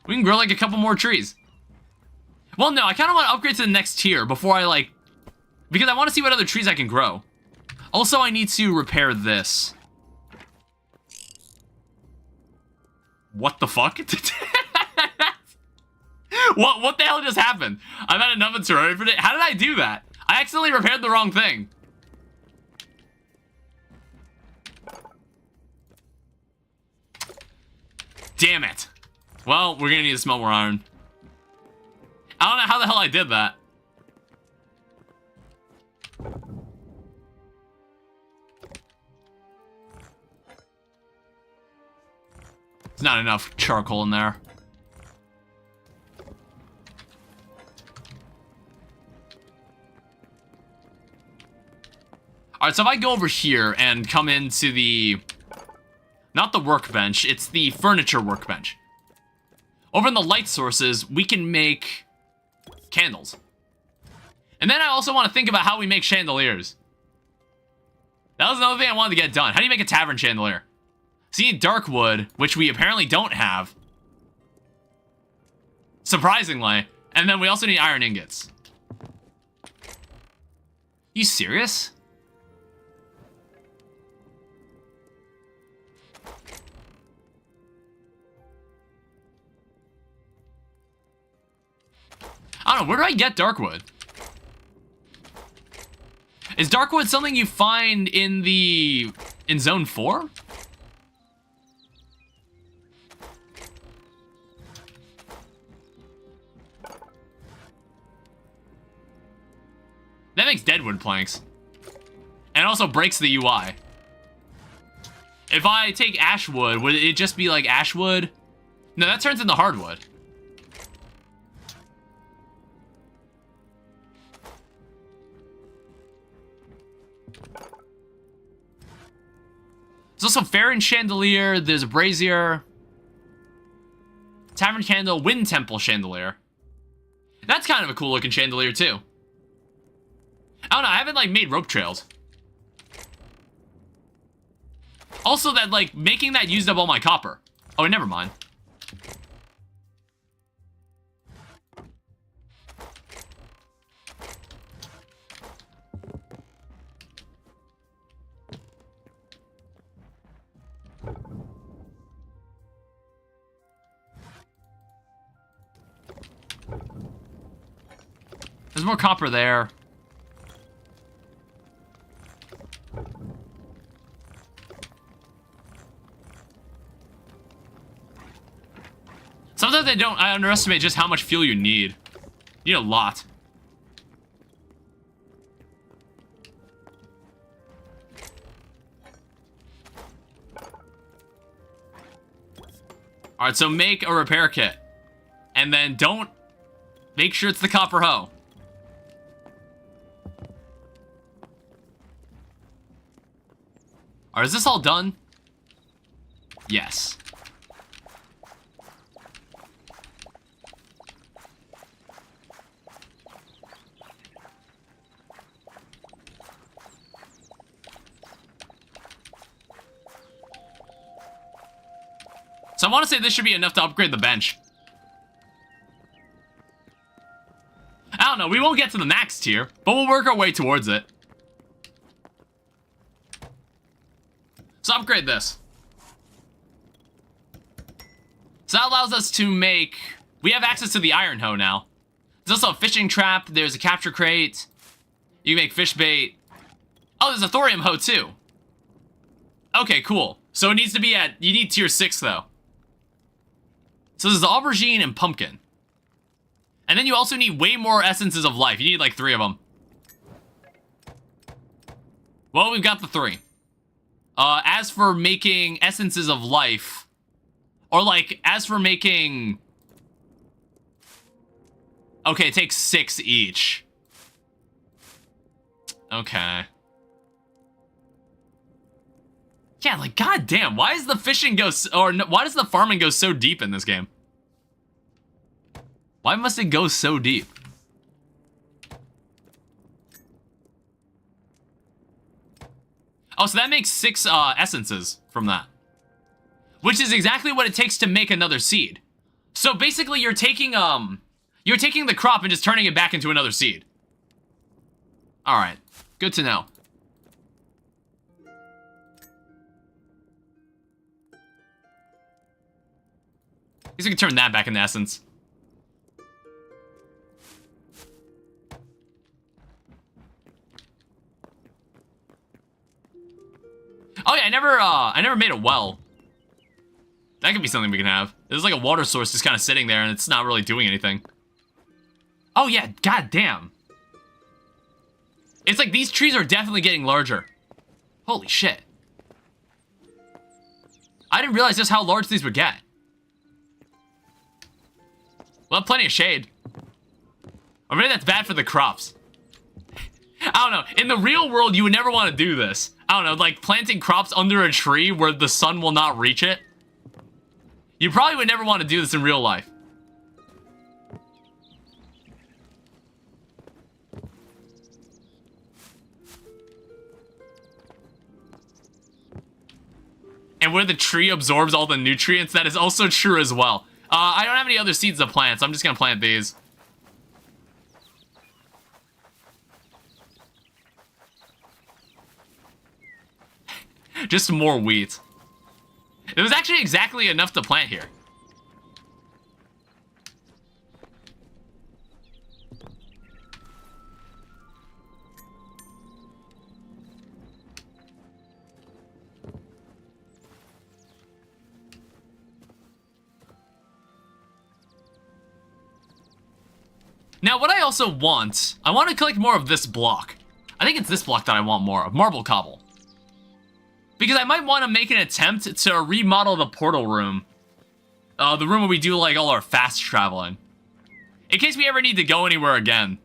We can grow, like, a couple more trees. Well, no, I kind of want to upgrade to the next tier before I, like... Because I want to see what other trees I can grow. Also, I need to repair this. What the fuck? What the hell just happened? I've had enough inventory for it. How did I do that? I accidentally repaired the wrong thing. Damn it. Well, we're gonna need to smelt more iron. I don't know how the hell I did that. There's not enough charcoal in there. Alright, so if I go over here and come into the... Not the workbench, it's the furniture workbench. Over in the light sources, we can make candles. And then I also want to think about how we make chandeliers. That was another thing I wanted to get done. How do you make a tavern chandelier? So you need dark wood, which we apparently don't have. Surprisingly. And then we also need iron ingots. You serious? I don't know, where do I get darkwood? Is darkwood something you find in Zone 4? That makes deadwood planks. And also breaks the UI. If I take ashwood, would it just be like ashwood? No, that turns into hardwood. There's also Farron Chandelier, there's a Brazier, Tavern Candle, Wind Temple Chandelier. That's kind of a cool looking chandelier too. I don't know, I haven't like made rope trails. Also that like, making that used up all my copper. Oh, never mind. There's more copper there. Sometimes I underestimate just how much fuel you need. You need a lot. Alright, so make a repair kit. And then don't... Make sure it's the copper hoe. Alright, is this all done? Yes. So I want to say this should be enough to upgrade the bench. I don't know, we won't get to the max tier, but we'll work our way towards it. So upgrade this. So that allows us to make... We have access to the iron hoe now. There's also a fishing trap, there's a capture crate. You can make fish bait. Oh, there's a thorium hoe too. Okay, cool. So it needs to be at, you need tier 6 though. So there's the aubergine and pumpkin. And then you also need way more essences of life. You need like 3 of them. Well, we've got the 3. As for making essences of life, or like, as for making... Okay, it takes 6 each. Okay. Yeah, like, goddamn, why is the fishing go, why does the farming go so deep in this game? Why must it go so deep? Oh, so that makes 6 essences from that. Which is exactly what it takes to make another seed. So basically you're taking the crop and just turning it back into another seed. Alright, good to know. I guess we can turn that back into essence. Oh yeah, I never made a well. That could be something we can have. There's like a water source just kind of sitting there and it's not really doing anything. Oh yeah, goddamn. It's like these trees are definitely getting larger. Holy shit. I didn't realize just how large these would get. Well, plenty of shade. Or maybe that's bad for the crops. I don't know. In the real world, you would never want to do this. I don't know, like planting crops under a tree where the sun will not reach it. You probably would never want to do this in real life. And where the tree absorbs all the nutrients, that is also true as well. I don't have any other seeds to plant, so I'm just gonna plant these. Just more wheat. It was actually exactly enough to plant here. Now, what I also want, I want to collect more of this block. I think it's this block that I want more of, marble cobble. Because I might want to make an attempt to remodel the portal room. The room where we do, like, all our fast traveling. In case we ever need to go anywhere again.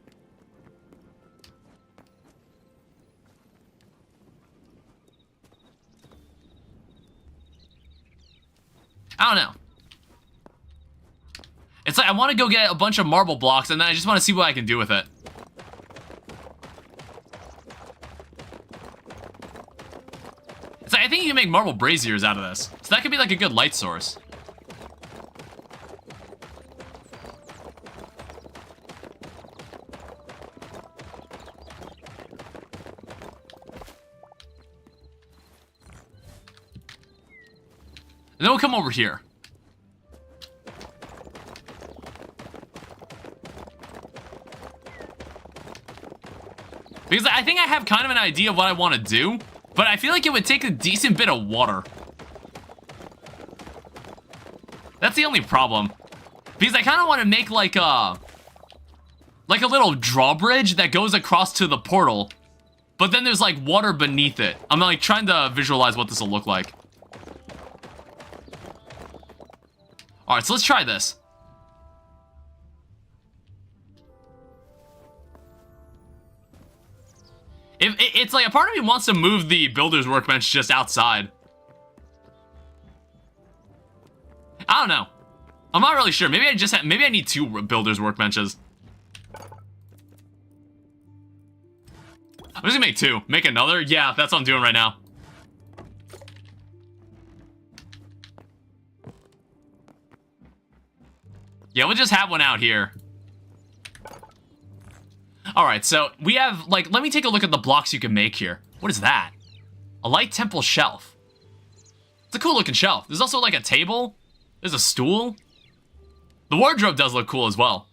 I don't know. It's like, I want to go get a bunch of marble blocks, and then I just want to see what I can do with it. It's like, I think you can make marble braziers out of this. So that could be like a good light source. And then we'll come over here. Because I think I have kind of an idea of what I want to do, but I feel like it would take a decent bit of water. That's the only problem. Because I kind of want to make like a little drawbridge that goes across to the portal, but then there's like water beneath it. I'm like trying to visualize what this will look like. Alright, so let's try this. It's like a part of me wants to move the builder's workbench just outside. I don't know. I'm not really sure. Maybe I need 2 builder's workbenches. I'm just gonna make 2. Make another? Yeah, that's what I'm doing right now. Yeah, we'll just have one out here. Alright, so we have, like, let me take a look at the blocks you can make here. What is that? A light temple shelf. It's a cool looking shelf. There's also, like, a table. There's a stool. The wardrobe does look cool as well.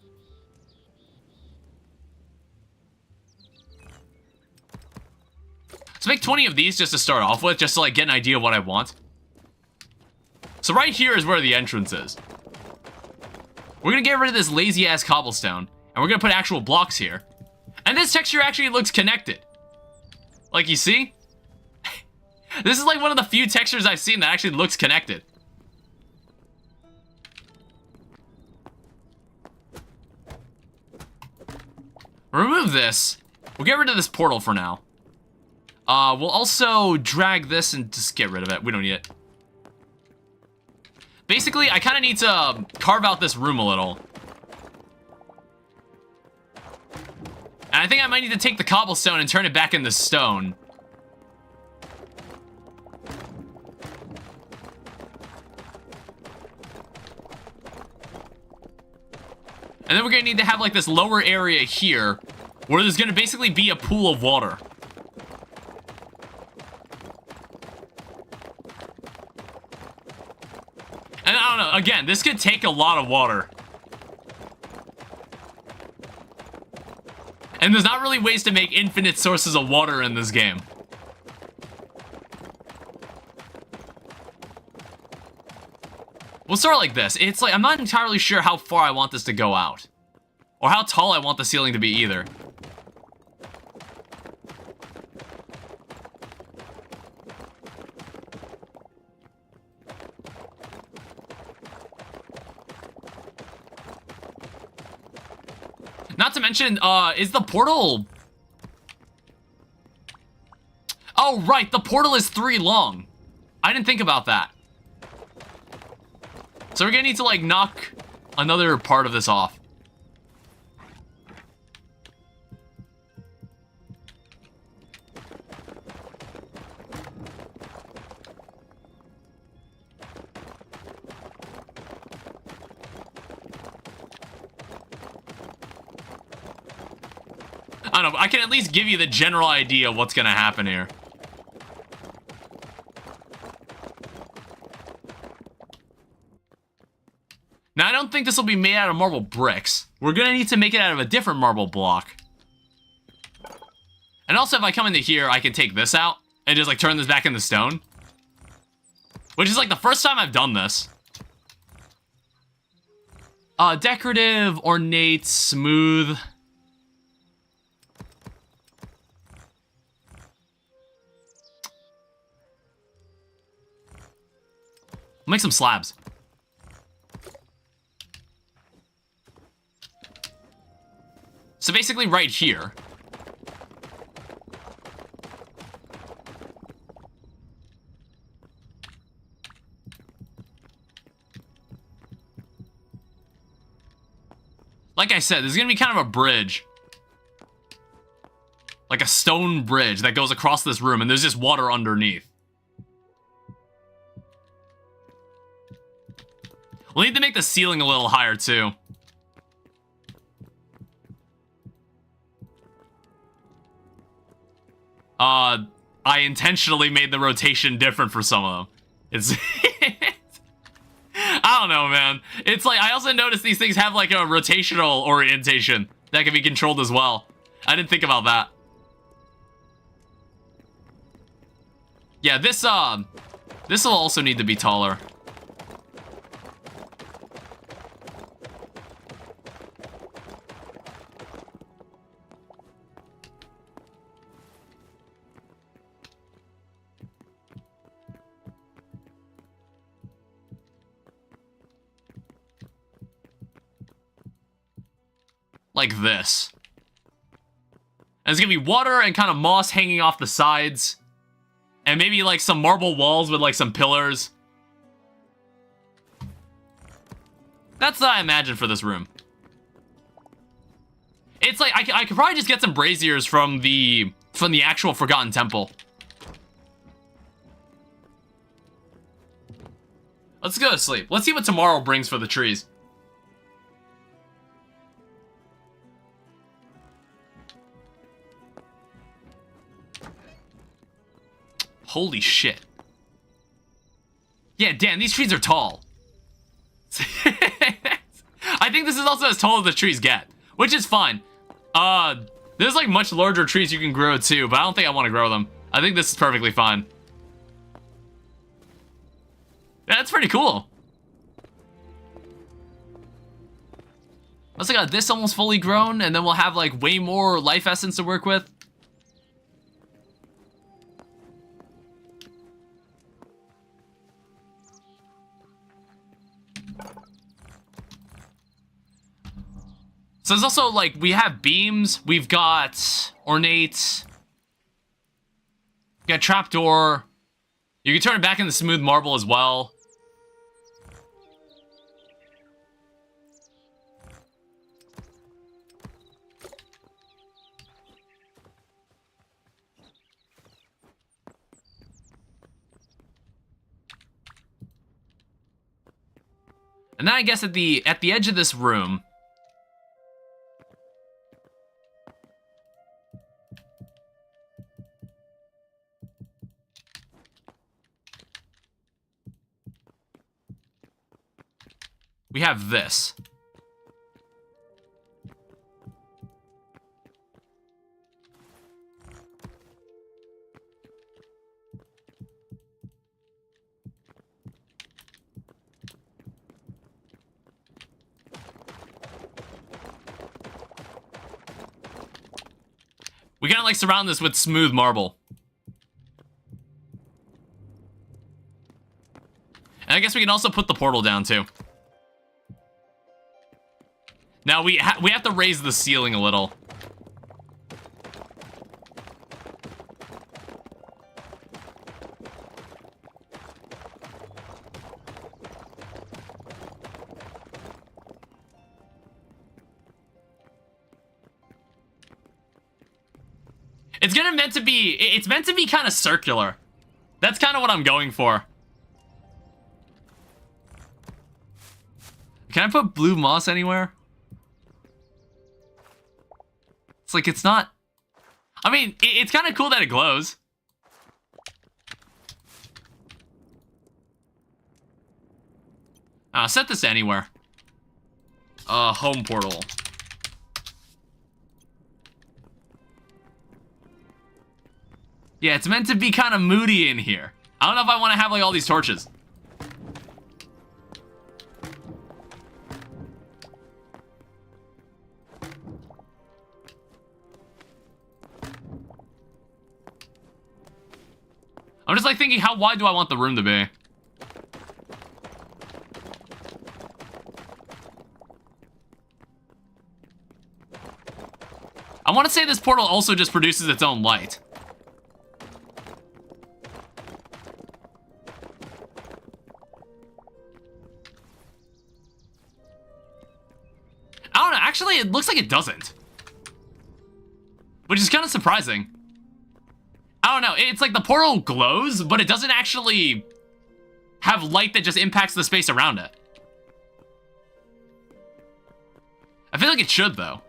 So make 20 of these just to start off with, just to like get an idea of what I want. So right here is where the entrance is. We're gonna get rid of this lazy ass cobblestone, and we're gonna put actual blocks here. And this texture actually looks connected. Like, you see? This is like one of the few textures I've seen that actually looks connected. Remove this. We'll get rid of this portal for now. We'll also drag this and just get rid of it. We don't need it. Basically, I kind of need to carve out this room a little. And I think I might need to take the cobblestone and turn it back into stone. And then we're gonna need to have like this lower area here where there's gonna basically be a pool of water. And I don't know, again, this could take a lot of water. And there's not really ways to make infinite sources of water in this game. We'll start like this. It's like, I'm not entirely sure how far I want this to go out. Or how tall I want the ceiling to be either. Not to mention, is the portal... Oh, right, the portal is 3 long. I didn't think about that. So we're gonna need to, like, knock another part of this off. I don't know, I can at least give you the general idea of what's gonna happen here. Now, I don't think this will be made out of marble bricks. We're gonna need to make it out of a different marble block. And also, if I come into here, I can take this out and just, like, turn this back into stone. Which is, like, the first time I've done this. Decorative, ornate, smooth. I'll make some slabs. So basically right here. Like I said, there's gonna be kind of a bridge. Like a stone bridge that goes across this room, and there's just water underneath. We'll need to make the ceiling a little higher, too. I intentionally made the rotation different for some of them. It's... I don't know, man. It's like, I also noticed these things have, like, a rotational orientation that can be controlled as well. I didn't think about that. Yeah, this will also need to be taller. Like this. And it's gonna be water and kind of moss hanging off the sides. And maybe like some marble walls with like some pillars. That's what I imagine for this room. It's like, I could probably just get some braziers from the actual Forgotten Temple. Let's go to sleep. Let's see what tomorrow brings for the trees. Holy shit. Yeah, damn, these trees are tall. I think this is also as tall as the trees get, which is fine. There's like much larger trees you can grow too, but I don't think I want to grow them. I think this is perfectly fine. Yeah, that's pretty cool. Also got this almost fully grown, and then we'll have like way more life essence to work with. So there's also, like, we have beams, we've got ornate, we got trapdoor. You can turn it back into smooth marble as well. And then I guess at the edge of this room, we have this. We kind of like surround this with smooth marble. And I guess we can also put the portal down too. Now we have to raise the ceiling a little. It's meant to be kind of circular. That's kind of what I'm going for. Can I put blue moss anywhere? It's like, it's not... I mean, it's kind of cool that it glows. Set this anywhere. Home portal. Yeah, it's meant to be kind of moody in here. I don't know if I want to have, like, all these torches. I'm just, like, thinking, how wide do I want the room to be? I want to say this portal also just produces its own light. I don't know, actually, it looks like it doesn't. Which is kind of surprising. I don't know, it's like the portal glows, but it doesn't actually have light that just impacts the space around it. I feel like it should, though.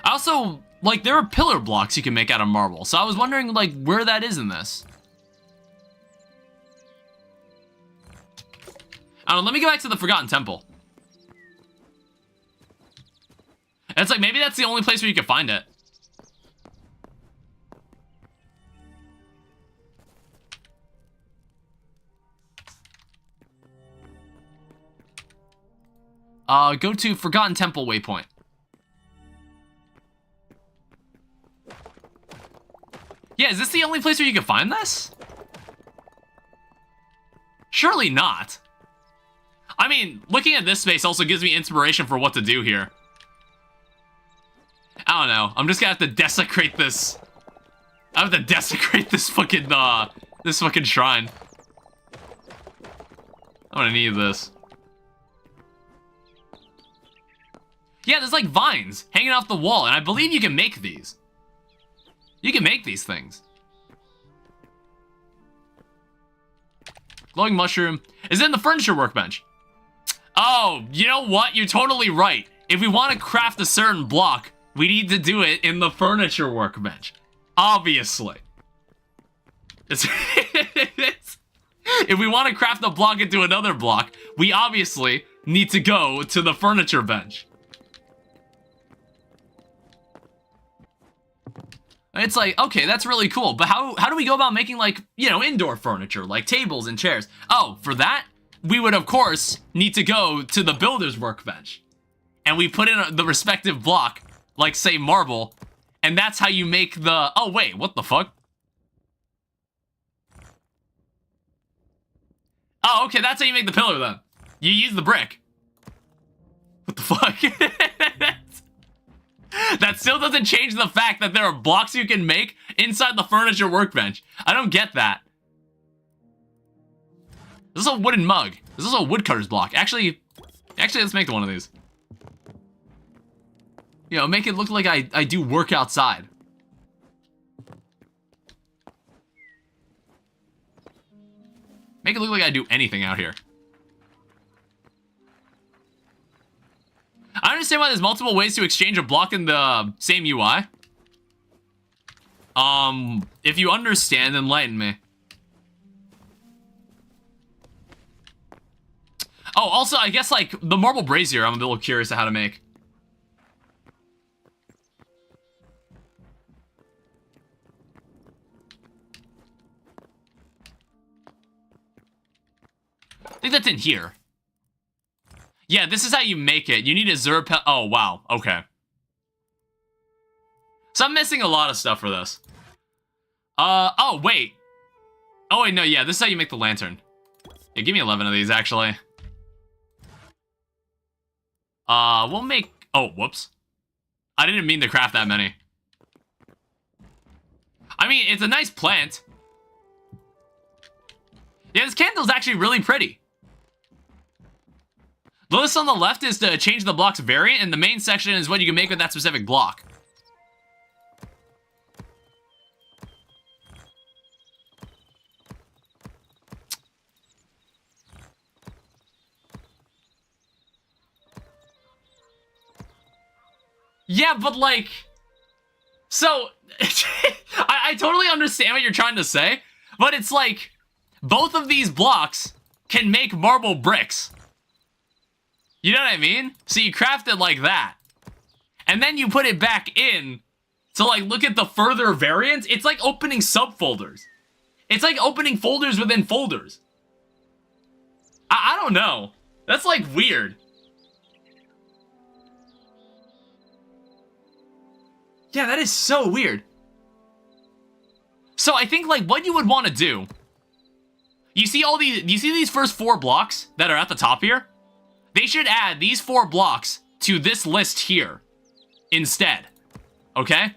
Also, like, there are pillar blocks you can make out of marble, so I was wondering, like, where that is in this. I don't know, let me go back to the Forgotten Temple. And it's like, maybe that's the only place where you can find it. Go to Forgotten Temple waypoint. Yeah, is this the only place where you can find this? Surely not. I mean, looking at this space also gives me inspiration for what to do here. I don't know. I'm just gonna have to desecrate this. I have to desecrate this fucking shrine. I'm gonna need this. Yeah, there's like vines hanging off the wall, and I believe you can make these. You can make these things. Glowing mushroom is in the furniture workbench. Oh, you know what? You're totally right. If we want to craft a certain block, we need to do it in the furniture workbench. Obviously. If we want to craft the block into another block, we obviously need to go to the furniture bench. It's like, okay, that's really cool, but how do we go about making, like, you know, indoor furniture, like tables and chairs? Oh, for that, we would, of course, need to go to the builder's workbench. And we put in the respective block, like, say, marble, and that's how you make the... Oh, wait, what the fuck? Oh, okay, that's how you make the pillar, then. You use the brick. What the fuck? That still doesn't change the fact that there are blocks you can make inside the furniture workbench. I don't get that. This is a wooden mug. This is a woodcutter's block. Actually, let's make one of these. You know, make it look like I do work outside. Make it look like I do anything out here. I understand why there's multiple ways to exchange a block in the same UI. If you understand, enlighten me. Oh, also, I guess, like, the marble brazier, I'm a little curious of how to make. I think that's in here. Yeah, this is how you make it. You need a Zerpel. Oh, wow. Okay. So I'm missing a lot of stuff for this. Oh, wait. Oh, wait, no, yeah, this is how you make the lantern. Yeah, give me 11 of these, actually. We'll make... Oh, whoops. I didn't mean to craft that many. I mean, it's a nice plant. Yeah, this candle's actually really pretty. The list on the left is to change the block's variant, and the main section is what you can make with that specific block. Yeah, but like... So, I totally understand what you're trying to say, but it's like, both of these blocks can make marble bricks. You know what I mean? So you craft it like that. And then you put it back in to, like, look at the further variants. It's like opening subfolders. It's like opening folders within folders. I don't know. That's, like, weird. Yeah, that is so weird. So I think, like, what you would want to do... You see these first 4 blocks that are at the top here? They should add these 4 blocks to this list here instead, okay?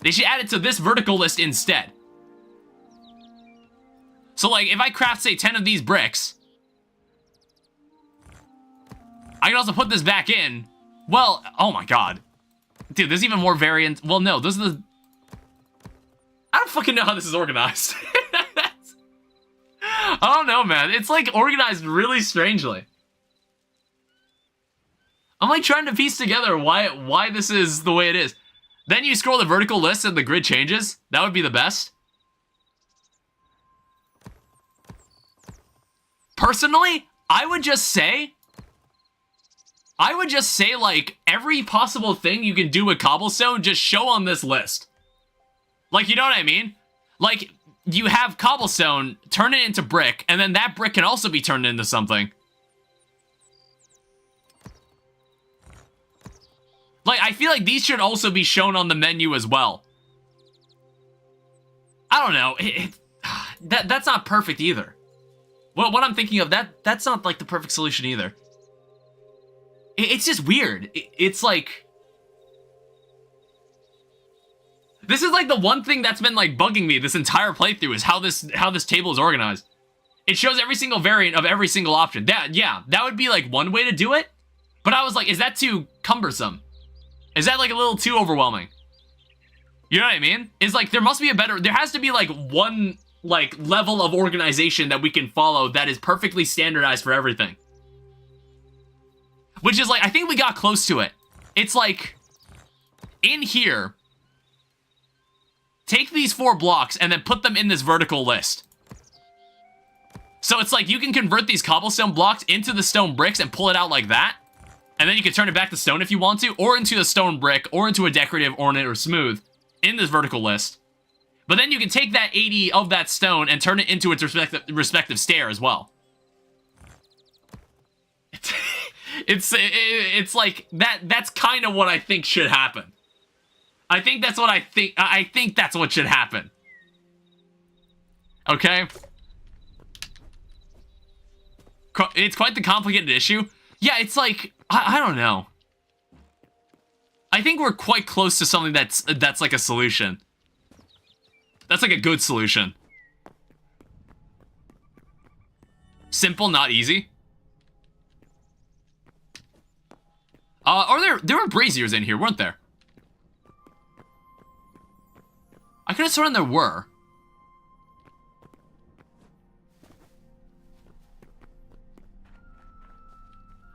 They should add it to this vertical list instead. So, like, if I craft, say, 10 of these bricks, I can also put this back in. Well, oh my god. Dude, there's even more variants. Well, no, those are the... I don't fucking know how this is organized. I don't know, man. It's, like, organized really strangely. I'm like trying to piece together why this is the way it is. Then you scroll the vertical list and the grid changes. That would be the best. Personally, I would just say like every possible thing you can do with cobblestone just show on this list. Like, you know what I mean? Like, you have cobblestone, turn it into brick, and then that brick can also be turned into something. Like, I feel like these should also be shown on the menu as well. I don't know. That's not perfect either. What I'm thinking of, that's not, like, the perfect solution either. It's just weird. It's like... This is, like, the one thing that's been, like, bugging me this entire playthrough is how this table is organized. It shows every single variant of every single option. Yeah, that would be, like, one way to do it. But I was like, is that too cumbersome? Is that, like, a little too overwhelming? You know what I mean? It's like, there must be a better... There has to be, like, one, like, level of organization that we can follow that is perfectly standardized for everything. Which is, like, I think we got close to it. It's like... in here, take these 4 blocks and then put them in this vertical list. So it's like you can convert these cobblestone blocks into the stone bricks and pull it out like that. And then you can turn it back to stone if you want to, or into a stone brick, or into a decorative, ornate, or smooth in this vertical list. But then you can take that 80 of that stone and turn it into its respective stair as well. It's like that's kind of what I think should happen. I think that's what I think that's what should happen. Okay? It's quite the complicated issue. Yeah, it's like I don't know. I think we're quite close to something that's like a solution. That's like a good solution. Simple, not easy. Or there were braziers in here, weren't there? I could have sworn there were.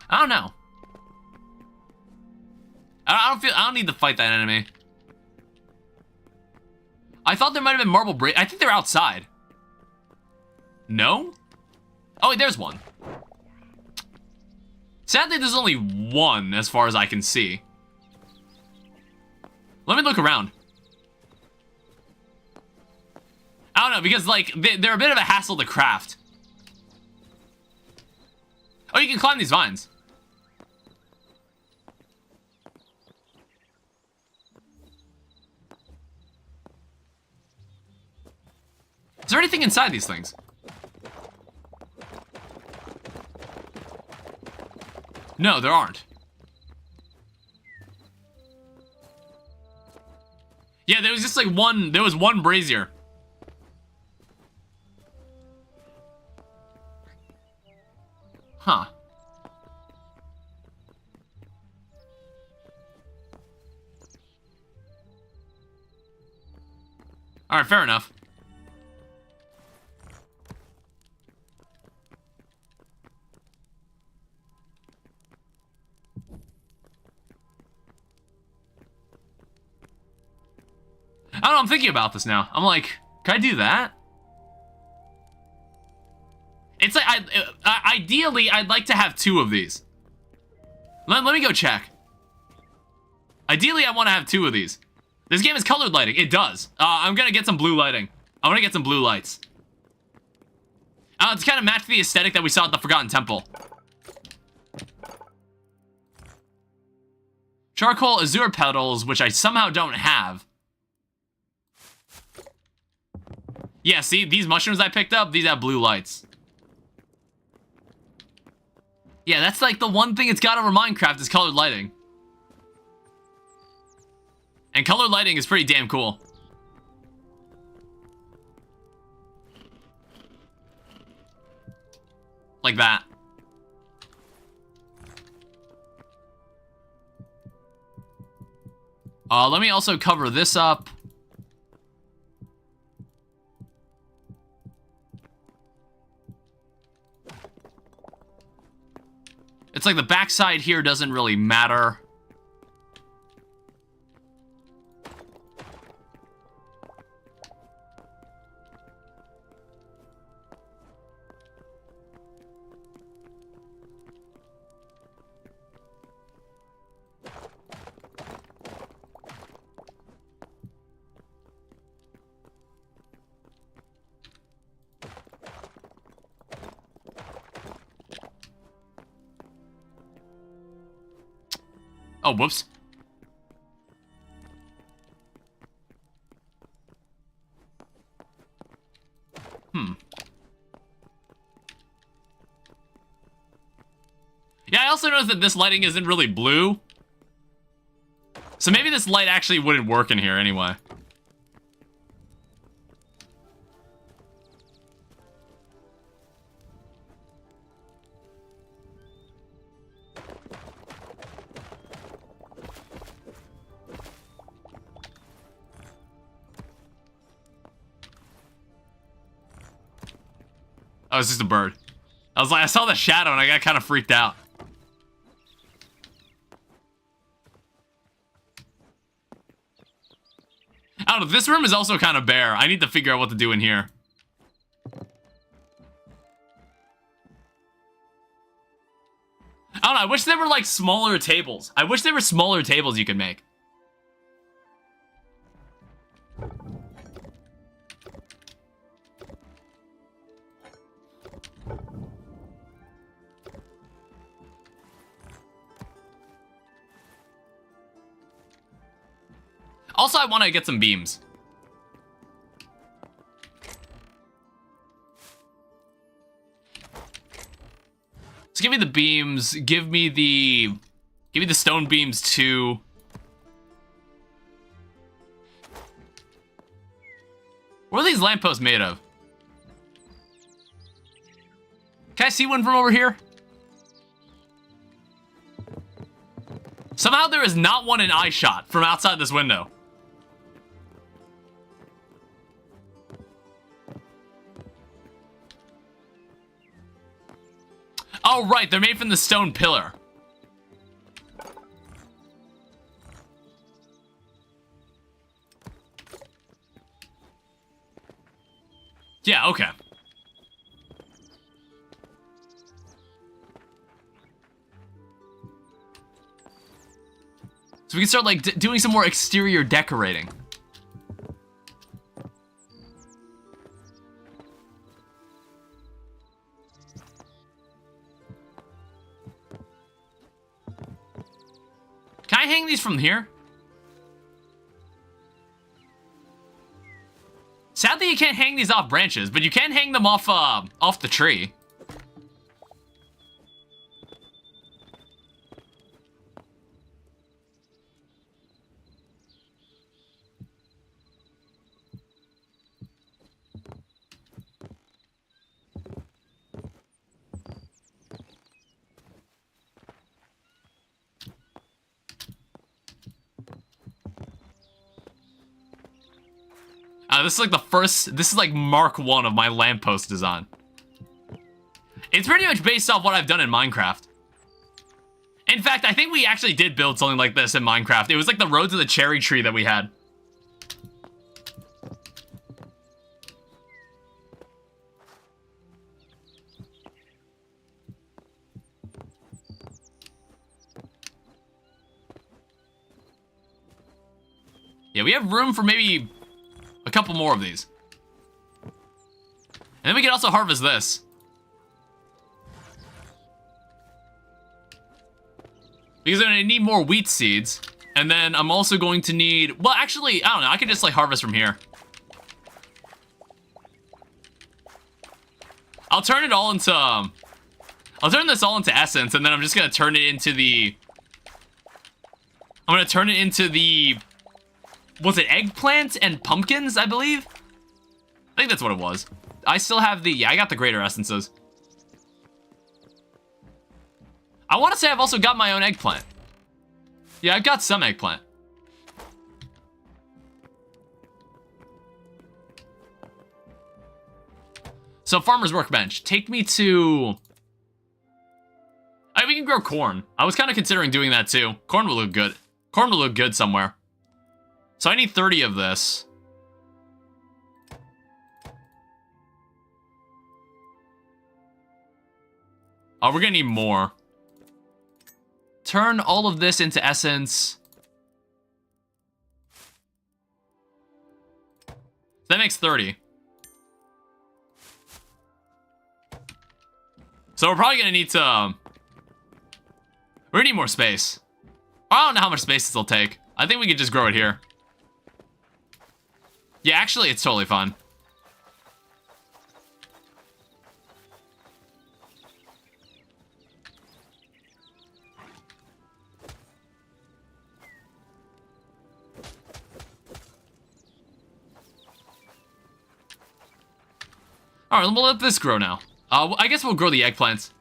I don't know. I don't need to fight that enemy. I thought there might have been marble I think they're outside. No? Oh, wait, there's one. Sadly, there's only one as far as I can see. Let me look around. I don't know, because, like, they're a bit of a hassle to craft. Oh, you can climb these vines. Is there anything inside these things? No, there aren't. Yeah, there was just like there was one brazier. Huh. Alright, fair enough. I don't know, I'm thinking about this now. I'm like, can I do that? It's like, ideally, I'd like to have 2 of these. Let me go check. Ideally, I want to have 2 of these. This game is colored lighting. It does. I'm gonna get some blue lighting. I want to get some blue lights. To kind of match the aesthetic that we saw at the Forgotten Temple. Charcoal azure petals, which I somehow don't have. Yeah, see, these mushrooms I picked up, these have blue lights. Yeah, that's like the one thing it's got over Minecraft is colored lighting. And colored lighting is pretty damn cool. Like that. Let me also cover this up. It's like the backside here doesn't really matter. Oh, whoops. Yeah, I also noticed that this lighting isn't really blue. So maybe this light actually wouldn't work in here anyway. Oh, it's just a bird. I was like, I saw the shadow and I got kind of freaked out. I don't know, this room is also kind of bare. I need to figure out what to do in here. I don't know, I wish there were, like, smaller tables. I wish there were smaller tables you could make. Also, I want to get some beams. So give me the beams. Give me the stone beams too. What are these lampposts made of? Can I see one from over here? Somehow there is not one in eye shot from outside this window. Oh, right, they're made from the stone pillar. Yeah, okay. So we can start, like, doing some more exterior decorating. Can I hang these from here? Sadly, you can't hang these off branches, but you can hang them off the tree. This is like the first, this is like Mark 1 of my lamppost design. It's pretty much based off what I've done in Minecraft. In fact, I think we actually did build something like this in Minecraft. It was like the road to the cherry tree that we had. Yeah, we have room for maybe a couple more of these. And then we can also harvest this. Because I'm going to need more wheat seeds. And then I'm also going to need... Well, actually, I don't know. I can just, like, harvest from here. I'll turn it all into... I'll turn this all into essence, and then I'm just going to turn it into the... I'm going to turn it into the... Was it eggplant and pumpkins, I believe? I think that's what it was. I still have the... Yeah, I got the greater essences. I want to say I've also got my own eggplant. Yeah, I've got some eggplant. So, farmer's workbench. Take me to... we can grow corn. I was kind of considering doing that too. Corn will look good. Corn will look good somewhere. So I need 30 of this. Oh, we're gonna need more. Turn all of this into essence. That makes 30. So we're probably gonna need to... We're gonna need more space. I don't know how much space this will take. I think we could just grow it here. Yeah, actually, it's totally fine. Alright, we'll let this grow now. I guess we'll grow the eggplants.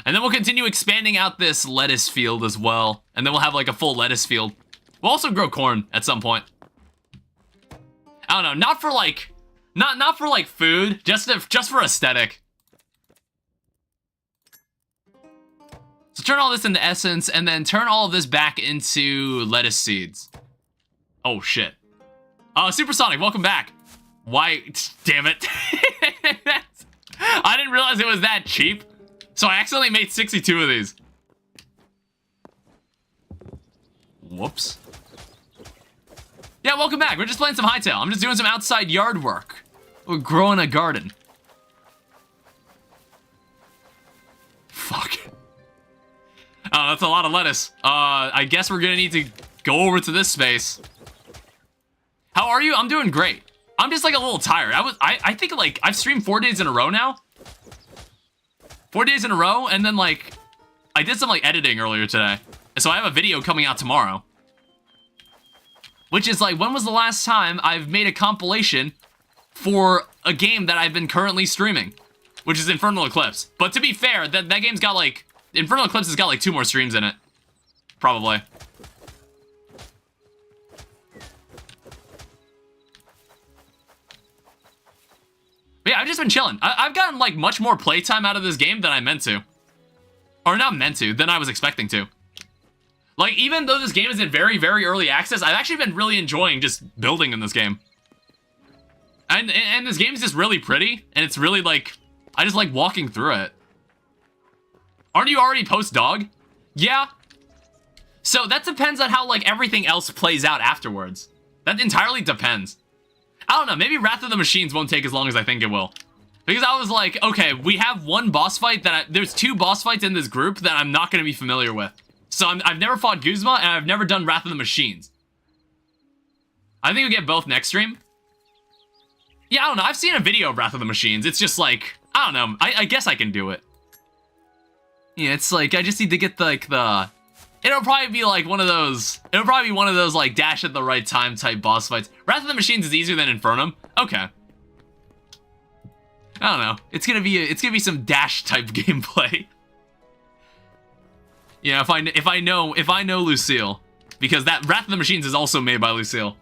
And then we'll continue expanding out this lettuce field as well. And then we'll have like a full lettuce field. We'll also grow corn at some point. I don't know, not for like, not for like food, just for aesthetic. turn all this into essence, and then turn all of this back into lettuce seeds. Oh, shit. Supersonic, welcome back. Why? Damn it. I didn't realize it was that cheap. So I accidentally made 62 of these. Whoops. Yeah, welcome back. We're just playing some Hytale. I'm just doing some outside yard work. We're growing a garden. Fuck. Oh, that's a lot of lettuce. I guess we're gonna need to go over to this space. How are you? I'm doing great. I'm just like a little tired. I think like I've streamed 4 days in a row now. 4 days in a row, and then like I did some like editing earlier today. So I have a video coming out tomorrow. Which is like, when was the last time I've made a compilation for a game that I've been currently streaming? Which is Infernal Eclipse. But to be fair, that game's got like, Infernal Eclipse has got like 2 more streams in it. Probably. But yeah, I've just been chilling. I've gotten like much more playtime out of this game than I meant to. Or not meant to, than I was expecting to. Like, even though this game is in very, very early access, I've actually been really enjoying just building in this game. And this game is just really pretty, and it's really, like, I just like walking through it. Aren't you already post-dog? Yeah. So that depends on how, like, everything else plays out afterwards. That entirely depends. I don't know, maybe Wrath of the Machines won't take as long as I think it will. Because I was like, okay, we have one boss fight there's 2 boss fights in this group that I'm not going to be familiar with. So I've never fought Guzma, and I've never done Wrath of the Machines. I think we'll get both next stream. Yeah, I don't know. I've seen a video of Wrath of the Machines. It's just like, I don't know. I guess I can do it. Yeah, it's like, I just need to get the it'll probably be like one of those, like, dash at the right time type boss fights. Wrath of the Machines is easier than Infernum. Okay. I don't know. It's gonna be some dash type gameplay. Yeah, if I know Lucille, because that Wrath of the Machines is also made by Lucille.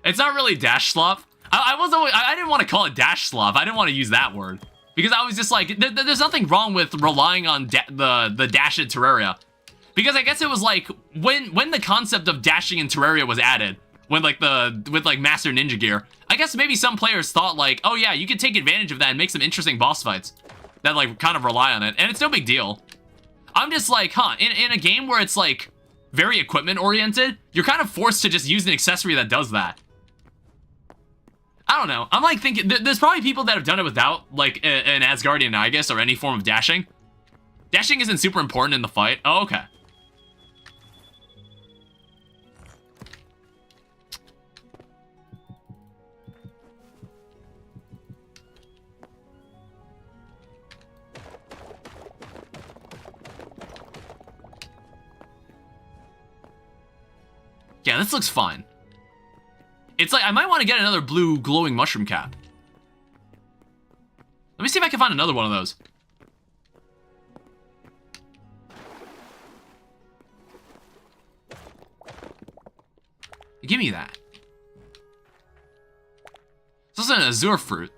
It's not really dash slop. I didn't want to call it dash slop. I didn't want to use that word because I was just like, there's nothing wrong with relying on the dash in Terraria, because I guess it was like when the concept of dashing in Terraria was added, with Master Ninja Gear. I guess maybe some players thought like, oh yeah, you could take advantage of that and make some interesting boss fights that like kind of rely on it, and it's no big deal. I'm just like, in a game where it's like very equipment oriented, you're kind of forced to just use an accessory that does that. I don't know. I'm like thinking, there's probably people that have done it without like an Asgardian Aegis or any form of dashing. Dashing isn't super important in the fight. Oh, okay. Yeah, this looks fine. It's like, I might want to get another blue glowing mushroom cap. Let me see if I can find another one of those. Give me that. It's also an azure fruit.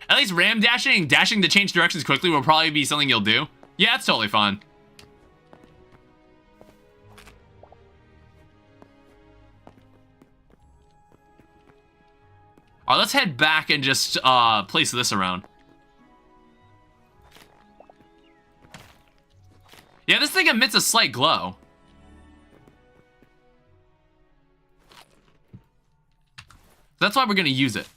At least ram dashing to change directions quickly will probably be something you'll do. Yeah, that's totally fine. Alright, let's head back and just place this around. Yeah, this thing emits a slight glow. That's why we're gonna use it.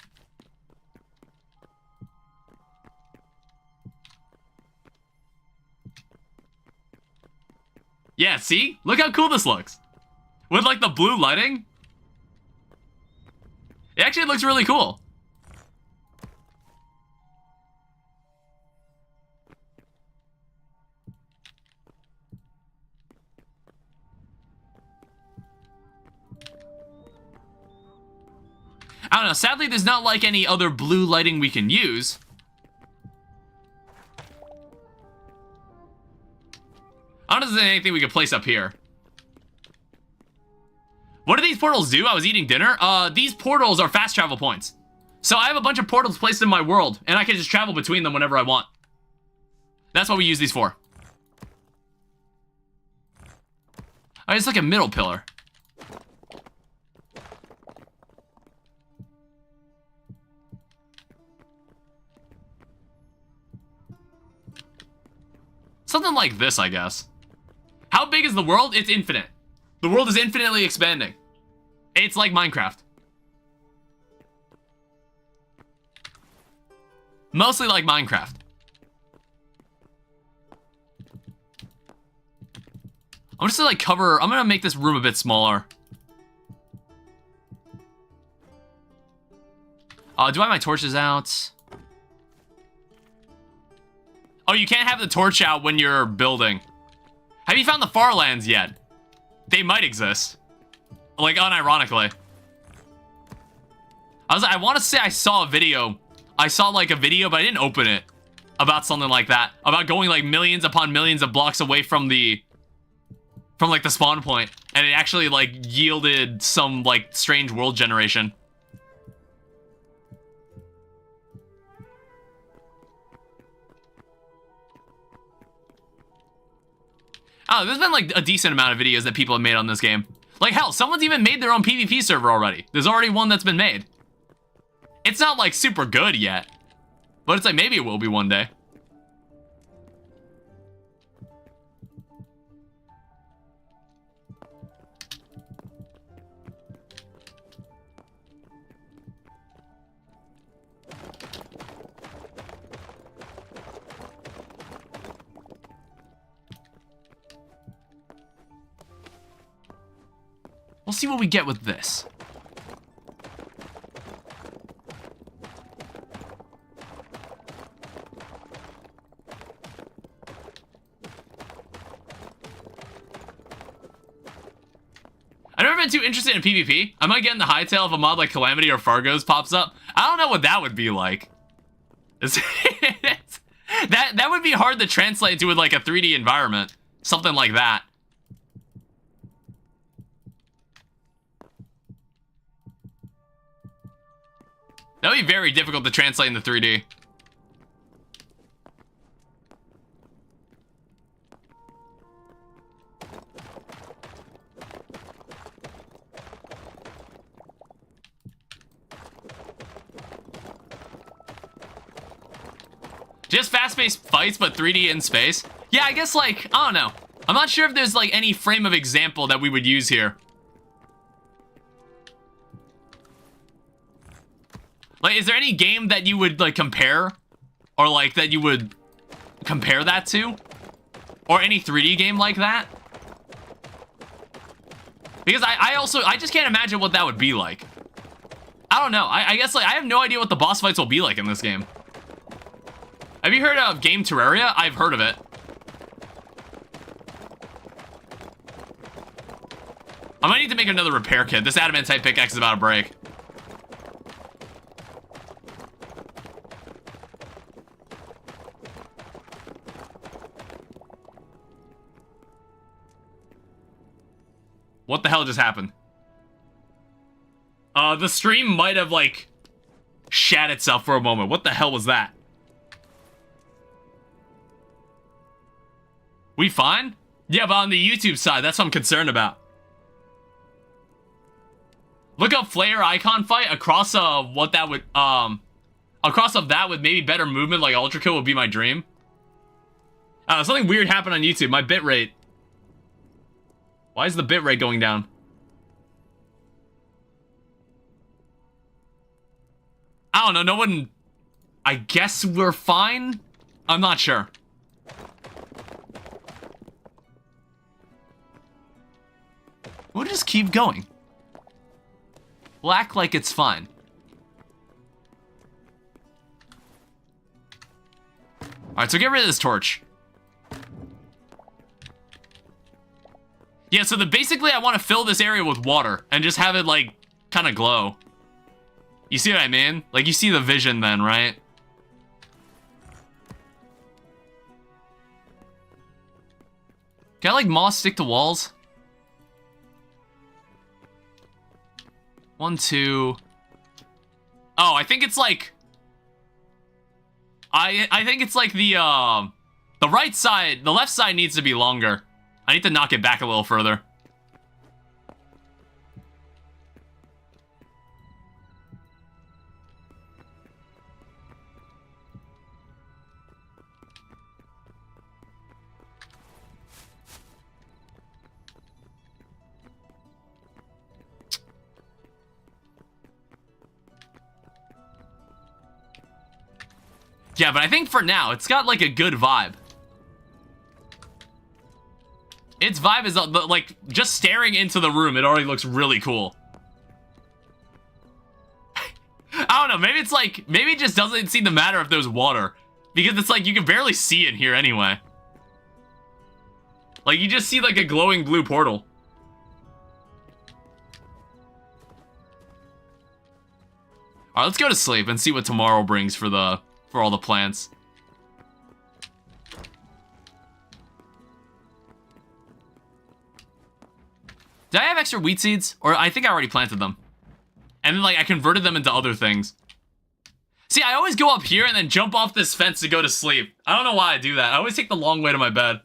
Yeah, see? Look how cool this looks. With like the blue lighting. It actually looks really cool. I don't know, sadly there's not like any other blue lighting we can use. I don't know if there's anything we could place up here. What do these portals do? I was eating dinner. These portals are fast travel points. So I have a bunch of portals placed in my world, and I can just travel between them whenever I want. That's what we use these for. Oh, it's like a middle pillar. Something like this, I guess. How big is the world? It's infinite. The world is infinitely expanding. It's like Minecraft. Mostly like Minecraft. I'm just gonna like cover, I'm gonna make this room a bit smaller. Do I have my torches out? Oh, you can't have the torch out when you're building. Have you found the far lands yet? They might exist. Like, unironically. I want to say I saw a video. I saw, like, a video, but I didn't open it. About something like that. About going, like, millions upon millions of blocks away from the... From, like, the spawn point. And it actually, like, yielded some, like, strange world generation. Oh, there's been, like, a decent amount of videos that people have made on this game. Like, hell, someone's even made their own PvP server already. There's already one that's been made. It's not, like, super good yet. But it's like, maybe it will be one day. We'll see what we get with this. I've never been too interested in PvP. I might get in the Hytale if a mod like Calamity or Fargo's pops up. I don't know what that would be like. That would be hard to translate to like a 3D environment. Something like that. That would be very difficult to translate into 3D. Just fast-paced fights, but 3D in space? Yeah, I guess, like, I don't know. I'm not sure if there's, like, any frame of example that we would use here. Like, is there any game that you would, like, compare? Or, like, that you would compare that to? Or any 3D game like that? Because I just can't imagine what that would be like. I don't know. I guess, like, I have no idea what the boss fights will be like in this game. Have you heard of Game Terraria? I've heard of it. I might need to make another repair kit. This adamantite pickaxe is about to break. What the hell just happened? The stream might have, like, shat itself for a moment. What the hell was that? We fine? Yeah, but on the YouTube side, that's what I'm concerned about. Look up Flare Icon fight across what that would, across of that with maybe better movement like Ultra Kill would be my dream. Something weird happened on YouTube. My bitrate. Why is the bitrate going down? I don't know, no one... I guess we're fine? I'm not sure. We'll just keep going. We'll act like it's fine. Alright, so get rid of this torch. Yeah, so basically I want to fill this area with water and just have it, like, kind of glow. You see what I mean? Like, you see the vision then, right? Can I, like, moss stick to walls? 1, 2... Oh, I think it's like... I think it's like the right side, the left side needs to be longer. I need to knock it back a little further. Yeah, but I think for now, it's got, like, a good vibe. Its vibe is, like, just staring into the room, it already looks really cool. I don't know, maybe it's like, maybe it just doesn't seem to matter if there's water. Because it's like, you can barely see in here anyway. Like, you just see, like, a glowing blue portal. Alright, let's go to sleep and see what tomorrow brings for all the plants. Did I have extra wheat seeds? Or I think I already planted them. And then, like, I converted them into other things. See, I always go up here and then jump off this fence to go to sleep. I don't know why I do that. I always take the long way to my bed.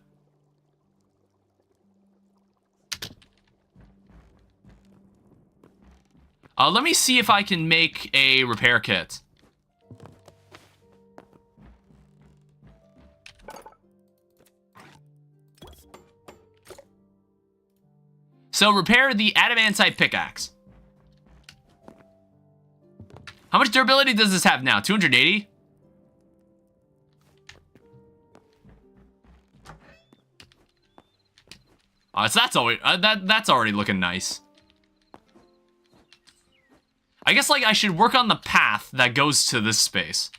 Let me see if I can make a repair kit. So, repair the adamantite pickaxe. How much durability does this have now? 280? So that's already looking nice. I guess, like, I should work on the path that goes to this space.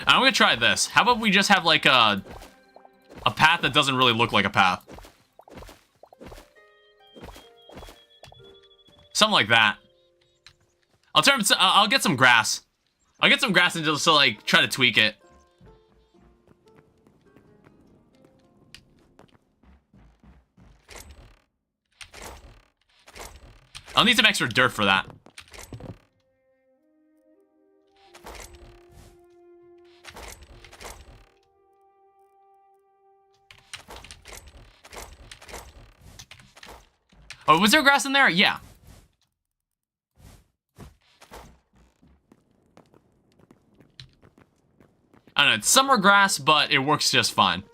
I'm gonna try this. How about we just have, like, a path that doesn't really look like a path? Something like that. I'll get some grass. I'll get some grass and just, like, try to tweak it. I'll need some extra dirt for that. Oh, was there grass in there? Yeah. I don't know, it's summer grass, but it works just fine.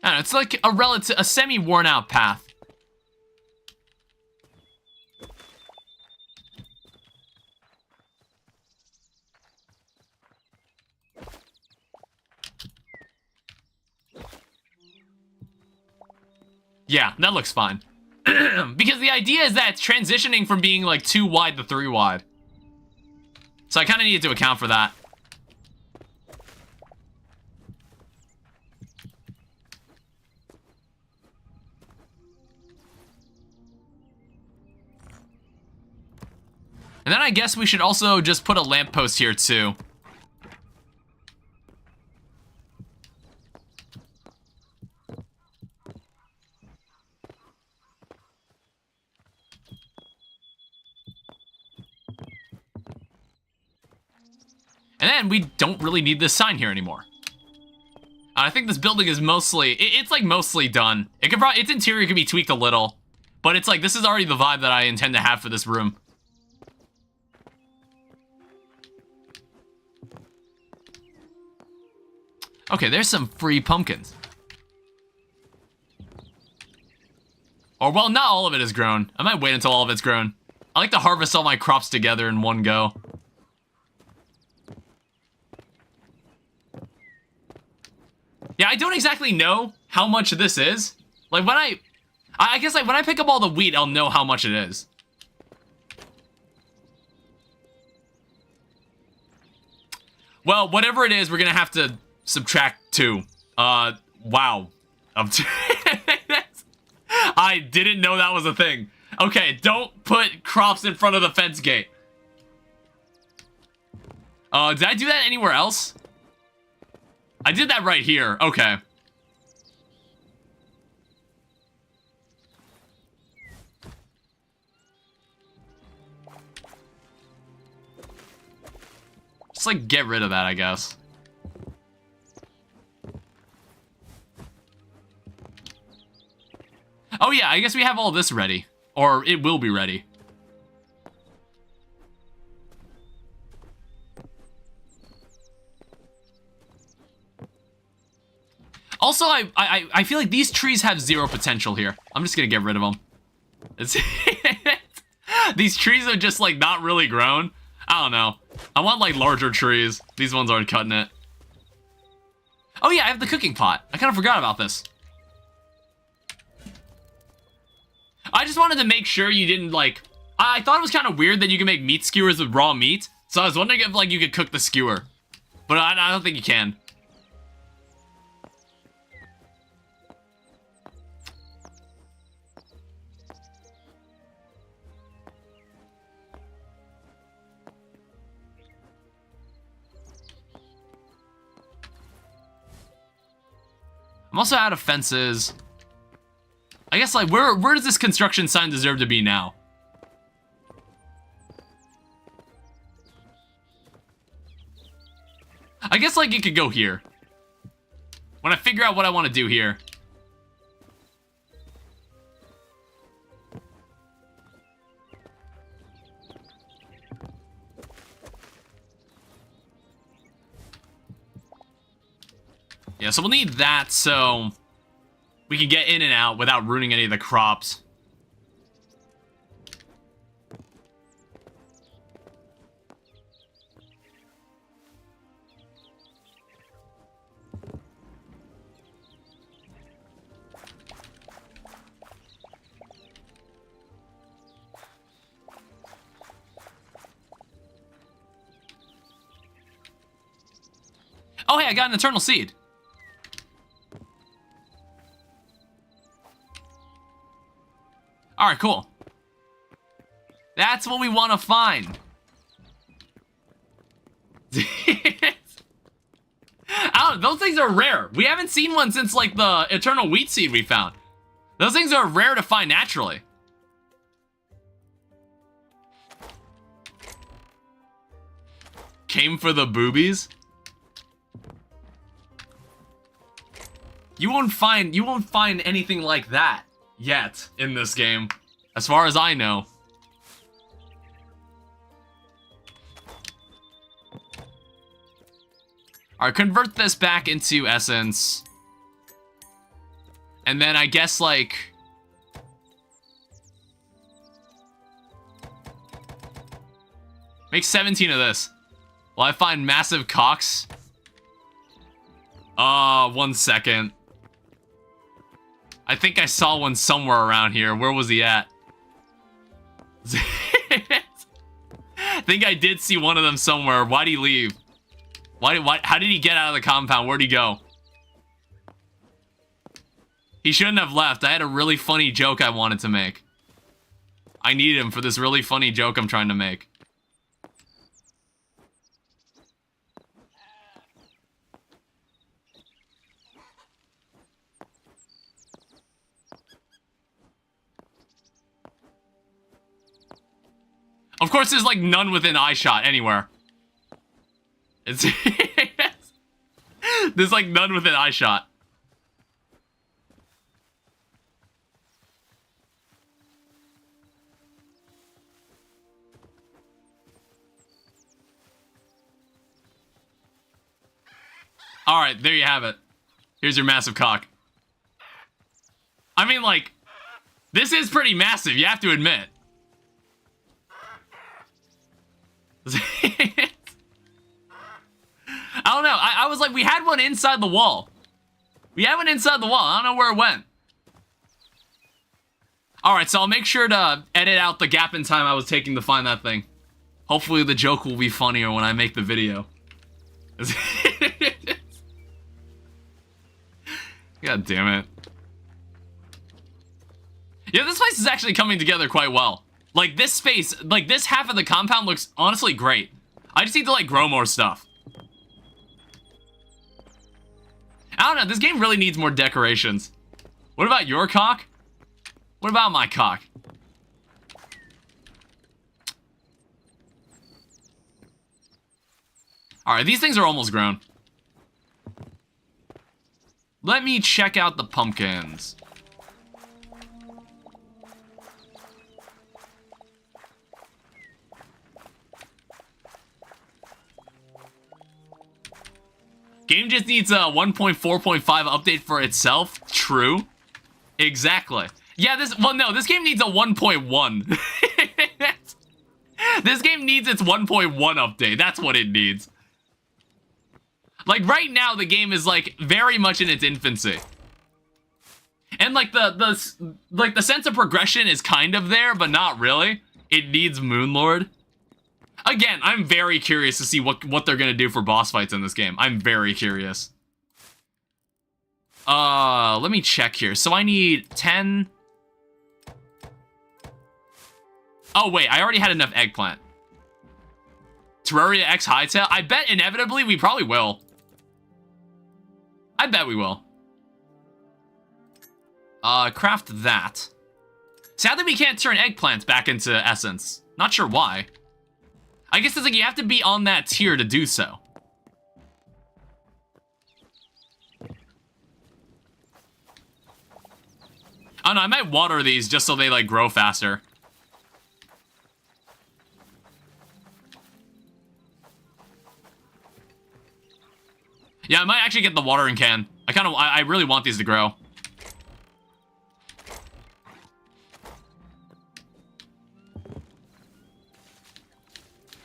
I don't know, it's like a semi-worn out path. Yeah, that looks fine. Because the idea is that it's transitioning from being like 2 wide to 3 wide. So I kind of needed to account for that. And then I guess we should also just put a lamppost here too. And then we don't really need this sign here anymore. I think this building is mostly, it's like mostly done. It could probably, its interior could be tweaked a little, but it's like, this is already the vibe that I intend to have for this room. Okay, there's some free pumpkins. Or, well, not all of it is grown. I might wait until all of it's grown. I like to harvest all my crops together in one go. Yeah, I don't exactly know how much this is. Like, when I guess, like, when I pick up all the wheat, I'll know how much it is. Well, whatever it is, we're gonna have to subtract 2. Wow. I didn't know that was a thing. Okay, don't put crops in front of the fence gate. Did I do that anywhere else? I did that right here. Okay. Just, like, get rid of that, I guess. Oh yeah, I guess we have all this ready. Or it will be ready. Also, I feel like these trees have 0 potential here. I'm just gonna get rid of them. These trees are just, like, not really grown. I don't know. I want, like, larger trees. These ones aren't cutting it. Oh yeah, I have the cooking pot. I kind of forgot about this. I just wanted to make sure you didn't, like... I thought it was kind of weird that you can make meat skewers with raw meat. So I was wondering if, like, you could cook the skewer. But I don't think you can. I'm also out of fences. I guess, like, where does this construction sign deserve to be now? I guess, like, it could go here. When I figure out what I want to do here. Yeah, so we'll need that so we can get in and out without ruining any of the crops. Oh, hey, I got an eternal seed. Alright, cool. That's what we want to find. I don't know, those things are rare. We haven't seen one since, like, the eternal wheat seed we found. Those things are rare to find naturally. Came for the boobies? You won't find anything like that yet in this game, as far as I know. Alright, convert this back into essence. And then I guess, like... make 17 of this. Will I find massive cocks? 1 second. I think I saw one somewhere around here. Where was he at? I think I did see one of them somewhere. Why'd he leave? How did he get out of the compound? Where'd he go? He shouldn't have left. I had a really funny joke I wanted to make. I need him for this really funny joke I'm trying to make. Of course, there's, like, none within eye shot anywhere. It's There's like none within eye shot. All right, there you have it. Here's your massive cock. I mean, like, this is pretty massive, you have to admit. I don't know. I was like, we had one inside the wall. We had one inside the wall. I don't know where it went. Alright, so I'll make sure to edit out the gap in time I was taking to find that thing. Hopefully the joke will be funnier when I make the video. God damn it. Yeah, this place is actually coming together quite well. Like, this space, like, this half of the compound looks honestly great. I just need to, like, grow more stuff. I don't know, this game really needs more decorations. What about your cock? What about my cock? Alright, these things are almost grown. Let me check out the pumpkins. Game just needs a 1.4.5 update for itself. True. Exactly. Yeah, this game needs a 1.1. This game needs its 1.1 update. That's what it needs. Like, right now, the game is, like, very much in its infancy. And, like, the sense of progression is kind of there, but not really. It needs Moonlord. Again, I'm very curious to see what they're gonna do for boss fights in this game. I'm very curious. Let me check here. So I need 10... Oh, wait, I already had enough eggplant. Terraria X Hytale? I bet inevitably we probably will. I bet we will. Craft that. Sadly, we can't turn eggplants back into essence. Not sure why. I guess it's like you have to be on that tier to do so. I don't know, I might water these just so they, like, grow faster. Yeah, I might actually get the watering can. I really want these to grow.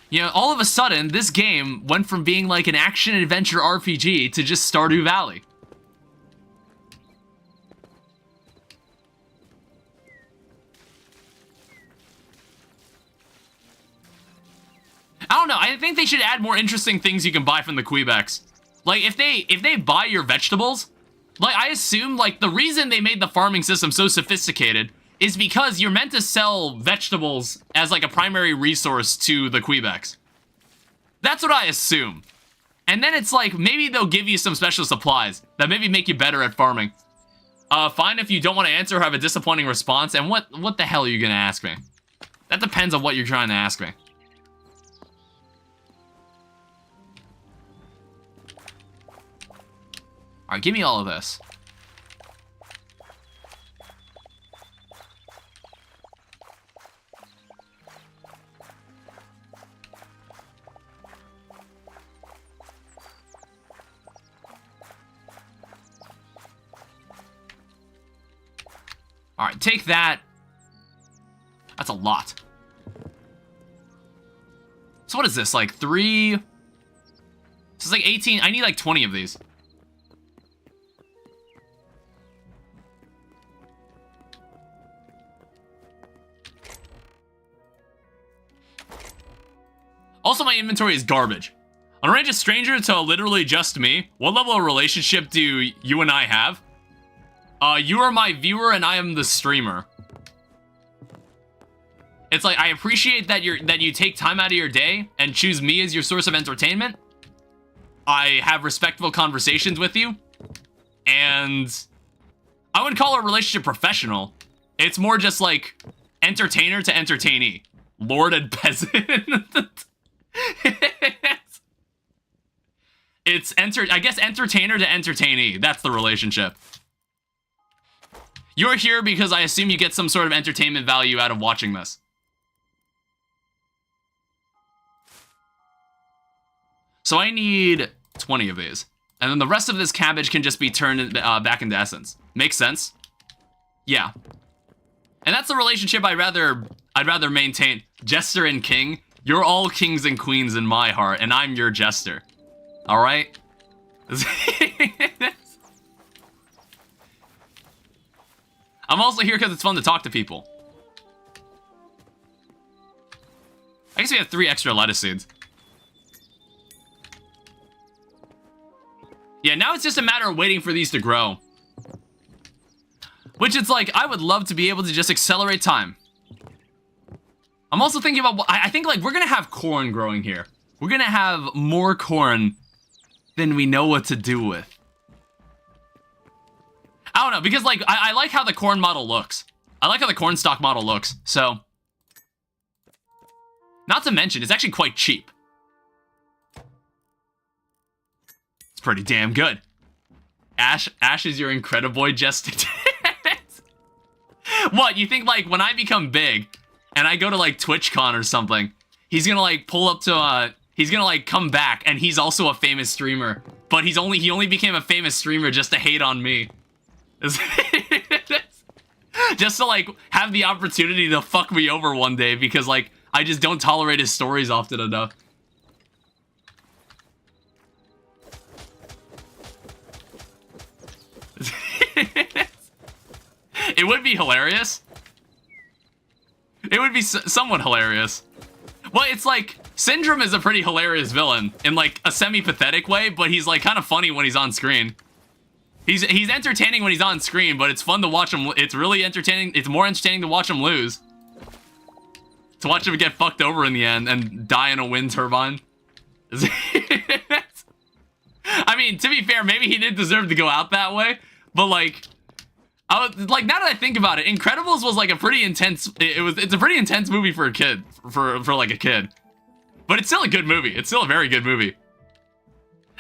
You know, all of a sudden, this game went from being like an action-adventure RPG to just Stardew Valley. I don't know, I think they should add more interesting things you can buy from the Quebecs. Like, if they buy your vegetables, like, I assume, like, the reason they made the farming system so sophisticated is because you're meant to sell vegetables as, like, a primary resource to the Quebecs. That's what I assume. And then it's like, maybe they'll give you some special supplies that maybe make you better at farming. Fine if you don't want to answer or have a disappointing response, and what the hell are you gonna ask me? That depends on what you're trying to ask me. Alright, give me all of this. Alright, take that. That's a lot. So what is this, like 3? This is like 18, I need like 20 of these. Also, my inventory is garbage. On a range of stranger to literally just me, what level of relationship do you and I have? You are my viewer and I am the streamer. It's like, I appreciate that you take time out of your day and choose me as your source of entertainment. I have respectful conversations with you. And I wouldn't call our relationship professional. It's more just like entertainer to entertainee. Lord and peasant. It's I guess entertainer to entertainee. That's the relationship. You're here because I assume you get some sort of entertainment value out of watching this. So I need 20 of these. And then the rest of this cabbage can just be turned back into essence. Makes sense? Yeah. And that's the relationship I'd rather maintain. Jester and king. You're all kings and queens in my heart, and I'm your jester. Alright? I'm also here because it's fun to talk to people. I guess we have 3 extra lettuce seeds. Yeah, now it's just a matter of waiting for these to grow. Which it's like, I would love to be able to just accelerate time. I'm also thinking about, I think like we're gonna have corn growing here. We're gonna have more corn than we know what to do with. I don't know, because like, I like how the corn model looks. I like how the corn stock model looks, so. Not to mention, it's actually quite cheap. It's pretty damn good. Ash is your Incrediboy Jester. What, you think like when I become big and I go to like TwitchCon or something, he's gonna like pull up to he's gonna like come back and he's also a famous streamer, but he only became a famous streamer just to hate on me. Just to like have the opportunity to fuck me over one day because like I just don't tolerate his stories often enough. It would be hilarious. It would be somewhat hilarious. Well, it's like, Syndrome is a pretty hilarious villain in like a semi-pathetic way, but he's like kind of funny when he's on screen. He's entertaining when he's on screen, but it's fun to watch him. It's really entertaining. It's more entertaining to watch him lose. To watch him get fucked over in the end and die in a wind turbine. I mean, to be fair, maybe he didn't deserve to go out that way, but like, now that I think about it, Incredibles was like a pretty intense. It's a pretty intense movie for a kid, for like a kid, but it's still a good movie. It's still a very good movie.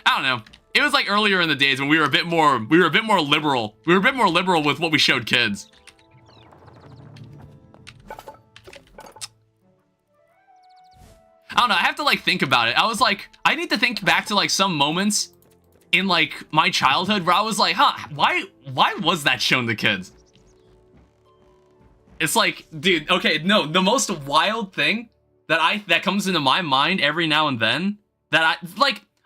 I don't know. It was like earlier in the days when we were a bit more liberal. We were a bit more liberal with what we showed kids. I don't know. I have to like think about it. I was like, I need to think back to like some moments in like my childhood where I was like, huh, why was that shown to kids? It's like, dude, okay, no, the most wild thing that comes into my mind every now and then that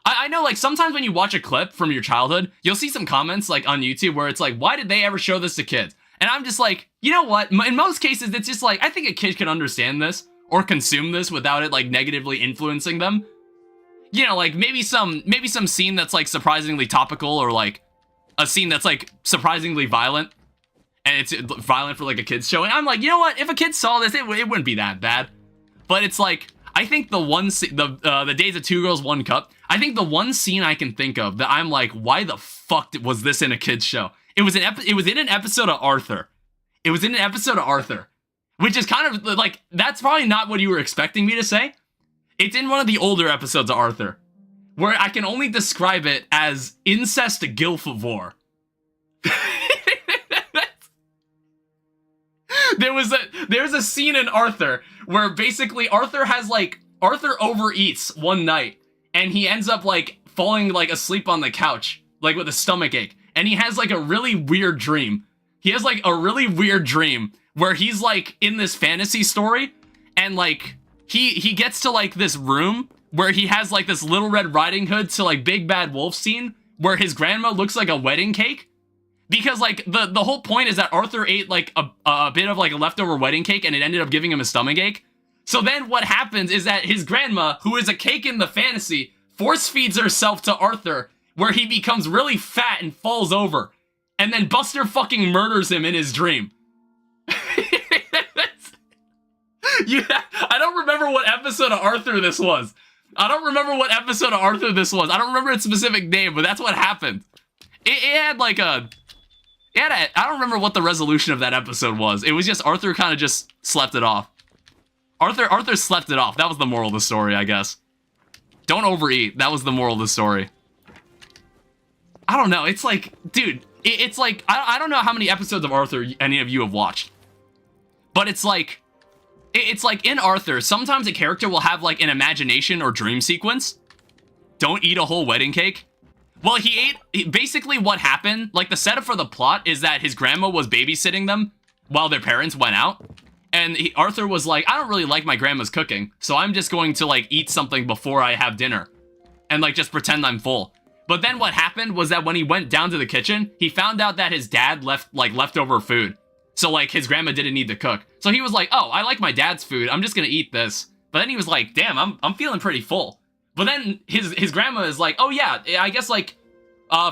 I know like sometimes when you watch a clip from your childhood, you'll see some comments like on YouTube where it's like, why did they ever show this to kids? And I'm just like, you know what? In most cases, it's just like, I think a kid can understand this or consume this without it like negatively influencing them. You know, like maybe some scene that's like surprisingly topical, or like a scene that's like surprisingly violent, and it's violent for like a kid's show. And I'm like, you know what? If a kid saw this, it wouldn't be that bad. But it's like, I think the Days of Two Girls One Cup, I think the one scene I can think of that I'm like, why the fuck was this in a kid's show? It was in an episode of Arthur. It was in an episode of Arthur, which is kind of like, that's probably not what you were expecting me to say. It's in one of the older episodes of Arthur, where I can only describe it as incest gilfivore. There's a scene in Arthur where basically Arthur overeats one night and he ends up like falling like asleep on the couch, like with a stomach ache. And he has like a really weird dream. He has like a really weird dream where he's like in this fantasy story and like he gets to like this room where he has like this Little Red Riding Hood to like Big Bad Wolf scene where his grandma looks like a wedding cake. Because like the whole point is that Arthur ate like a bit of like a leftover wedding cake and it ended up giving him a stomach ache. So then what happens is that his grandma, who is a cake in the fantasy, force feeds herself to Arthur, where he becomes really fat and falls over. And then Buster fucking murders him in his dream. Yeah, I don't remember what episode of Arthur this was. I don't remember its specific name, but that's what happened. It had like I don't remember what the resolution of that episode was. It was just Arthur kind of just slept it off. Arthur slept it off. That was the moral of the story, I guess. Don't overeat. That was the moral of the story. I don't know. It's like, dude, it's like, I don't know how many episodes of Arthur any of you have watched. But it's like in Arthur, sometimes a character will have like an imagination or dream sequence. Don't eat a whole wedding cake. Well, basically what happened, like the setup for the plot is that his grandma was babysitting them while their parents went out. And Arthur was like, I don't really like my grandma's cooking, so I'm just going to like eat something before I have dinner. And like just pretend I'm full. But then what happened was that when he went down to the kitchen, he found out that his dad left like leftover food. So like his grandma didn't need to cook. So he was like, oh, I like my dad's food, I'm just gonna eat this. But then he was like, damn, I'm feeling pretty full. But then his grandma is like, oh yeah, I guess like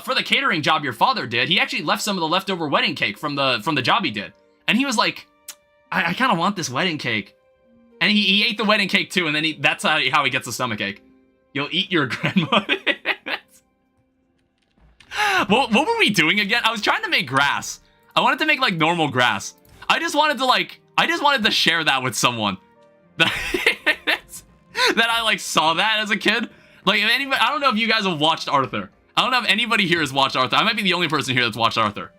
for the catering job your father did, he actually left some of the leftover wedding cake from the job he did. And he was like, I kind of want this wedding cake. And he ate the wedding cake too, and then that's how he gets the stomachache. You'll eat your grandma. What were we doing again? I was trying to make grass. I wanted to make like normal grass. I just wanted to share that with someone. That I like saw that as a kid. Like if anybody, I don't know if you guys have watched Arthur. I don't know if anybody here has watched Arthur. I might be the only person here that's watched Arthur.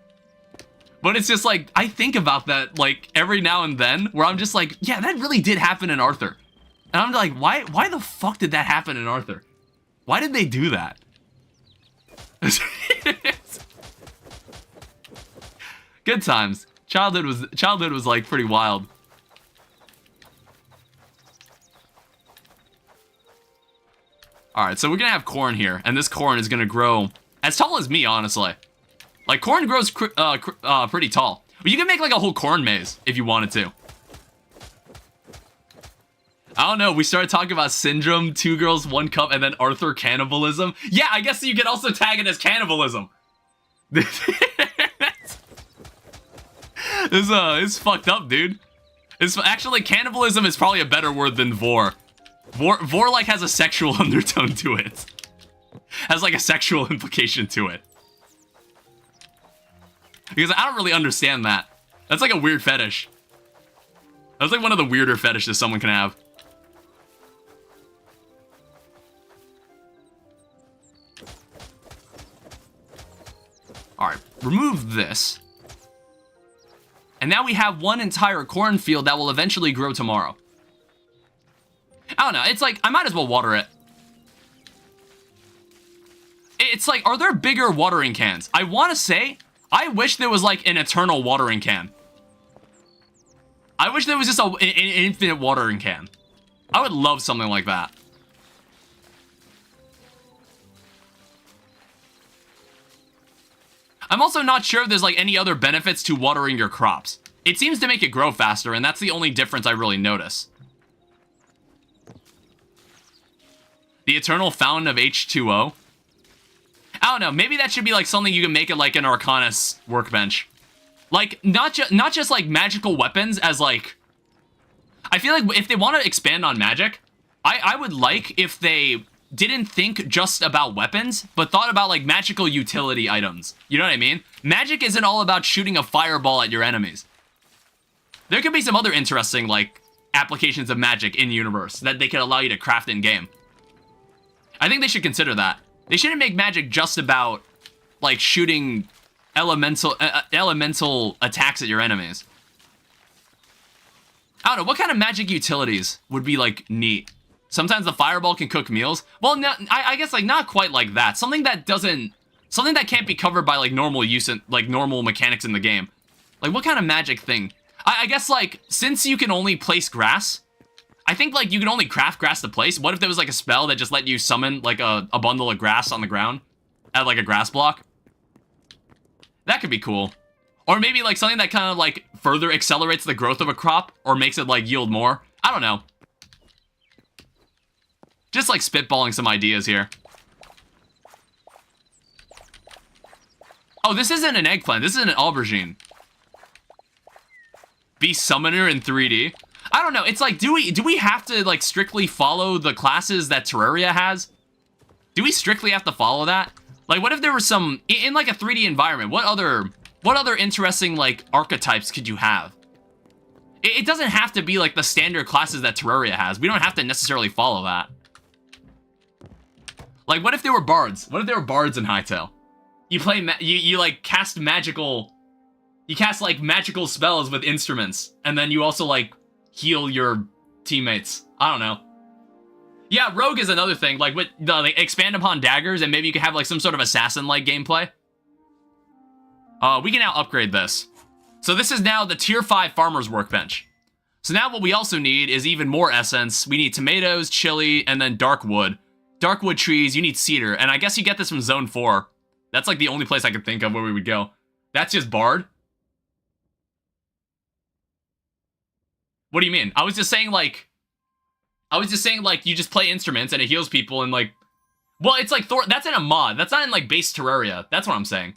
But it's just like, I think about that like every now and then where I'm just like, yeah, that really did happen in Arthur. And I'm like, why the fuck did that happen in Arthur? Why did they do that? Good times. Childhood was like pretty wild. Alright, so we're gonna have corn here, and this corn is gonna grow as tall as me, honestly. Like, corn grows pretty tall. But you can make like a whole corn maze if you wanted to. I don't know, we started talking about Syndrome, 2 Girls, 1 Cup, and then Arthur cannibalism. Yeah, I guess you could also tag it as cannibalism. This is fucked up, dude. It's actually, cannibalism is probably a better word than vor. Vor like has a sexual undertone to it. Has like a sexual implication to it. Because I don't really understand that. That's like a weird fetish. That's like one of the weirder fetishes someone can have. Alright, remove this. And now we have one entire cornfield that will eventually grow tomorrow. I don't know, it's like, I might as well water it. It's like, are there bigger watering cans? I want to say, I wish there was like an eternal watering can. I wish there was just an infinite watering can. I would love something like that. I'm also not sure if there's like any other benefits to watering your crops. It seems to make it grow faster, and that's the only difference I really notice. The eternal fountain of H2O. I don't know, maybe that should be like something you can make it like an Arcanus workbench. Like, not just like magical weapons as like... I feel like if they want to expand on magic, I would like if they didn't think just about weapons, but thought about like magical utility items. You know what I mean? Magic isn't all about shooting a fireball at your enemies. There could be some other interesting like applications of magic in universe that they could allow you to craft in game. I think they should consider that. They shouldn't make magic just about like shooting elemental attacks at your enemies. I don't know, what kind of magic utilities would be like neat? Sometimes the fireball can cook meals. Well, no, I guess like not quite like that. Something that can't be covered by like normal use and like normal mechanics in the game. Like what kind of magic thing? I guess like since you can only place grass, I think like you can only craft grass to place. What if there was like a spell that just let you summon like a bundle of grass on the ground at like a grass block? That could be cool. Or maybe like something that kind of like further accelerates the growth of a crop or makes it like yield more. I don't know. Just like spitballing some ideas here. Oh, this isn't an eggplant. This is an aubergine. Beast Summoner in 3D. I don't know. It's like, do we have to like strictly follow the classes that Terraria has? Do we strictly have to follow that? Like, what if there was some in like a 3D environment? What other interesting like archetypes could you have? It doesn't have to be like the standard classes that Terraria has. We don't have to necessarily follow that. Like, what if there were bards? What if there were bards in Hytale? You play, you like cast magical, you cast like magical spells with instruments, and then you also like heal your teammates. I don't know. Yeah, rogue is another thing. Like with the like, expand upon daggers, and maybe you could have like some sort of assassin-like gameplay. We can now upgrade this. So this is now the tier 5 farmer's workbench. So now what we also need is even more essence. We need tomatoes, chili, and then dark wood. Dark wood trees, you need cedar. And I guess you get this from zone 4. That's like the only place I could think of where we would go. That's just barred? What do you mean? I was just saying like you just play instruments and it heals people and like... Well, it's like that's in a mod. That's not in like base Terraria. That's what I'm saying.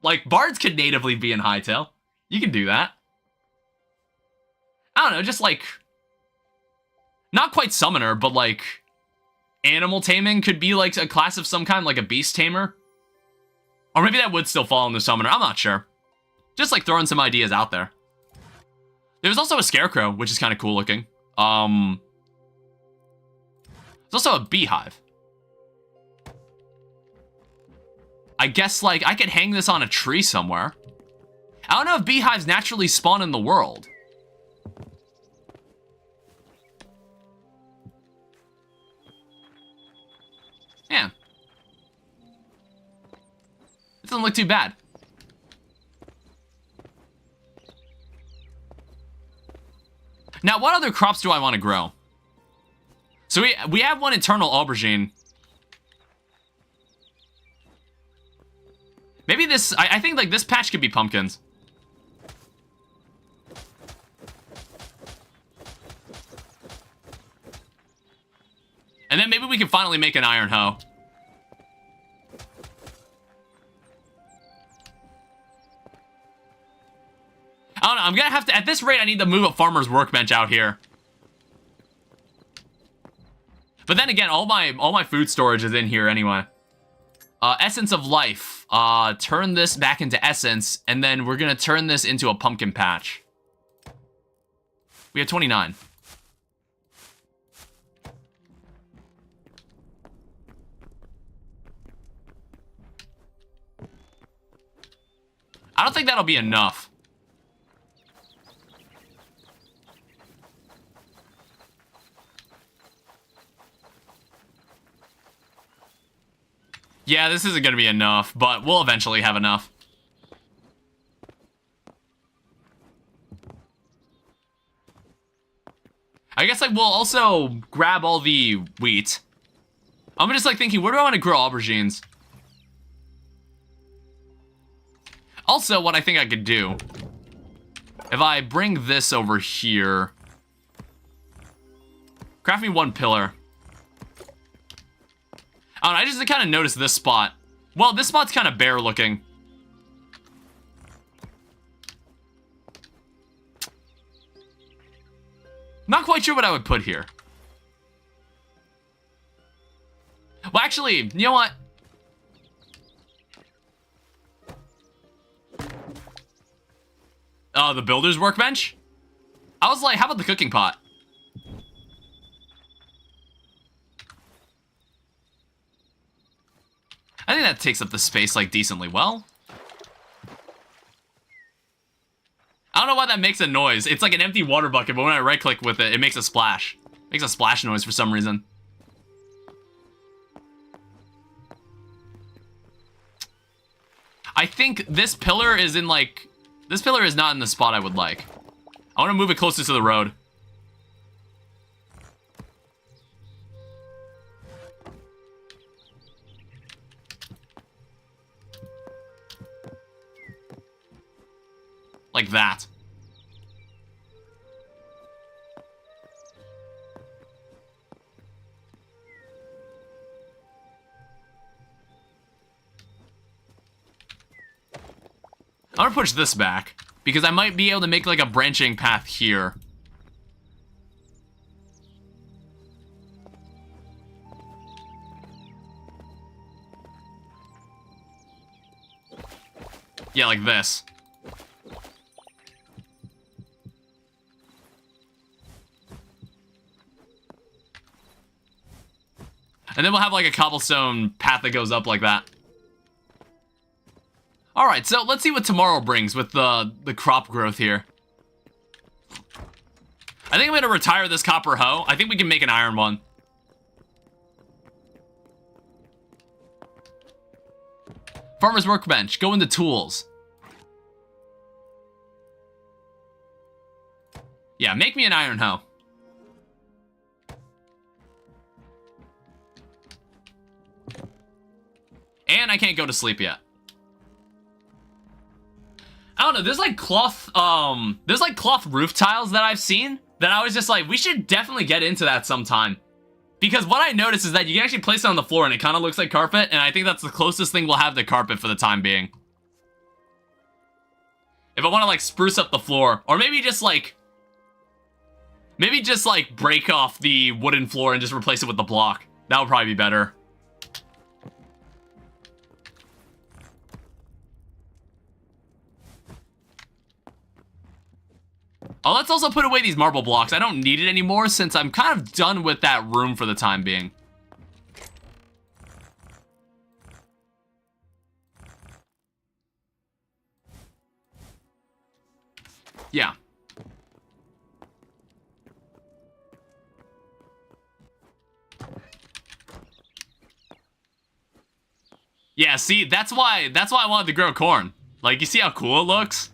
Like, bards could natively be in Hytale. You can do that. I don't know, just like... Not quite summoner, but like... Animal taming could be like a class of some kind, like a beast tamer. Or maybe that would still fall in the summoner, I'm not sure. Just like throwing some ideas out there. There's also a scarecrow, which is kind of cool looking. There's also a beehive. I guess like I could hang this on a tree somewhere. I don't know if beehives naturally spawn in the world. Yeah. It doesn't look too bad. Now, what other crops do I want to grow? So we have one internal aubergine. Maybe this... I think like this patch could be pumpkins. And then maybe we can finally make an iron hoe. I don't know, I'm gonna have to... At this rate, I need to move a farmer's workbench out here. But then again, all my food storage is in here anyway. Essence of life. Turn this back into essence, and then we're gonna turn this into a pumpkin patch. We have 29. I don't think that'll be enough. Yeah, this isn't gonna be enough, but we'll eventually have enough. I guess like we'll also grab all the wheat. I'm just like thinking, where do I want to grow aubergines? Also, what I think I could do, if I bring this over here, craft me one pillar. I don't know, I just kind of noticed this spot. Well, this spot's kind of bare looking. Not quite sure what I would put here. Well, actually, you know what? The builder's workbench? I was like, how about the cooking pot? I think that takes up the space, like, decently well. I don't know why that makes a noise. It's like an empty water bucket, but when I right-click with it, it makes a splash. It makes a splash noise for some reason. I think this pillar is in, like... This pillar is not in the spot I would like. I want to move it closer to the road. Like that. I'm gonna push this back, because I might be able to make like a branching path here. Yeah, like this. And then we'll have like a cobblestone path that goes up like that. Alright, so let's see what tomorrow brings with the crop growth here. I think I'm gonna retire this copper hoe. I think we can make an iron one. Farmer's workbench, go into tools. Yeah, make me an iron hoe. And I can't go to sleep yet. I don't know, there's like cloth roof tiles that I've seen that I was just like, we should definitely get into that sometime. Because what I noticed is that you can actually place it on the floor and it kind of looks like carpet, and I think that's the closest thing we'll have to carpet for the time being. If I want to like spruce up the floor, or maybe just like break off the wooden floor and just replace it with the block. That would probably be better. Oh, let's also put away these marble blocks. I don't need it anymore since I'm kind of done with that room for the time being. Yeah. Yeah, see, that's why I wanted to grow corn. Like, you see how cool it looks?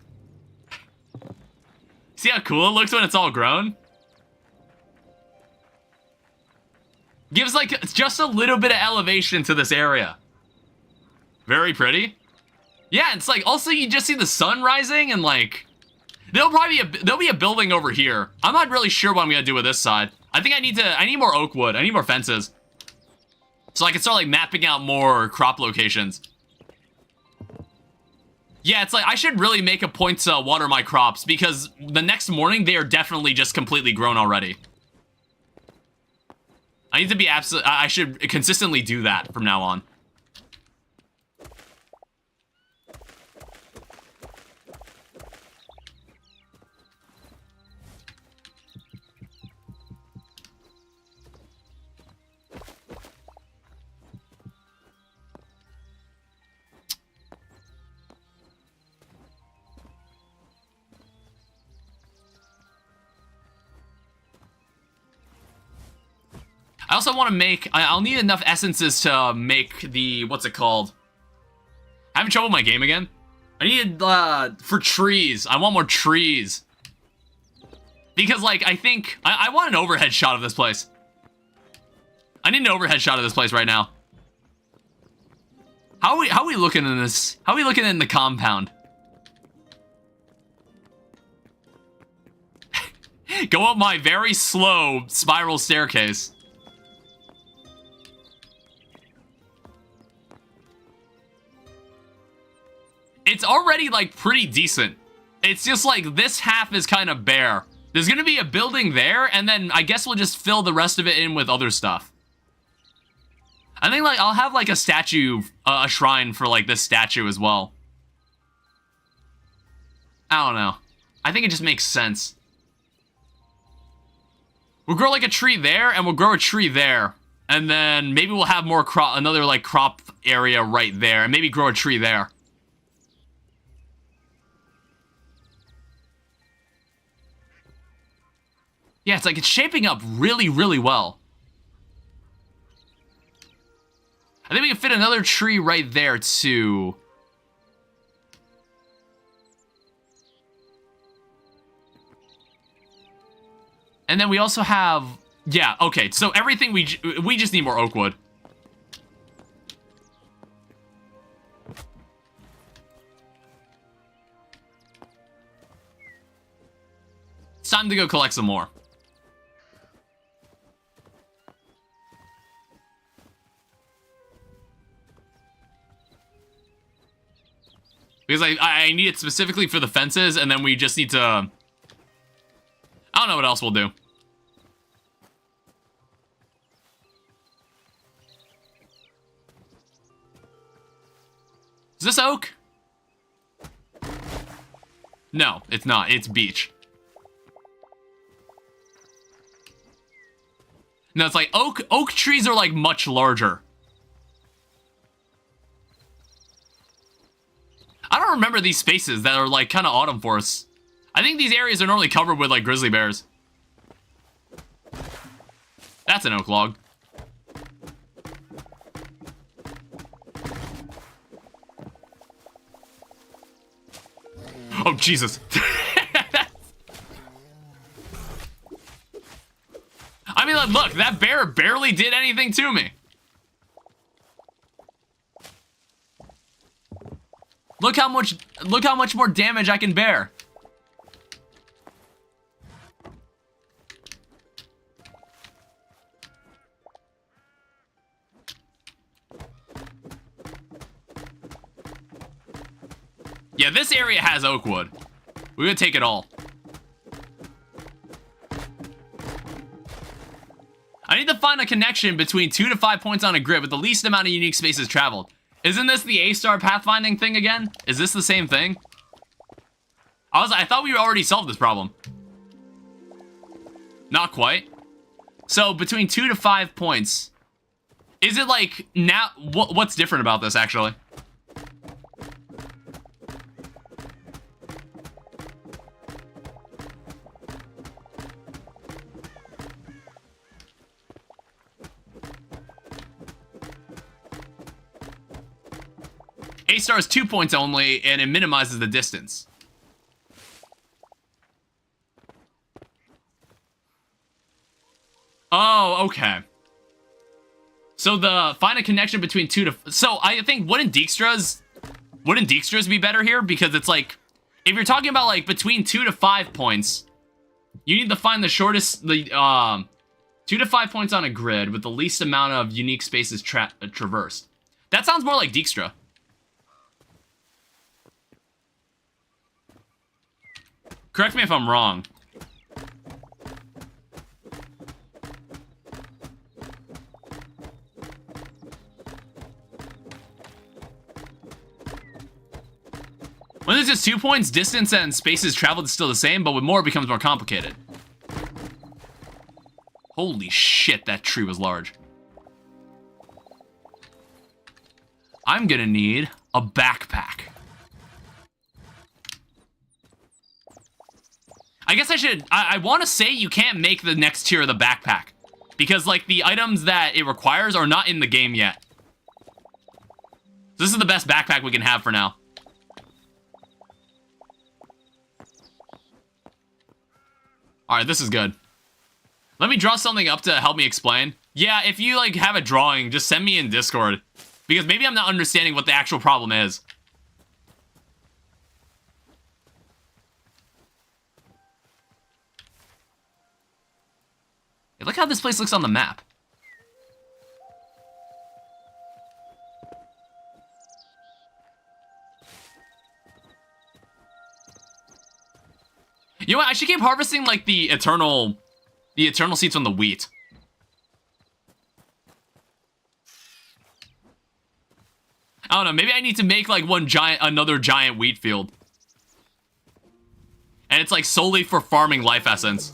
See how cool it looks when it's all grown? Gives, like, just a little bit of elevation to this area. Very pretty. Yeah, it's like, also you just see the sun rising and, like... There'll be a building over here. I'm not really sure what I'm gonna do with this side. I think I need more oak wood. I need more fences. So I can start, like, mapping out more crop locations. Yeah, it's like, I should really make a point to water my crops, because the next morning, they are definitely just completely grown already. I need to be I should consistently do that from now on. I also want to make... I'll need enough essences to make the... What's it called? Having trouble with my game again? I need, for trees. I want more trees. Because, like, I think... I want an overhead shot of this place. I need an overhead shot of this place right now. How are we looking in this? How are we looking in the compound? Go up my very slow spiral staircase. It's already, like, pretty decent. It's just, like, this half is kind of bare. There's gonna be a building there, and then I guess we'll just fill the rest of it in with other stuff. I think, like, I'll have, like, a statue, a shrine for, like, this statue as well. I don't know. I think it just makes sense. We'll grow, like, a tree there, and we'll grow a tree there. And then maybe we'll have more another, like, crop area right there, and maybe grow a tree there. Yeah, it's like, it's shaping up really, really well. I think we can fit another tree right there, too. And then we also have... Yeah, okay, so everything we just need more oak wood. It's time to go collect some more. Because I need it specifically for the fences, and then we just need to... I don't know what else we'll do. Is this oak? No, it's not. It's beech. No, it's like oak trees are like much larger. I don't remember these spaces that are, like, kind of autumn forests. I think these areas are normally covered with, like, grizzly bears. That's an oak log. Oh, Jesus. I mean, like, look, that bear barely did anything to me. Look how much more damage I can bear. Yeah, this area has oak wood. We're gonna take it all. I need to find a connection between 2 to 5 points on a grid with the least amount of unique spaces traveled. Isn't this the A-star pathfinding thing again? Is this the same thing? I thought we already solved this problem. Not quite. So between 2 to 5 points. Is it like now? What's different about this actually? A-star is 2 points only, and it minimizes the distance. Oh, okay. So find a connection between 2 to... So I think wouldn't Dijkstra's be better here? Because it's like, if you're talking about like between 2 to 5 points, you need to find the shortest, 2 to 5 points on a grid with the least amount of unique spaces traversed. That sounds more like Dijkstra. Correct me if I'm wrong. When there's just 2 points, distance and spaces traveled is still the same, but with more it becomes more complicated. Holy shit, that tree was large. I'm gonna need a backpack. I guess I want to say you can't make the next tier of the backpack. Because, like, the items that it requires are not in the game yet. This is the best backpack we can have for now. Alright, this is good. Let me draw something up to help me explain. Yeah, if you, like, have a drawing, just send me in Discord. Because maybe I'm not understanding what the actual problem is. Hey, look how this place looks on the map. You know what? I should keep harvesting like the eternal seeds from the wheat. I don't know. Maybe I need to make like another giant wheat field, and it's like solely for farming life essence.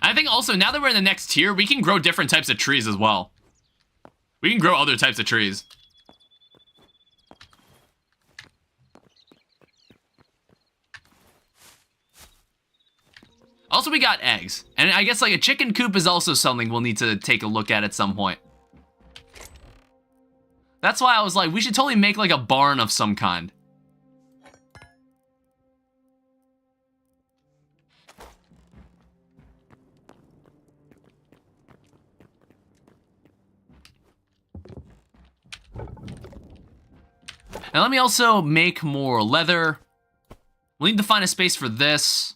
I think also, now that we're in the next tier, we can grow different types of trees as well. We can grow other types of trees. Also, we got eggs. And I guess, like, a chicken coop is also something we'll need to take a look at some point. That's why I was like, we should totally make, like, a barn of some kind. Now let me also make more leather. We'll need to find a space for this.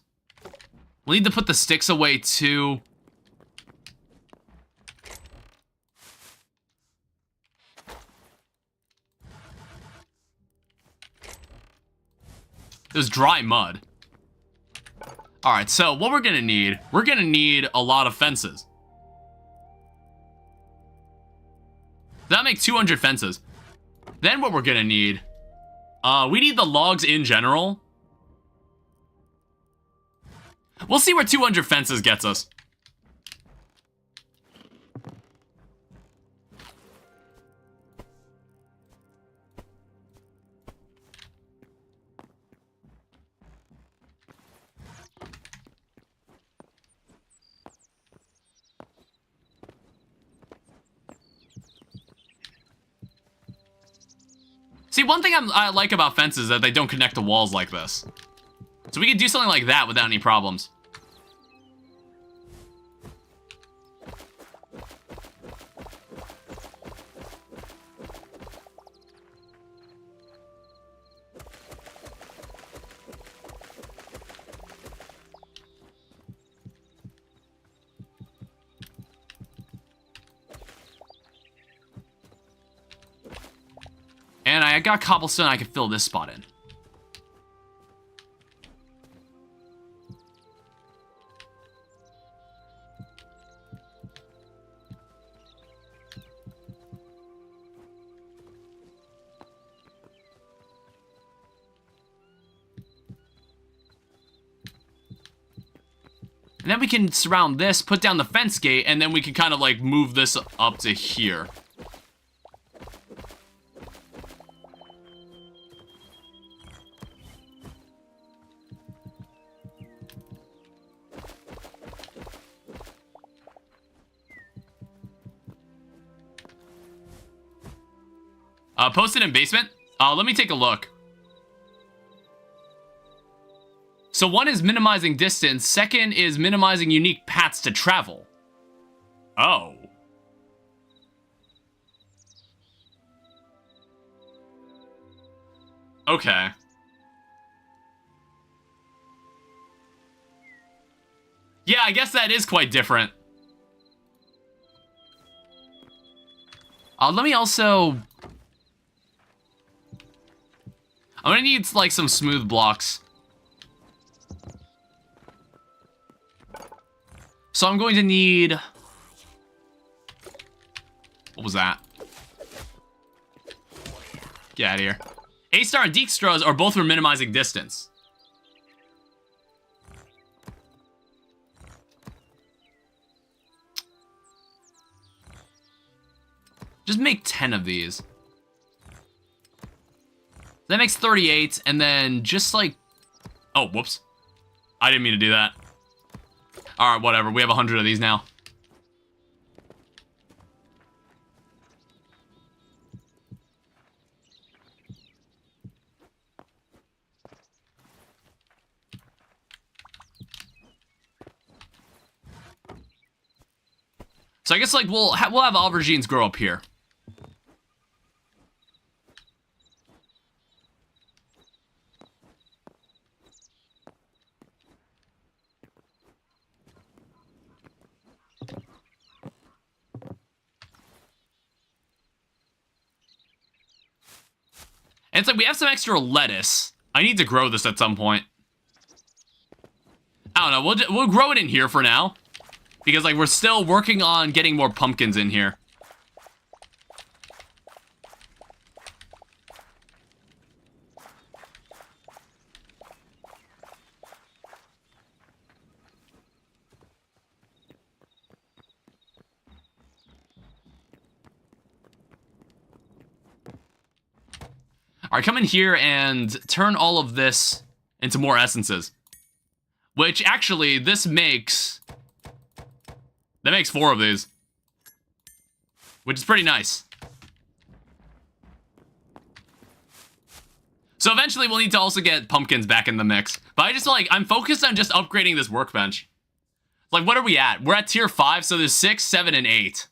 We'll need to put the sticks away too. There's dry mud. Alright, so what we're gonna need a lot of fences. That'll make 200 fences. Then what we're gonna need, we need the logs in general. We'll see where 200 fences gets us. See, one thing I like about fences is that they don't connect to walls like this. So we can do something like that without any problems. And I got cobblestone, I can fill this spot in. And then we can surround this, put down the fence gate, and then we can kind of like move this up to here. Posted in basement? Let me take a look. So one is minimizing distance, second is minimizing unique paths to travel. Oh. Okay. Yeah, I guess that is quite different. Let me also... I'm gonna need, like, some smooth blocks. So I'm going to need... What was that? Get out of here. A-Star and Dijkstra's are both for minimizing distance. Just make 10 of these. That makes 38, and then just like... Oh, whoops. I didn't mean to do that. Alright, whatever. We have 100 of these now. So I guess, like, we'll have aubergines grow up here. And it's like we have some extra lettuce. I need to grow this at some point. I don't know. We'll grow it in here for now. Because, like, we're still working on getting more pumpkins in here. Alright, come in here and turn all of this into more essences. Which, actually, this makes... That makes 4 of these. Which is pretty nice. So eventually we'll need to also get pumpkins back in the mix. But I just feel like I'm focused on just upgrading this workbench. Like, what are we at? We're at tier 5, so there's 6, 7, and 8.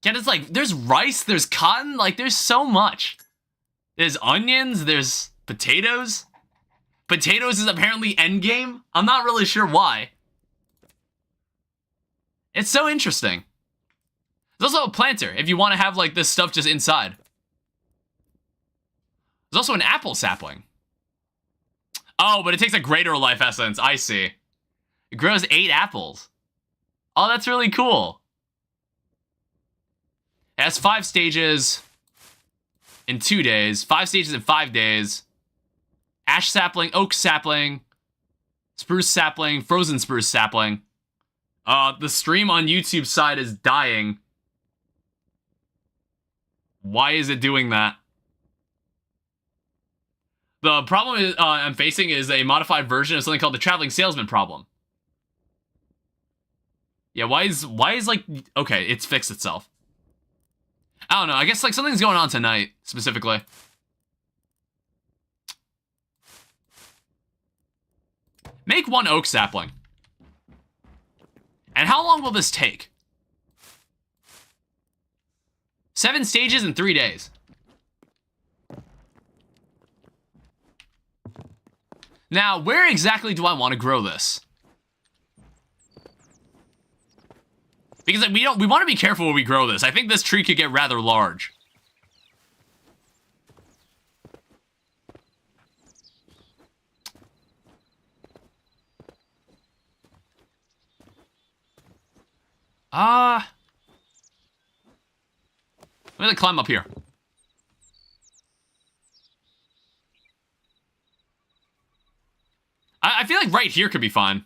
Yeah, it's like, there's rice, there's cotton, like, there's so much. There's onions, there's potatoes. Potatoes is apparently endgame. I'm not really sure why. It's so interesting. There's also a planter, if you want to have, like, this stuff just inside. There's also an apple sapling. Oh, but it takes a greater life essence. I see. It grows 8 apples. Oh, that's really cool. It has 5 stages in 2 days. 5 stages in 5 days. Ash sapling, oak sapling, Spruce sapling, frozen spruce sapling. The stream on YouTube side is dying. Why is it doing that? The problem I'm facing is a modified version of something called the traveling salesman problem. Yeah, why is like, okay, it's fixed itself. I don't know, I guess like something's going on tonight, specifically. Make 1 oak sapling. And how long will this take? 7 stages in 3 days. Now, where exactly do I want to grow this? Because we want to be careful when we grow this. I think this tree could get rather large. I'm gonna climb up here. I feel like right here could be fine.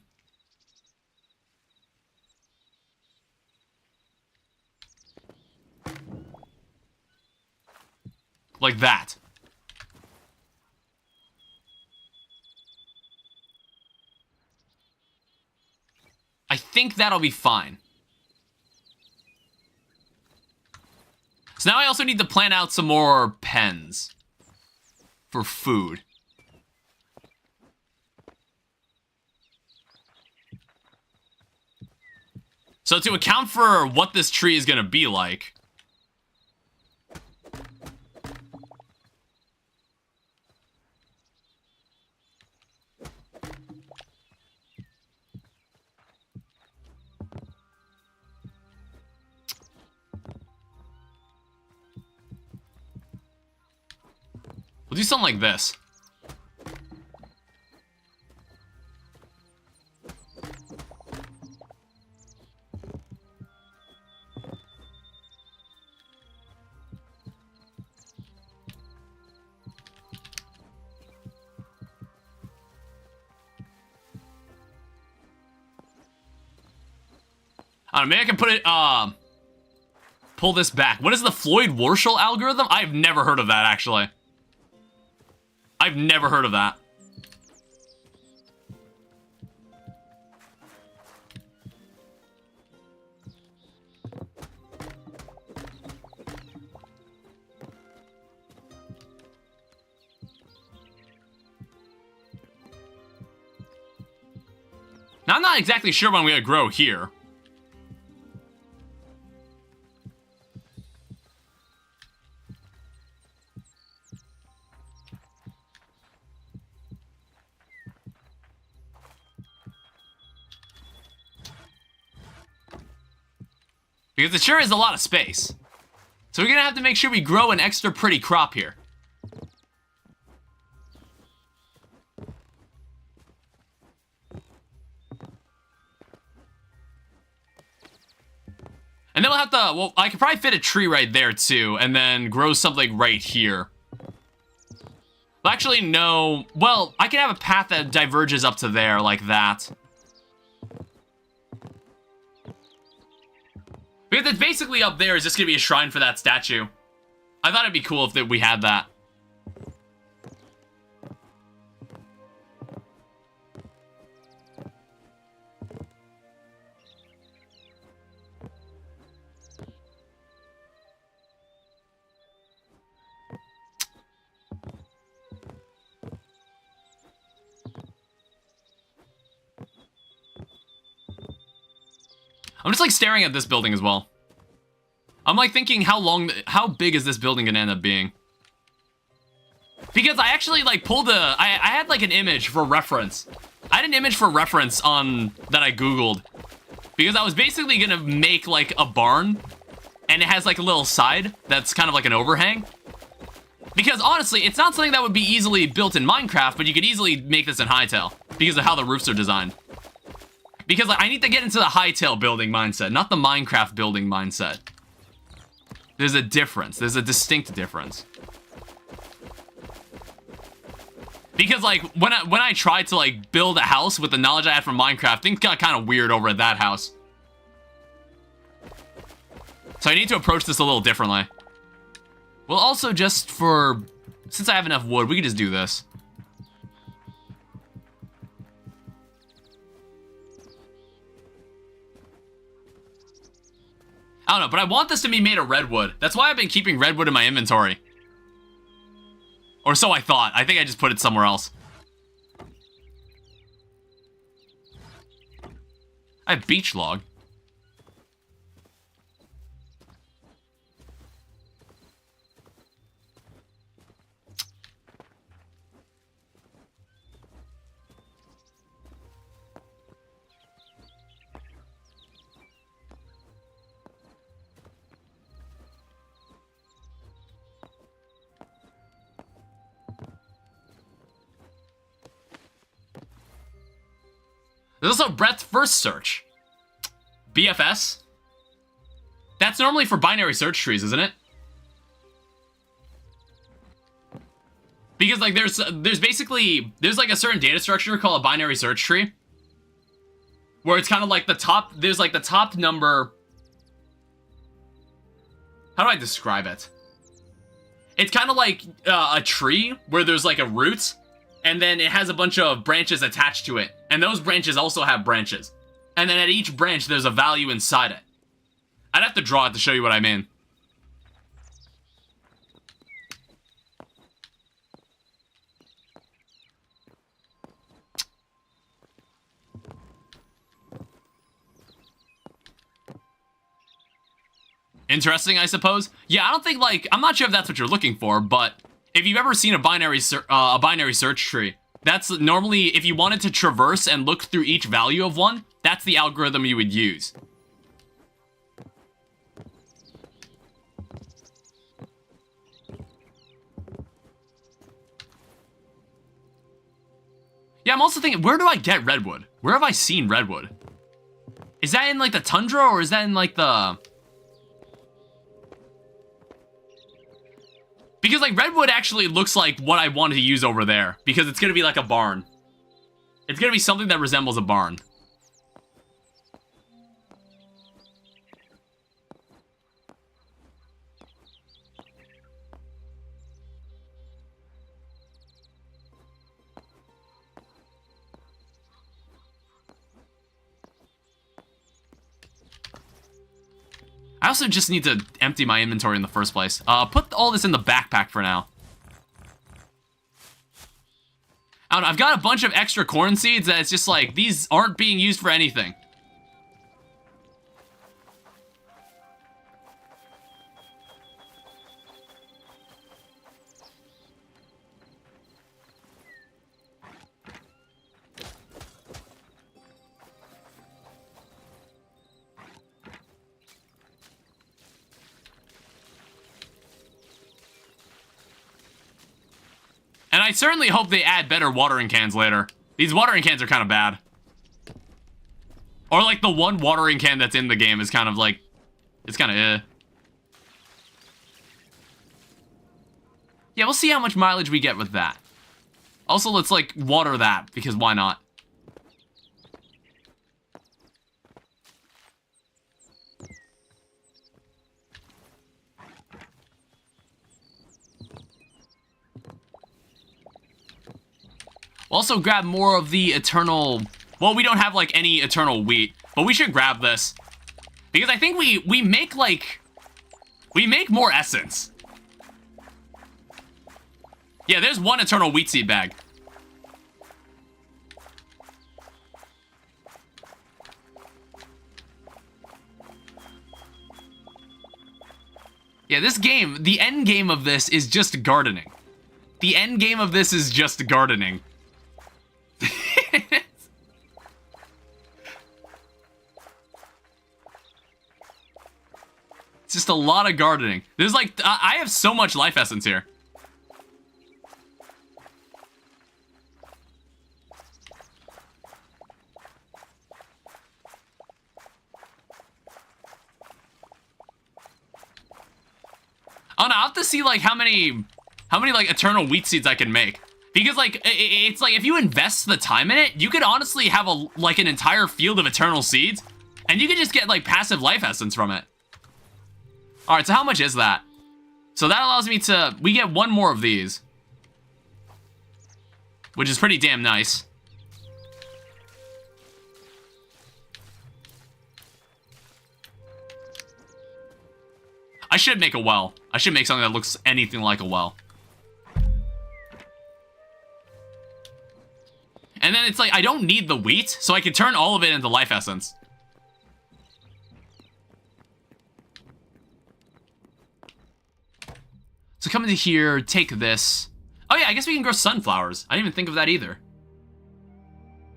Like that. I think that'll be fine. So now I also need to plan out some more pens for food. So to account for what this tree is gonna be like, we'll do something like this. I don't know, maybe I can put it, pull this back. What is the Floyd-Warshall algorithm? I've never heard of that, actually. I've never heard of that. Now, I'm not exactly sure when I'm gonna grow here. Because it sure is a lot of space. So we're gonna have to make sure we grow an extra pretty crop here. And then we'll have to, well, I could probably fit a tree right there too, and then grow something right here. Well, actually, no. Well, I can have a path that diverges up to there, like that. Because it's basically up there is just gonna be a shrine for that statue. I thought it'd be cool if we had that. I'm just like staring at this building as well. I'm like thinking how big is this building gonna end up being? Because I actually like pulled I had like an image for reference. I had an image for reference that I Googled. Because I was basically gonna make like a barn and it has like a little side that's kind of like an overhang. Because honestly, it's not something that would be easily built in Minecraft, but you could easily make this in Hytale because of how the roofs are designed. Because like, I need to get into the Hytale building mindset, not the Minecraft building mindset. There's a difference. There's a distinct difference. Because, like, when I tried to, like, build a house with the knowledge I had from Minecraft, things got kind of weird over at that house. So I need to approach this a little differently. Well, also just for... Since I have enough wood, we can just do this. I don't know, but I want this to be made of redwood. That's why I've been keeping redwood in my inventory. Or so I thought. I think I just put it somewhere else. I have beach log. There's also breadth first search. BFS? That's normally for binary search trees, isn't it? Because, like, there's like a certain data structure called a binary search tree. Where it's kind of like the top, there's like the top number. How do I describe it? It's kind of like a tree where there's like a root. And then it has a bunch of branches attached to it. And those branches also have branches. And then at each branch, there's a value inside it. I'd have to draw it to show you what I mean. Interesting, I suppose. Yeah, I don't think, like, I'm not sure if that's what you're looking for, but... If you've ever seen a binary search tree, that's normally, if you wanted to traverse and look through each value of one, that's the algorithm you would use. Yeah, I'm also thinking, where do I get redwood? Where have I seen redwood? Is that in, like, the tundra, or is that in, like, the... Because, like, redwood actually looks like what I wanted to use over there. Because it's going to be like a barn. It's going to be something that resembles a barn. I also just need to empty my inventory in the first place. Put all this in the backpack for now. I don't know, I've got a bunch of extra corn seeds that it's just like, these aren't being used for anything. And I certainly hope they add better watering cans later. These watering cans are kind of bad. Or like the one watering can that's in the game is kind of like, it's kind of eh. Yeah, we'll see how much mileage we get with that. Also, let's like water that, because why not? We'll also grab more of the eternal... Well, we don't have, like, any eternal wheat. But we should grab this. Because I think we make, like... We make more essence. Yeah, there's one eternal wheat seed bag. Yeah, this game, the end game of this is just gardening. The end game of this is just gardening. It's just a lot of gardening. There's like, I have so much life essence here. I don't know, I'll have to see like how many like eternal wheat seeds I can make. Because, like, it's like, if you invest the time in it, you could honestly have, like, an entire field of eternal seeds, and you could just get, like, passive life essence from it. Alright, so how much is that? So that allows me to... We get one more of these. Which is pretty damn nice. I should make a well. I should make something that looks anything like a well. And then it's like, I don't need the wheat, so I can turn all of it into life essence. So come into here, take this. Oh yeah, I guess we can grow sunflowers. I didn't even think of that either.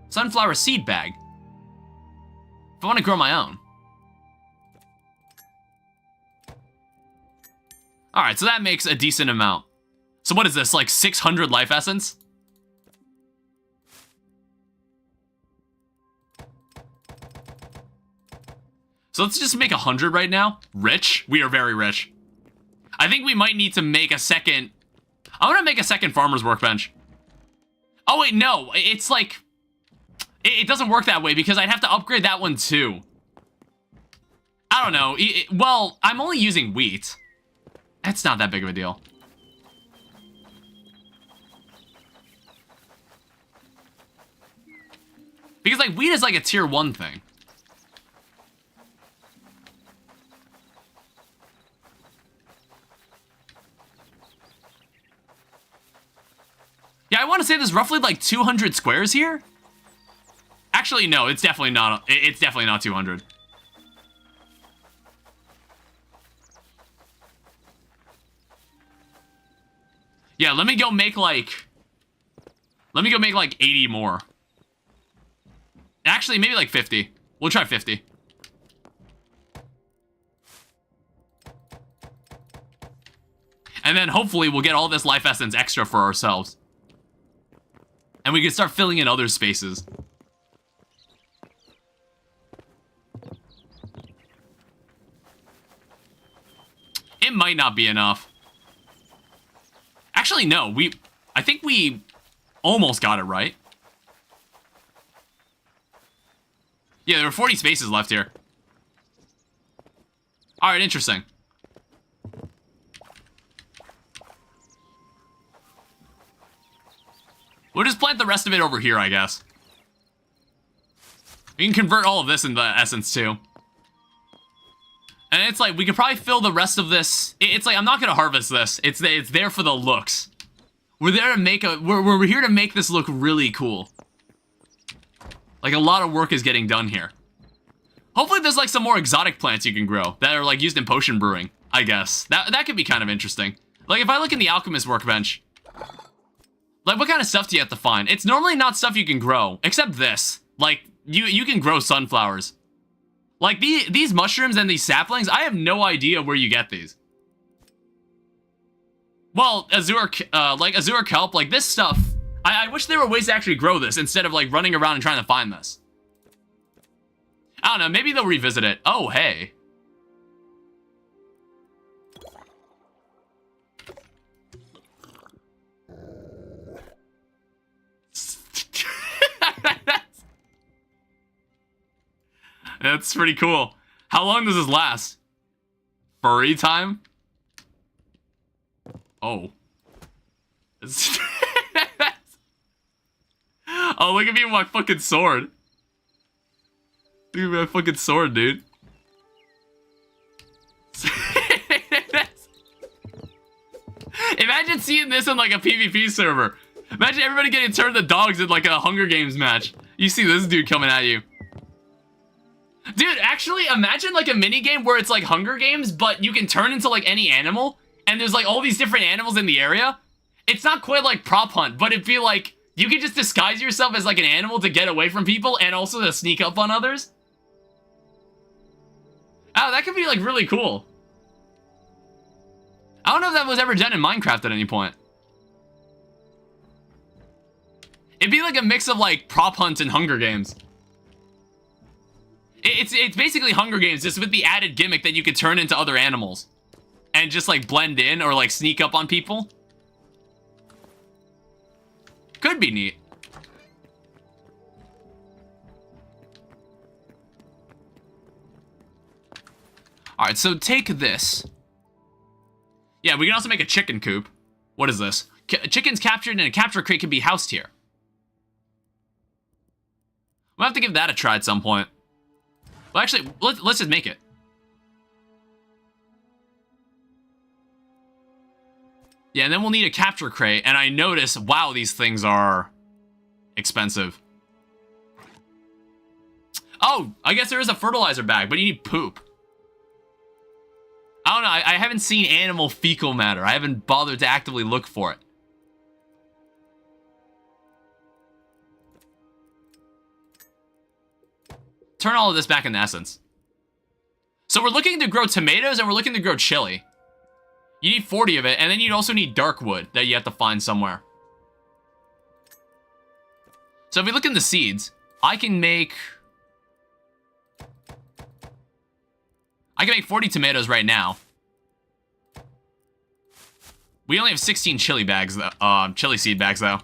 Sunflower seed bag. If I want to grow my own. Alright, so that makes a decent amount. So what is this, like 600 life essence? So let's just make 100 right now. Rich? We are very rich. I think we might need to make a second... I want to make a second farmer's workbench. Oh wait, no. It's like... It doesn't work that way because I'd have to upgrade that one too. I don't know. Well, I'm only using wheat. It's not that big of a deal. Because, like, wheat is like a tier 1 thing. Yeah, I want to say there's roughly like 200 squares here. Actually, no, it's definitely not. It's definitely not 200. Yeah, let me go make like 80 more. Actually, maybe like 50. We'll try 50. And then hopefully we'll get all this life essence extra for ourselves. And we can start filling in other spaces. It might not be enough. Actually, no. I think we almost got it right. Yeah, there were 40 spaces left here. Alright, interesting. We'll just plant the rest of it over here, I guess. We can convert all of this into essence, too. And it's like, we could probably fill the rest of this... It's like, I'm not gonna harvest this. It's there for the looks. We're there to make a... We're here to make this look really cool. Like, a lot of work is getting done here. Hopefully there's, like, some more exotic plants you can grow that are, like, used in potion brewing, I guess. That could be kind of interesting. Like, if I look in the alchemist workbench... Like, what kind of stuff do you have to find? It's normally not stuff you can grow, except this. Like, you can grow sunflowers. Like, these mushrooms and these saplings, I have no idea where you get these. Well, Azure kelp, like, this stuff... I wish there were ways to actually grow this instead of, like, running around and trying to find this. I don't know, maybe they'll revisit it. Oh, hey. That's pretty cool. How long does this last? Furry time? Oh. Oh, look at me with my fucking sword. Look at my fucking sword, dude. Imagine seeing this in, like, a PvP server. Imagine everybody getting turned to dogs in, like, a Hunger Games match. You see this dude coming at you. Dude, actually, imagine, like, a minigame where it's, like, Hunger Games, but you can turn into, like, any animal, and there's, like, all these different animals in the area. It's not quite like Prop Hunt, but it'd be, like, you can just disguise yourself as, like, an animal to get away from people, and also to sneak up on others. Oh, that could be, like, really cool. I don't know if that was ever done in Minecraft at any point. It'd be, like, a mix of, like, Prop Hunt and Hunger Games. It's basically Hunger Games, just with the added gimmick that you could turn into other animals. And just, like, blend in or, like, sneak up on people. Could be neat. Alright, so take this. Yeah, we can also make a chicken coop. What is this? Chickens captured in a capture crate can be housed here. We'll have to give that a try at some point. Well, actually, let's just make it. Yeah, and then we'll need a capture crate, and I notice, wow, these things are expensive. Oh, I guess there is a fertilizer bag, but you need poop. I don't know, I haven't seen animal fecal matter. I haven't bothered to actively look for it. Turn all of this back into essence. So we're looking to grow tomatoes and we're looking to grow chili. You need 40 of it, and then you also need dark wood that you have to find somewhere. So if we look in the seeds, I can make 40 tomatoes right now. We only have 16 chili bags, chili seed bags, though.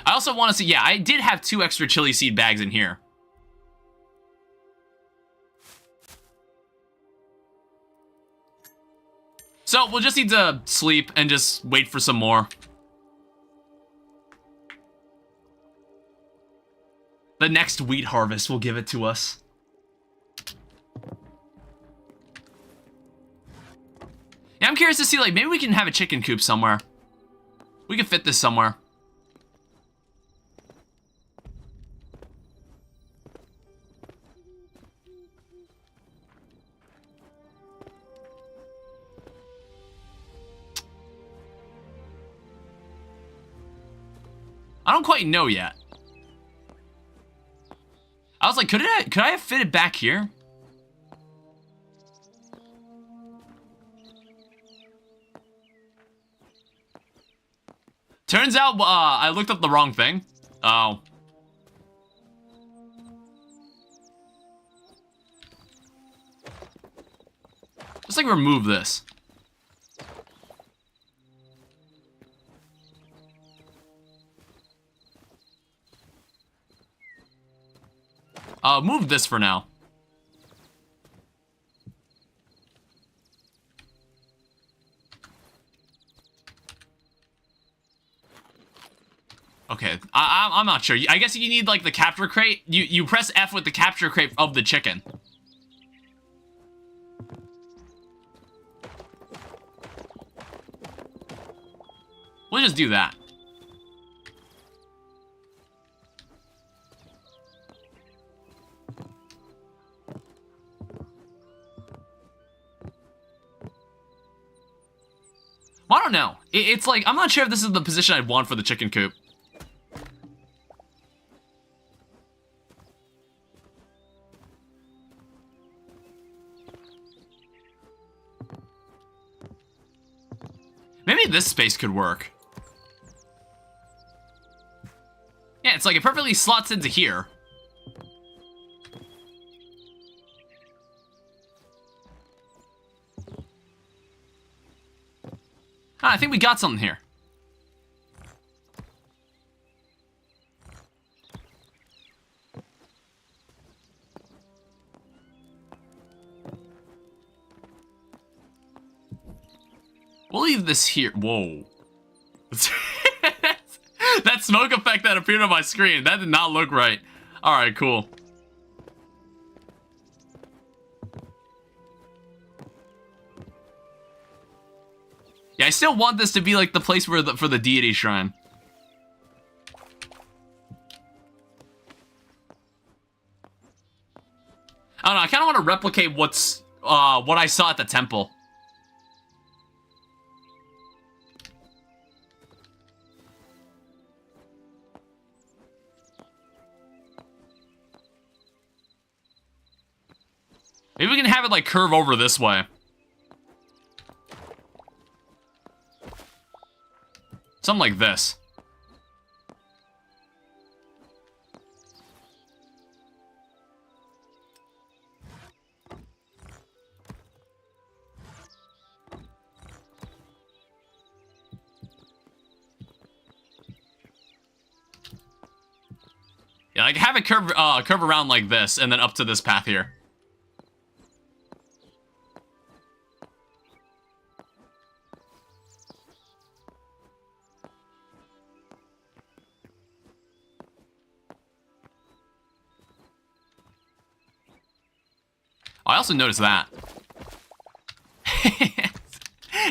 I also want to see, yeah, I did have 2 extra chili seed bags in here. So we'll just need to sleep and just wait for some more. The next wheat harvest will give it to us. Yeah, I'm curious to see, like, maybe we can have a chicken coop somewhere. We can fit this somewhere. I don't quite know yet. I was like, could I have fit it back here? Turns out, I looked up the wrong thing. Oh. Just like remove this. Move this for now. Okay, I'm not sure. I guess you need, like, the capture crate. You press F with the capture crate of the chicken. We'll just do that. I don't know. It's like, I'm not sure if this is the position I'd want for the chicken coop. Maybe this space could work. Yeah, it's like it perfectly slots into here. I think we got something here. We'll leave this here. Whoa. That smoke effect that appeared on my screen, that did not look right. Alright, cool. Yeah, I still want this to be like the place where for the deity shrine. I don't know, I kind of want to replicate what I saw at the temple. Maybe we can have it like curve over this way. Something like this. Yeah, like have it curve around like this, and then up to this path here. I also noticed that.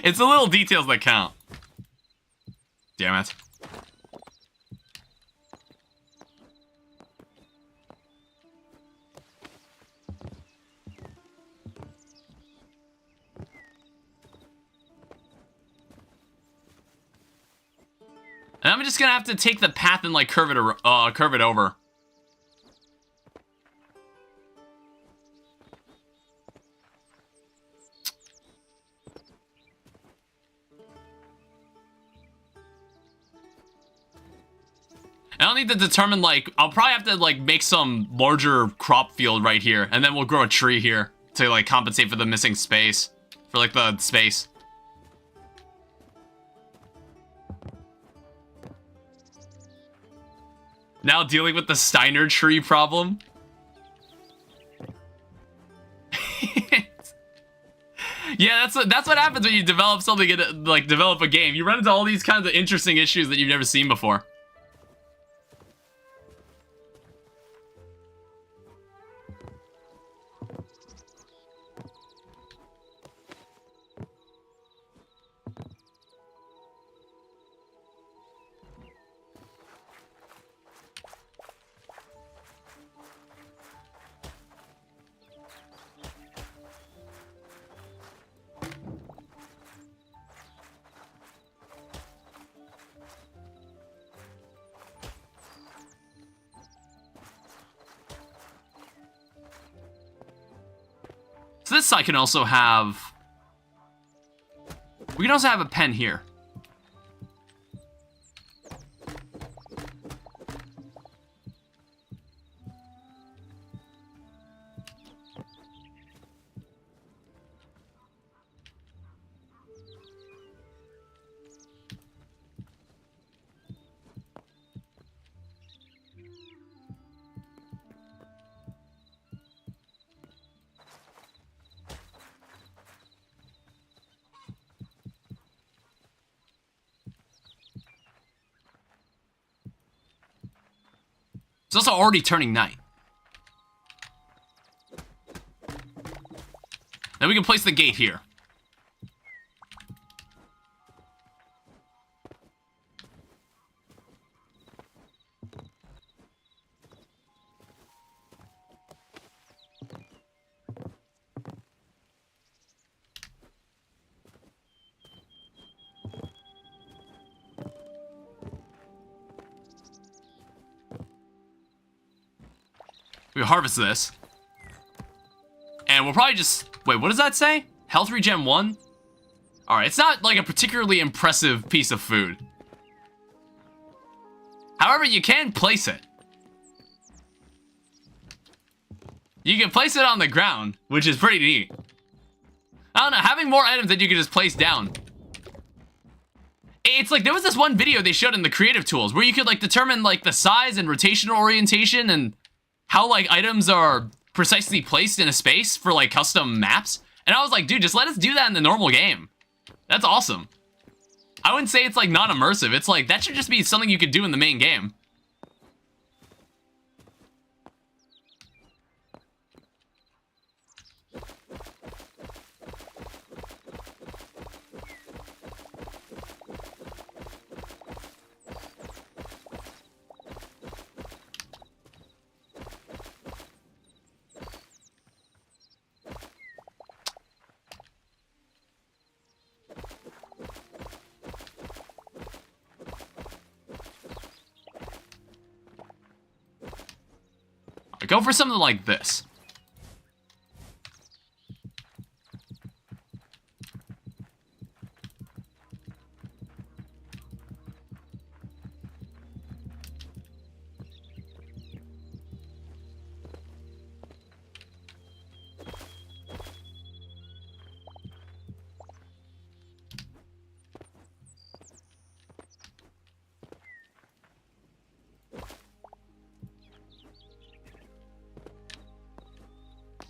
It's the little details that count. Damn it. And I'm just gonna have to take the path and like curve it over. I don't need to determine, like, I'll probably have to, like, make some larger crop field right here, and then we'll grow a tree here to, like, compensate for the missing space. For, like, the space. Now dealing with the Steiner tree problem. Yeah, that's what happens when you develop something, like, develop a game. You run into all these kinds of interesting issues that you've never seen before. So this side can also have... We can also have a pen here. It's also already turning night. Then we can place the gate here. We harvest this. And we'll probably just... Wait, what does that say? Health regen 1? Alright, it's not like a particularly impressive piece of food. However, you can place it. You can place it on the ground, which is pretty neat. I don't know, having more items that you can just place down. It's like, there was this one video they showed in the creative tools where you could like determine like the size and rotational orientation and how like items are precisely placed in a space for like custom maps. And I was like, dude, just let us do that in the normal game. That's awesome. I wouldn't say it's like not immersive. It's like, that should just be something you could do in the main game. Go for something like this.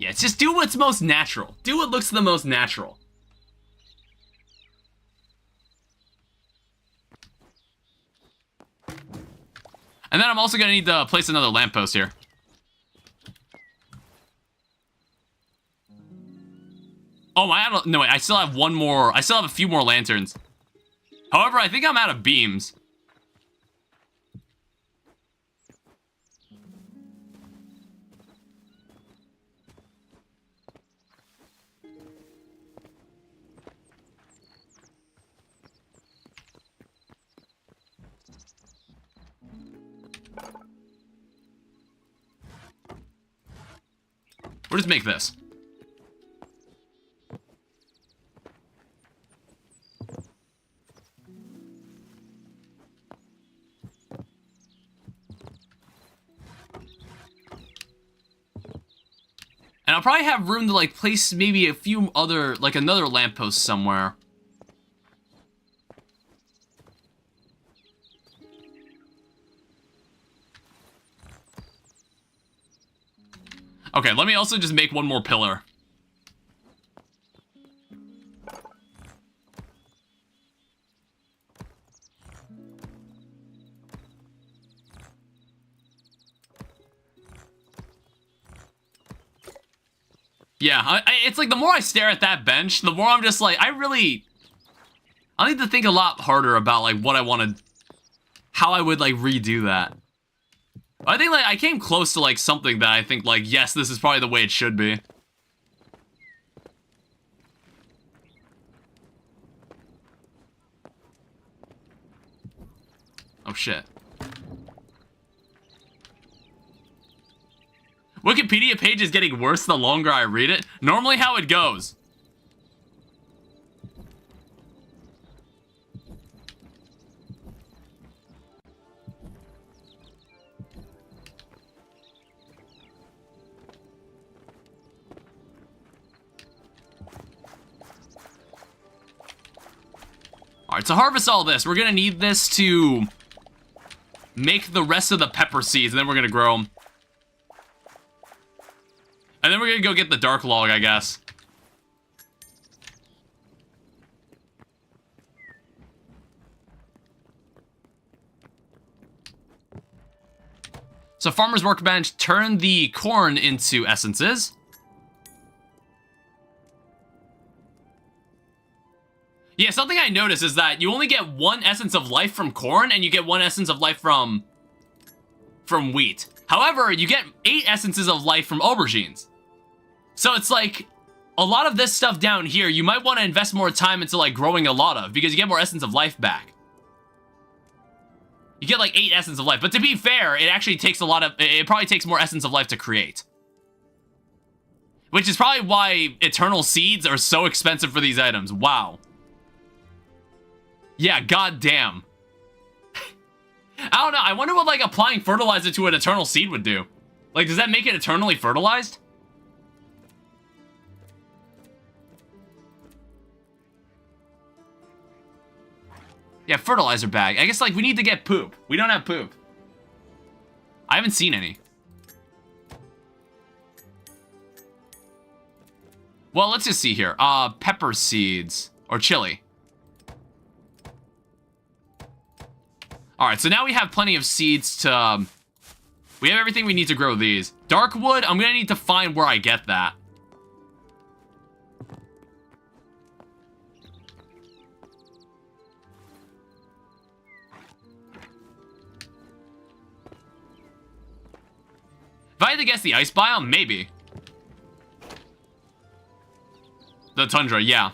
Yeah, it's just do what's most natural. Do what looks the most natural. And then I'm also gonna need to place another lamppost here. Oh, no, wait, I still have one more. I still have a few more lanterns. However, I think I'm out of beams. We'll just make this. And I'll probably have room to, like, place maybe a few other, like, another lamppost somewhere. Okay, let me also just make one more pillar. Yeah, it's like the more I stare at that bench, the more I'm just like, I need to think a lot harder about, like, what I want to, how I would, like, redo that. I think, like, I came close to, like, something that I think, like, yes, this is probably the way it should be. Oh, shit. Wikipedia page is getting worse the longer I read it. Normally how it goes. Alright, to harvest all this, we're gonna need this to make the rest of the pepper seeds, and then we're gonna grow them. And then we're gonna go get the dark log, I guess. So farmer's workbench, turn the corn into essences. Yeah, something I noticed is that you only get one essence of life from corn, and you get one essence of life from wheat. However, you get 8 essences of life from aubergines. So it's like, a lot of this stuff down here, you might want to invest more time into, like, growing a lot of, because you get more essence of life back. You get, like, 8 essence of life. But to be fair, it actually takes a lot of, it probably takes more essence of life to create. Which is probably why eternal seeds are so expensive for these items. Wow. Yeah, goddamn. I don't know, I wonder what, like, applying fertilizer to an eternal seed would do. Like, does that make it eternally fertilized? Yeah, fertilizer bag. I guess, like, we need to get poop. We don't have poop. I haven't seen any. Well, let's just see here. Pepper seeds. Or chili. Alright, so now we have plenty of seeds to... we have everything we need to grow these. Dark wood, I'm gonna need to find where I get that. If I had to guess the ice biome, maybe. The tundra, yeah.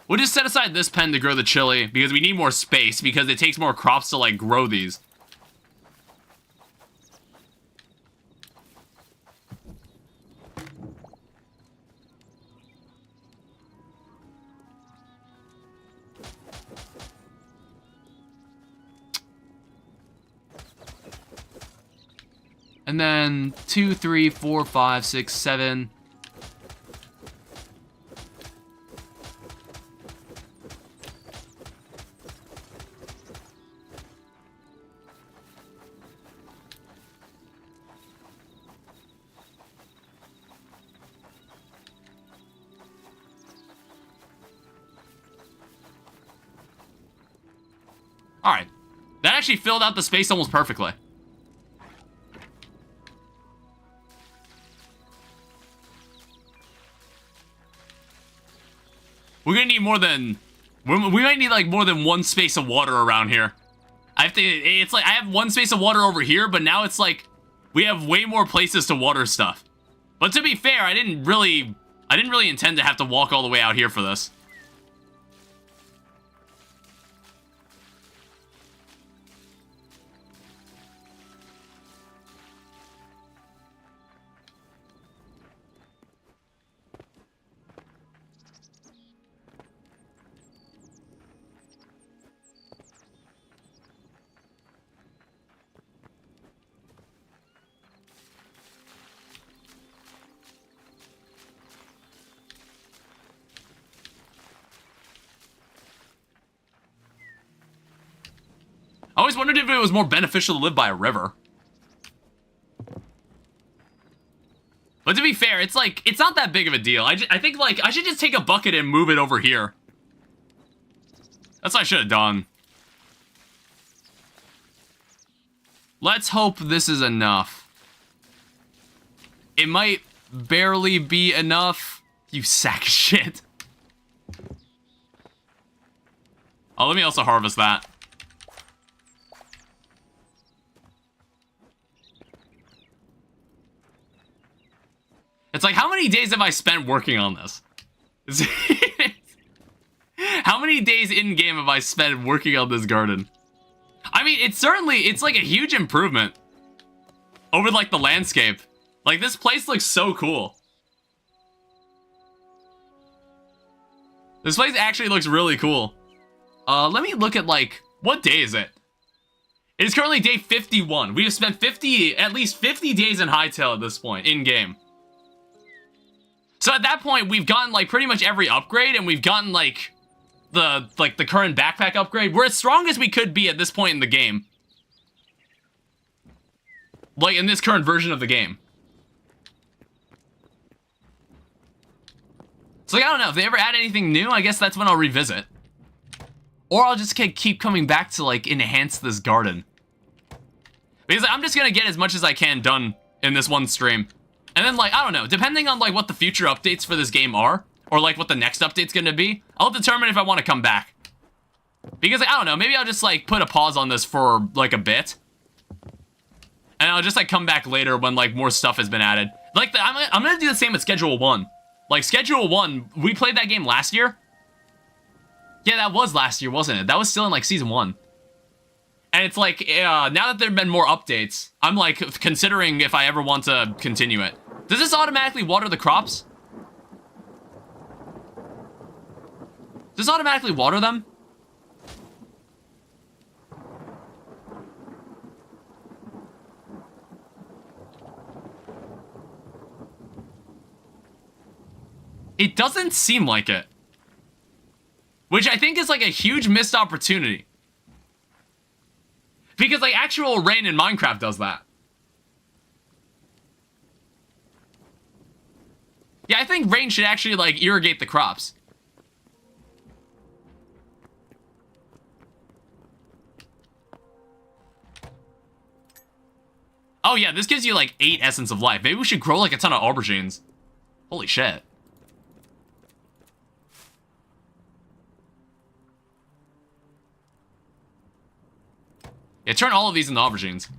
We'll just set aside this pen to grow the chili, because we need more space, because it takes more crops to, like, grow these. And then 2, 3, 4, 5, 6, 7. All right. That actually filled out the space almost perfectly. We're gonna need more than... We might need, like, more than one space of water around here. It's like, I have one space of water over here, but now it's like, we have way more places to water stuff. But to be fair, I didn't really intend to have to walk all the way out here for this. I always wondered if it was more beneficial to live by a river. But to be fair, it's like, it's not that big of a deal. I think, like, I should just take a bucket and move it over here. That's what I should have done. Let's hope this is enough. It might barely be enough. You sack of shit. Oh, let me also harvest that. It's like, how many days have I spent working on this? How many days in-game have I spent working on this garden? I mean, it's like a huge improvement over, like, the landscape. Like, this place looks so cool. This place actually looks really cool. Let me look at, like, what day is it? It is currently day 51. We have spent at least 50 days in Hytale at this point, in-game. So at that point, we've gotten, like, pretty much every upgrade, and we've gotten, like, the current backpack upgrade. We're as strong as we could be at this point in the game. Like, in this current version of the game. So, like, I don't know, if they ever add anything new, I guess that's when I'll revisit. Or I'll just keep coming back to, like, enhance this garden. Because I'm just gonna get as much as I can done in this one stream. And then, like, I don't know, depending on, like, what the future updates for this game are, or, like, what the next update's gonna be, I'll determine if I want to come back. Because, like, I don't know, maybe I'll just, like, put a pause on this for, like, a bit. And I'll just, like, come back later when, like, more stuff has been added. Like, I'm gonna do the same with Schedule 1. Like, Schedule 1, we played that game last year. Yeah, that was last year, wasn't it? That was still in, like, Season 1. And it's like, now that there have been more updates, I'm, like, considering if I ever want to continue it. Does this automatically water the crops? Does this automatically water them? It doesn't seem like it. Which I think is, like, a huge missed opportunity. Because, like, actual rain in Minecraft does that. Yeah, I think rain should actually, like, irrigate the crops. Oh, yeah, this gives you, like, 8 Essence of Life. Maybe we should grow, like, a ton of aubergines. Holy shit. Yeah, turn all of these into aubergines.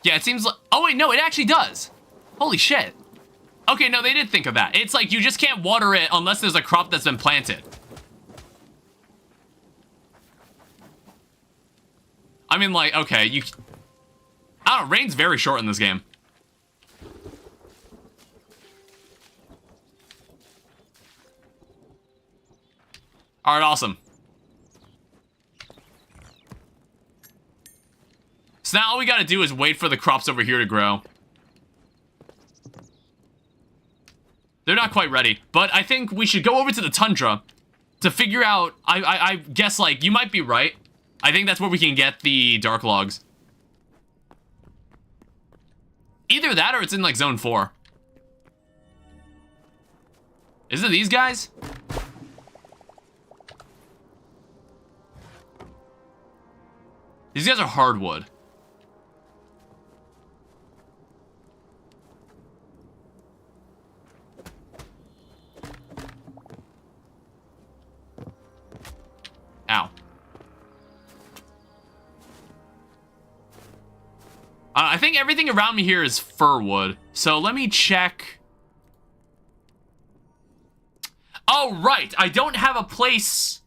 Yeah, it seems like... Oh, wait, no, it actually does. Holy shit. Okay, no, they did think of that. It's like you just can't water it unless there's a crop that's been planted. I mean, like, okay, I don't know, rain's very short in this game. Alright, awesome. So now all we gotta do is wait for the crops over here to grow. They're not quite ready, but I think we should go over to the tundra to figure out, I guess, like, you might be right. I think that's where we can get the dark logs. Either that or it's in, like, zone 4. Is it these guys? These guys are hardwood. Ow. I think everything around me here is fir wood. So let me check. Oh, right. I don't have a place.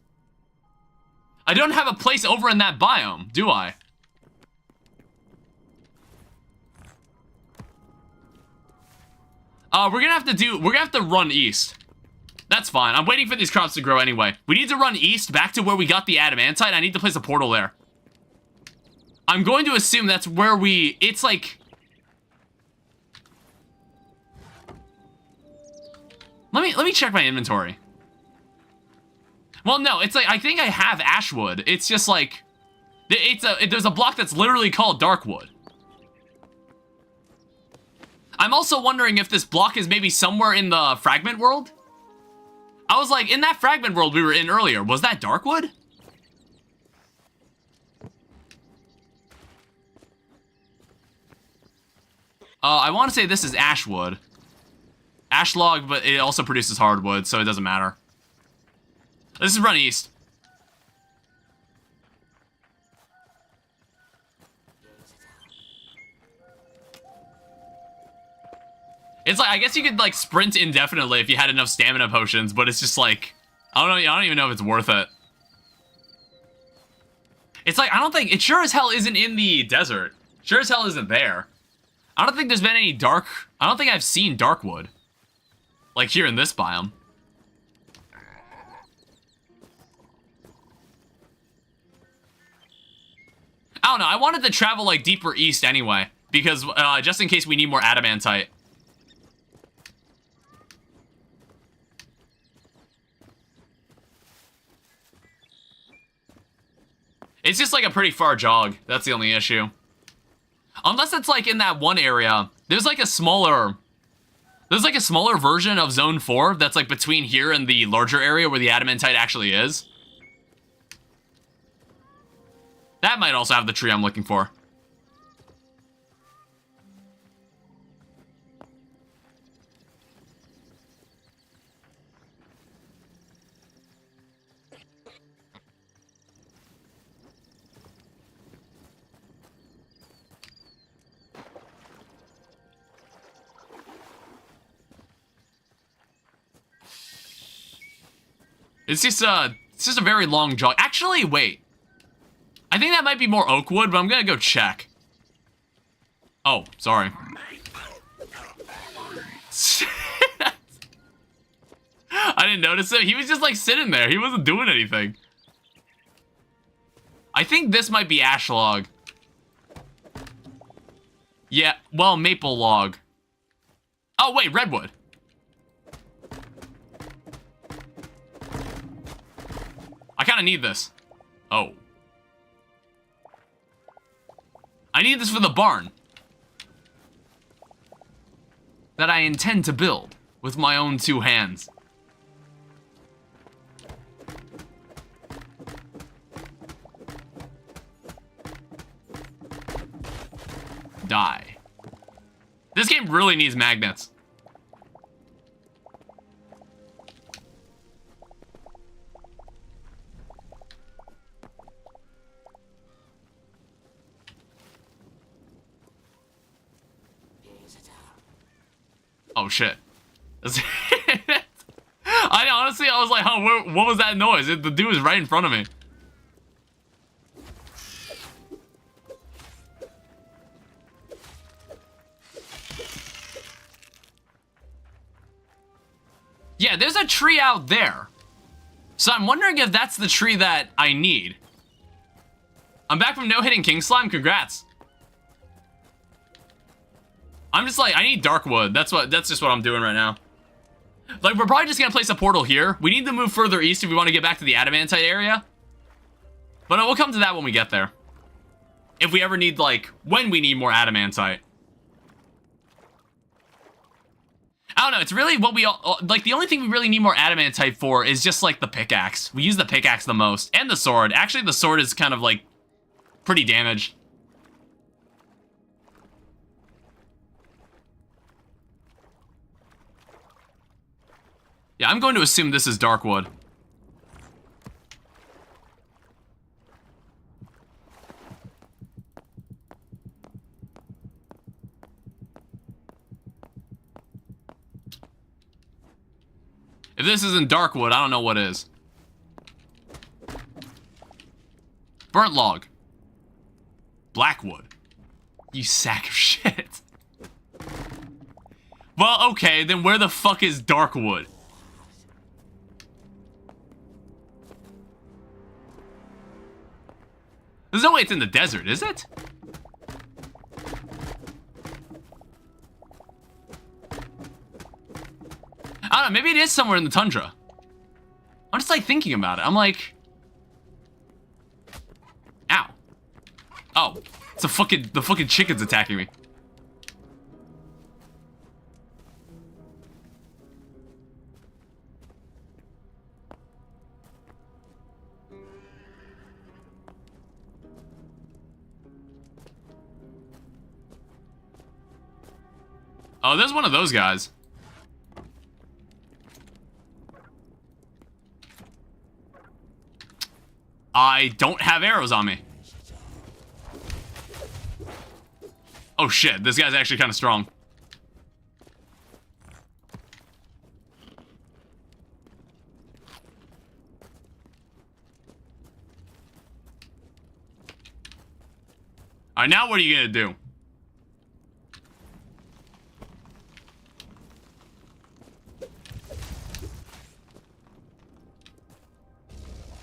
I don't have a place over in that biome, do I? We're gonna have to run east. That's fine. I'm waiting for these crops to grow anyway. We need to run east back to where we got the adamantite. I need to place a portal there. I'm going to assume that's where it's like... Let me check my inventory. Well, no, it's like, I think I have ashwood. It's just like, there's a block that's literally called darkwood. I'm also wondering if this block is maybe somewhere in the fragment world. I was like, in that fragment world we were in earlier, was that darkwood? I want to say this is ashwood. Ash log, but it also produces hardwood, so it doesn't matter. This is run east. It's like, I guess you could like sprint indefinitely if you had enough stamina potions, but it's just like, I don't even know if it's worth it. It's like, I don't think, it sure as hell isn't in the desert. Sure as hell isn't there. I don't think there's been any I don't think I've seen darkwood. Like here in this biome. I don't know, I wanted to travel like deeper east anyway, because just in case we need more adamantite. It's just like a pretty far jog, that's the only issue. Unless it's like in that one area, there's like a smaller version of Zone 4 that's like between here and the larger area where the adamantite actually is. That might also have the tree I'm looking for. It's just a very long jog. Actually, wait. I think that might be more oak wood, but I'm gonna go check. Oh, sorry. I didn't notice it. He was just like sitting there. He wasn't doing anything. I think this might be ash log. Yeah, well, maple log. Oh, wait, redwood. I kind of need this. Oh. I need this for the barn that I intend to build with my own 2 hands. Die. This game really needs magnets. Oh shit. Honestly, I was like, huh, what was that noise? The dude was right in front of me. Yeah, there's a tree out there. So I'm wondering if that's the tree that I need. I'm back from no-hitting King Slime. Congrats. I'm just like, I need dark wood. That's just what I'm doing right now. Like, we're probably just gonna place a portal here. We need to move further east if we want to get back to the adamantite area. But we'll come to that when we get there. If we ever need, like, when we need more adamantite. I don't know, it's really what we all, like, the only thing we really need more adamantite for is just, like, the pickaxe. We use the pickaxe the most, and the sword. Actually, the sword is kind of, like, pretty damaged. Yeah, I'm going to assume this is dark wood. If this isn't dark wood, I don't know what is. Burnt log. Black wood. You sack of shit. Well, okay, then where the fuck is dark wood? There's no way it's in the desert, is it? I don't know, maybe it is somewhere in the tundra. I'm just like thinking about it. I'm like, ow. Oh, it's the fucking chicken's attacking me. Oh, there's one of those guys. I don't have arrows on me. Oh shit, this guy's actually kind of strong. Alright, now what are you gonna do?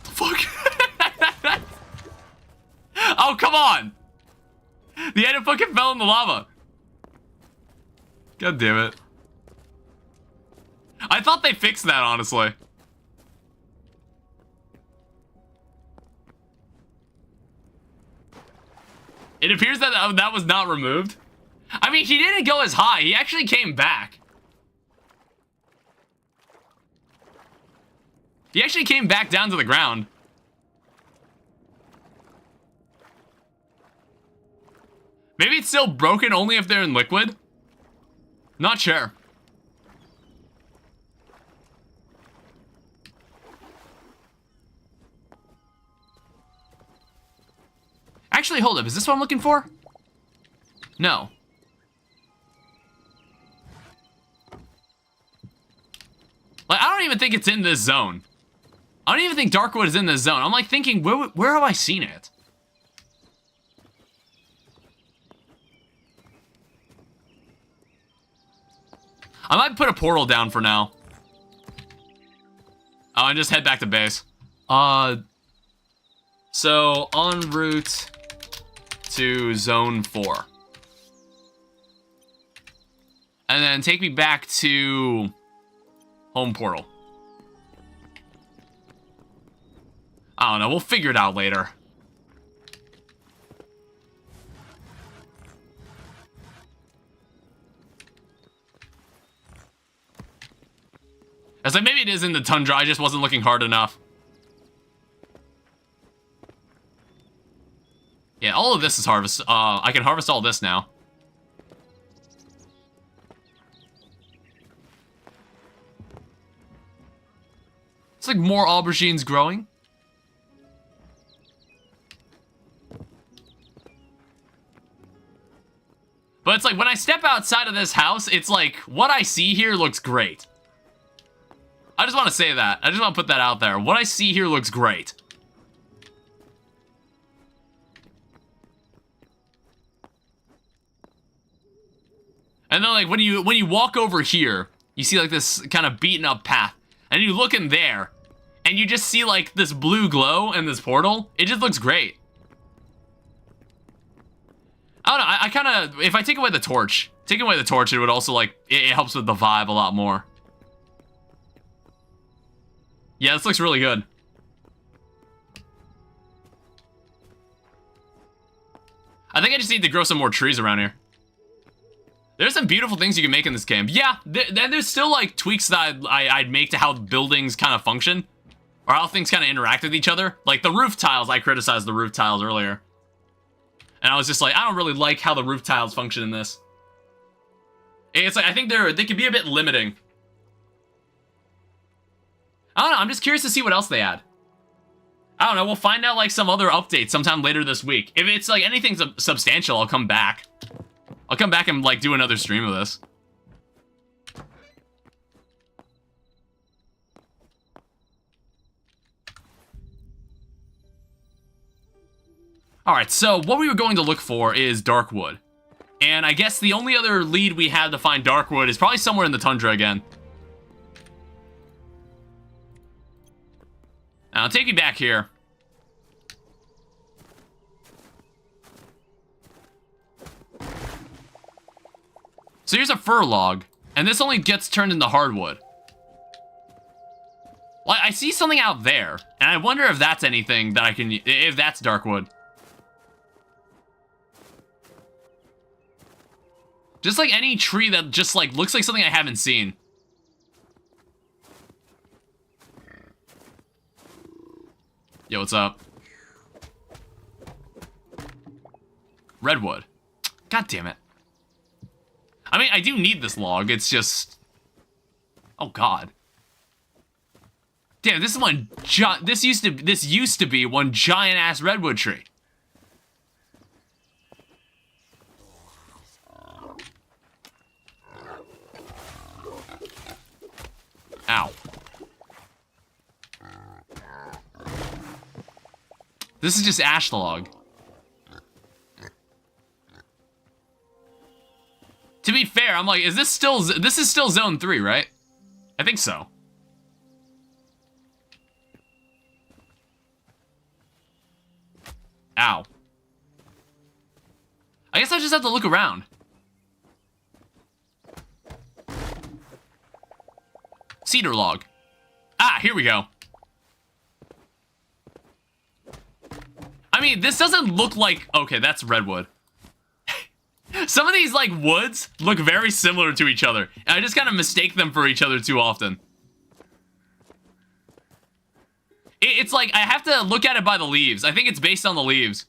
Fuck. Oh, come on! The item fucking fell in the lava. God damn it. I thought they fixed that, honestly. It appears that that was not removed. I mean, he didn't go as high. He actually came back. He actually came back down to the ground. Maybe it's still broken only if they're in liquid? Not sure. Actually, hold up. Is this what I'm looking for? No. Like, I don't even think it's in this zone. I don't even think Darkwood is in this zone. I'm like thinking, where have I seen it? I might put a portal down for now. Oh, and just head back to base. So, en route to zone 4. And then take me back to home portal. I don't know, we'll figure it out later. It's like, maybe it is in the tundra, I just wasn't looking hard enough. Yeah, all of this is harvest. I can harvest all this now. It's like more aubergines growing. But it's like, when I step outside of this house, it's like, what I see here looks great. I just want to say that. I just want to put that out there. What I see here looks great. And then, like, when you walk over here, you see, like, this kind of beaten up path. And you look in there, and and you just see like this blue glow and this portal. It just looks great. I don't know, I kind of, if I take away the torch, it would also like, it helps with the vibe a lot more. Yeah, this looks really good. I think I just need to grow some more trees around here. There's some beautiful things you can make in this game. Yeah, then there's still like tweaks that I'd make to how buildings kind of function. Or how things kind of interact with each other. Like the roof tiles, I criticized the roof tiles earlier. And I was just like, I don't really like how the roof tiles function in this. It's like, I think they can be a bit limiting. I don't know, I'm just curious to see what else they add. I don't know, we'll find out like some other updates sometime later this week. If it's like anything substantial, I'll come back. I'll come back and like do another stream of this. Alright, so what we were going to look for is Darkwood. And I guess the only other lead we have to find Darkwood is probably somewhere in the tundra again. Now, I'll take you back here. So here's a fir log, and this only gets turned into hardwood. Well, I see something out there, and I wonder if that's anything that I can, if that's Darkwood. Just like any tree that just like looks like something I haven't seen. Yo, what's up? Redwood. God damn it. I mean, I do need this log, it's just... Oh god. Damn, this is one this used to be one giant ass redwood tree. Ow. This is just ash log. To be fair, I'm like, is this still, this is still zone 3, right? I think so. Ow. I guess I just have to look around. Cedar log. Ah, here we go. I mean, this doesn't look like... Okay, that's redwood. Some of these, like, woods look very similar to each other. And I just kind of mistake them for each other too often. It's like, I have to look at it by the leaves. I think it's based on the leaves.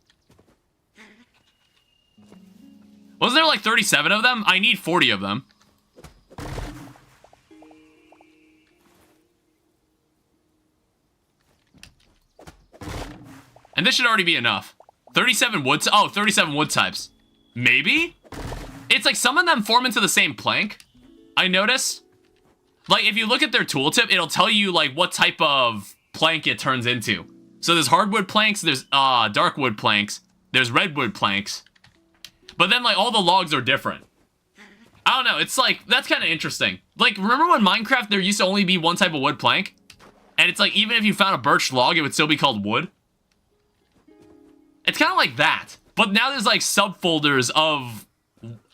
Wasn't there like 37 of them? I need 40 of them. And this should already be enough. 37 wood... Oh, 37 wood types. Maybe? It's like some of them form into the same plank. I noticed. Like, if you look at their tooltip, it'll tell you, like, what type of plank it turns into. So there's hardwood planks, there's darkwood planks, there's redwood planks. But then, like, all the logs are different. I don't know, it's like, that's kind of interesting. Like, remember when Minecraft, there used to only be one type of wood plank? And it's like, even if you found a birch log, it would still be called wood? It's kind of like that. But now there's, like, subfolders of,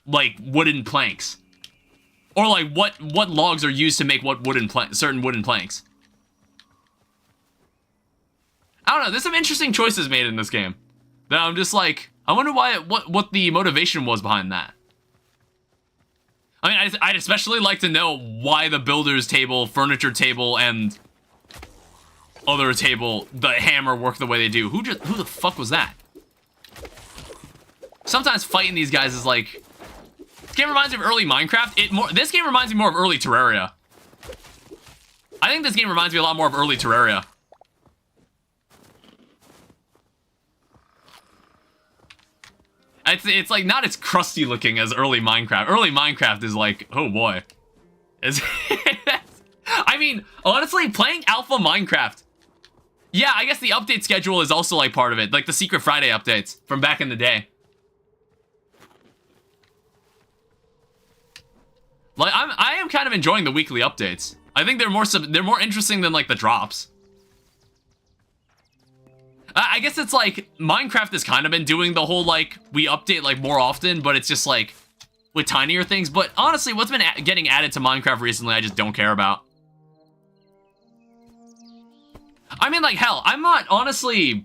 like, wooden planks. Or, like, what logs are used to make what certain wooden planks. I don't know, there's some interesting choices made in this game. That I'm just like, I wonder why, what the motivation was behind that. I mean, I'd especially like to know why the builder's table, furniture table, and other table, the hammer work the way they do. Who the fuck was that? Sometimes fighting these guys is like... This game reminds me of early Minecraft. This game reminds me more of early Terraria. I think this game reminds me a lot more of early Terraria. It's like not as crusty looking as early Minecraft. Early Minecraft is like, oh boy. I mean, honestly, playing alpha Minecraft. Yeah, I guess the update schedule is also like part of it. Like the Secret Friday updates from back in the day. Like, I am kind of enjoying the weekly updates. I think they're more interesting than, like, the drops. I guess it's like, Minecraft has kind of been doing the whole, like, we update, like, more often, but it's just, like, with tinier things. But honestly, what's been getting added to Minecraft recently, I just don't care about. I mean, like, hell, I'm not, honestly...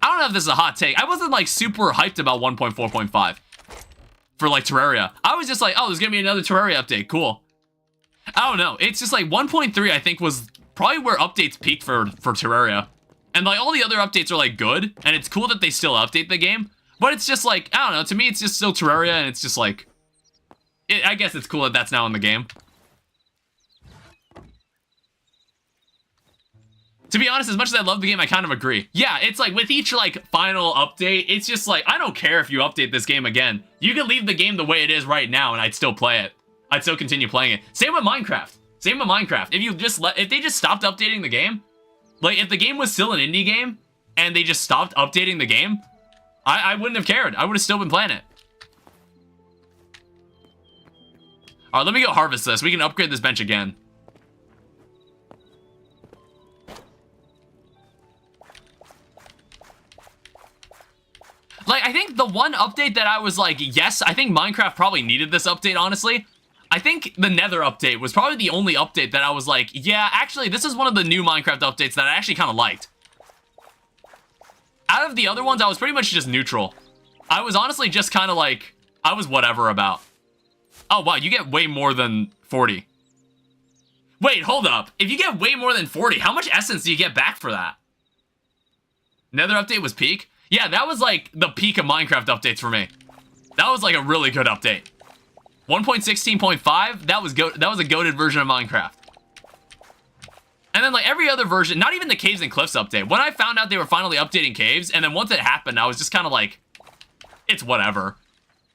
I don't know if this is a hot take. I wasn't, like, super hyped about 1.4.5 for, like, Terraria. I was just like, oh, there's gonna be another Terraria update. Cool. I don't know. It's just, like, 1.3, I think, was probably where updates peaked for Terraria. And, like, all the other updates are, like, good. And it's cool that they still update the game. But it's just, like, I don't know. To me, it's just still Terraria, and it's just, like... I guess it's cool that that's now in the game. To be honest, as much as I love the game, I kind of agree. Yeah, it's like, with each, like, final update, it's just like, I don't care if you update this game again. You can leave the game the way it is right now, and I'd still play it. I'd still continue playing it. Same with Minecraft. Same with Minecraft. If they just stopped updating the game, like, if the game was still an indie game, and they just stopped updating the game, I wouldn't have cared. I would have still been playing it. Alright, let me go harvest this. We can upgrade this bench again. Like, I think the one update that I was like, yes, I think Minecraft probably needed this update, honestly. I think the Nether update was probably the only update that I was like, yeah, actually, this is one of the new Minecraft updates that I actually kind of liked. Out of the other ones, I was pretty much just neutral. I was honestly just kind of like, I was whatever about. Oh, wow, you get way more than 40. Wait, hold up. If you get way more than 40, how much essence do you get back for that? Nether update was peak? Yeah, that was like the peak of Minecraft updates for me. That was like a really good update. 1.16.5, that was a goated version of Minecraft. And then like every other version, not even the Caves and Cliffs update. When I found out they were finally updating Caves, and then once it happened, I was just kind of like, it's whatever.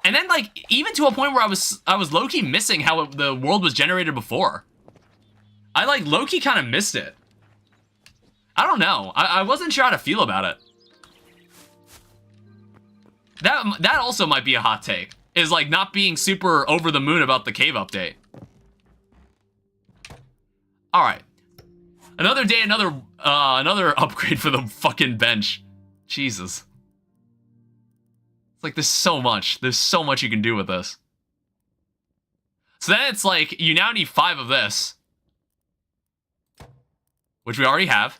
And then like, even to a point where I was low-key missing how the world was generated before. I like low-key kind of missed it. I don't know. I wasn't sure how to feel about it. That also might be a hot take, is like not being super over the moon about the cave update. All right, another day, another upgrade for the fucking bench. Jesus, it's like there's so much you can do with this. So then it's like you now need 5 of this, which we already have.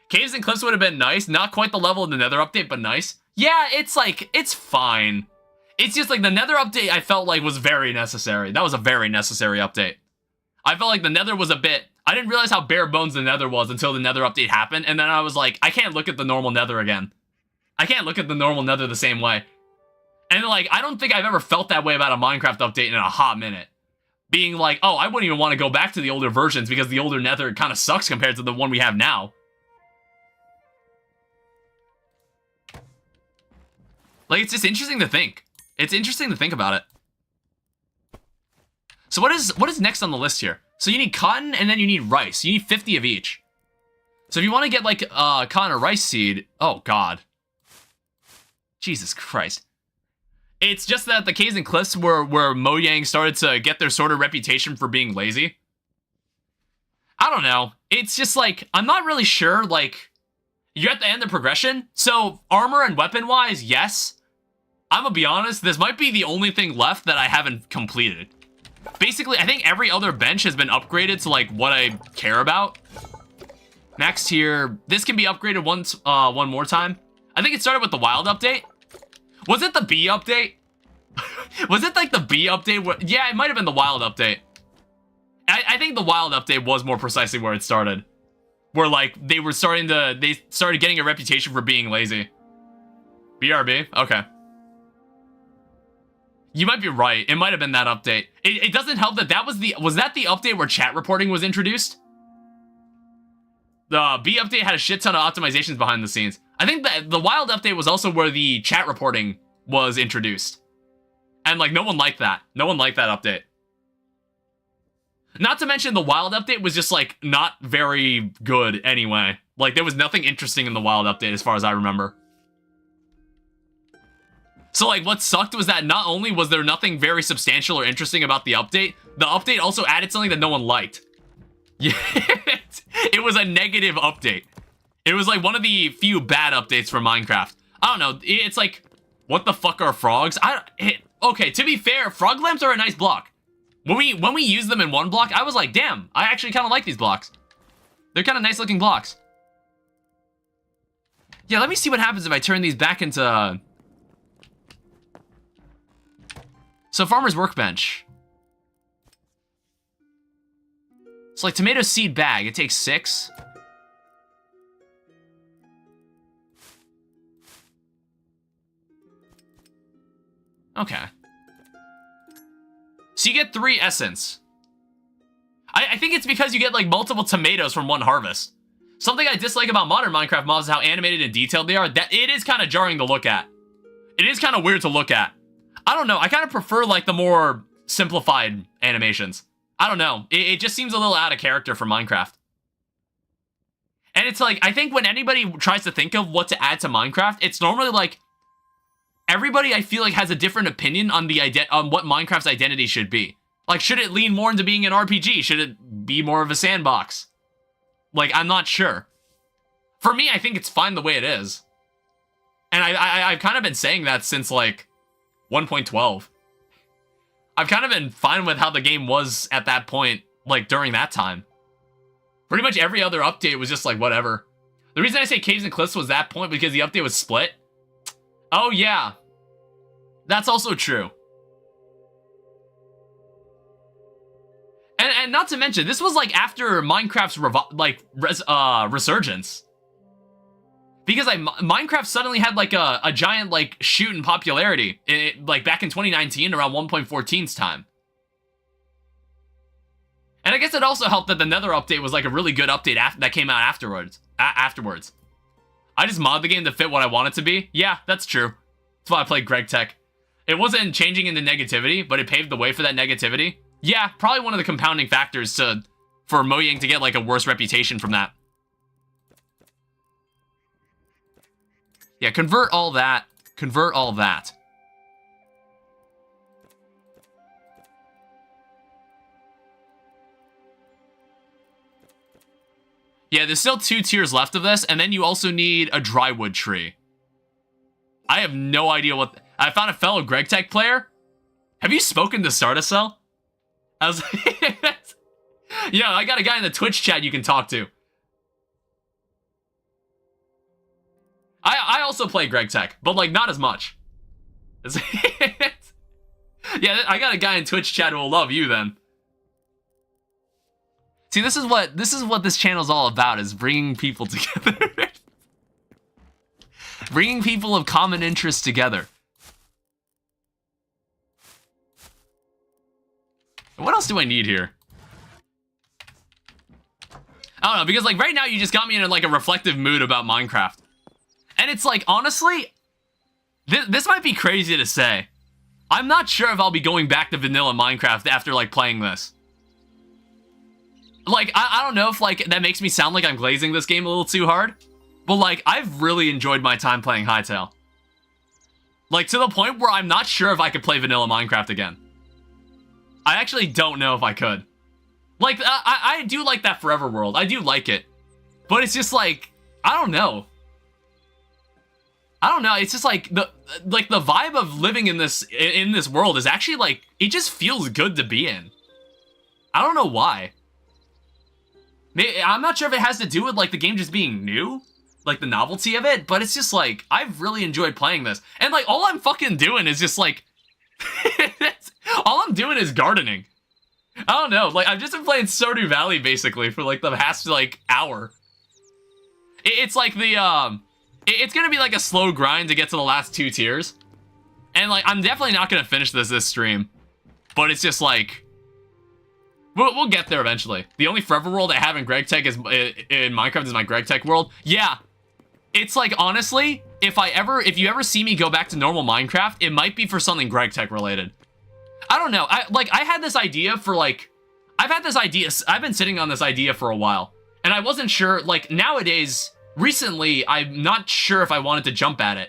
Caves and Cliffs would have been nice, not quite the level of the Nether update, but nice. Yeah, it's like, it's fine. It's just like the Nether update I felt like was very necessary. That was a very necessary update. I felt like the Nether was a bit... I didn't realize how bare bones the Nether was until the Nether update happened, and then I was like, I can't look at the normal Nether again. I can't look at the normal Nether the same way. And like, I don't think I've ever felt that way about a Minecraft update in a hot minute. Being like, oh, I wouldn't even want to go back to the older versions because the older Nether kind of sucks compared to the one we have now. Like, it's just interesting to think. It's interesting to think about it. So what is next on the list here? So you need cotton, and then you need rice. You need 50 of each. So if you want to get, like, cotton or rice seed... Oh, God. Jesus Christ. It's just that the Caves and Cliffs where Mojang started to get their sort of reputation for being lazy. I don't know. It's just, like, I'm not really sure, like... You're at the end of progression, so armor and weapon-wise, yes. I'm gonna be honest, this might be the only thing left that I haven't completed. Basically, I think every other bench has been upgraded to, like, what I care about. Max tier, this can be upgraded one more time. I think it started with the wild update. Was it the bee update? Was it, like, the bee update? Yeah, it might have been the wild update. I think the wild update was more precisely where it started. Where, like, they started getting a reputation for being lazy. BRB? Okay. You might be right. It might have been that update. It doesn't help that was that the update where chat reporting was introduced? The B update had a shit ton of optimizations behind the scenes. I think that the wild update was also where the chat reporting was introduced. And, like, no one liked that. No one liked that update. Not to mention the wild update was just, like, not very good anyway. Like, there was nothing interesting in the wild update as far as I remember. So, like, what sucked was that not only was there nothing very substantial or interesting about the update also added something that no one liked. Yeah, it was a negative update. It was like one of the few bad updates for Minecraft. I don't know. It's like, what the fuck are frogs? Okay, to be fair, frog lamps are a nice block. When we use them in one block, I was like, damn, I actually kind of like these blocks. They're kind of nice looking blocks. Yeah, let me see what happens if I turn these back into... So, farmer's workbench. It's like tomato seed bag. It takes 6. Okay. So you get 3 essence. I think it's because you get like multiple tomatoes from one harvest. Something I dislike about modern Minecraft mobs is how animated and detailed they are. That it is kind of jarring to look at. It is kind of weird to look at. I don't know. I kind of prefer like the more simplified animations. I don't know. It just seems a little out of character for Minecraft. And it's like, I think when anybody tries to think of what to add to Minecraft, it's normally like, everybody I feel like has a different opinion on on what Minecraft's identity should be. Like, should it lean more into being an RPG? Should it be more of a sandbox? Like, I'm not sure. For me, I think it's fine the way it is. And I've kind of been saying that since, like, 1.12. I've kind of been fine with how the game was at that point, like, during that time. Pretty much every other update was just like, whatever. The reason I say Caves and Cliffs was that point because the update was split. Oh, yeah. That's also true. And not to mention, this was like after Minecraft's resurgence. Because Minecraft suddenly had like a giant like shoot in popularity, like back in 2019 around 1.14's time. And I guess it also helped that the Nether update was like a really good update that came out afterwards. I just modded the game to fit what I want it to be. Yeah, that's true. That's why I played Greg Tech. It wasn't changing into negativity, but it paved the way for that negativity. Yeah, probably one of the compounding factors for Mojang to get like a worse reputation from that. Yeah, convert all that. Convert all that. Yeah, there's still 2 tiers left of this, and then you also need a drywood tree. I have no idea what... I found a fellow Greg Tech player. Have you spoken to Stardust? I was yeah, I got a guy in the Twitch chat you can talk to. I also play Greg Tech, but like not as much. Yeah, I got a guy in Twitch chat who will love you then. See, this is what this channel's all about, is bringing people together. Bringing people of common interest together. What else do I need here? I don't know, because like right now you just got me in like a reflective mood about Minecraft. And it's like, honestly, this might be crazy to say. I'm not sure if I'll be going back to vanilla Minecraft after like playing this. Like, I don't know if like that makes me sound like I'm glazing this game a little too hard. But like, I've really enjoyed my time playing Hytale. Like, to the point where I'm not sure if I could play vanilla Minecraft again. I actually don't know if I could. Like, I do like that forever world. I do like it. But it's just like, I don't know. I don't know. It's just like the vibe of living in this world is actually like, it just feels good to be in. I don't know why. I'm not sure if it has to do with like the game just being new, like the novelty of it, but it's just like, I've really enjoyed playing this. And like, all I'm fucking doing is just like, all I'm doing is gardening. I don't know, like I've just been playing Stardew Valley basically for like the past like hour. It's like the, it's gonna be like a slow grind to get to the last 2 tiers. And like, I'm definitely not gonna finish this stream, but it's just like, we'll get there eventually. The only forever world I have in Greg Tech is in Minecraft is my Greg Tech world. Yeah, it's like, honestly, if you ever see me go back to normal Minecraft, it might be for something Greg Tech related. I don't know. I had this idea for like, I've been sitting on this idea for a while, and I wasn't sure. Like nowadays, recently, I'm not sure if I wanted to jump at it,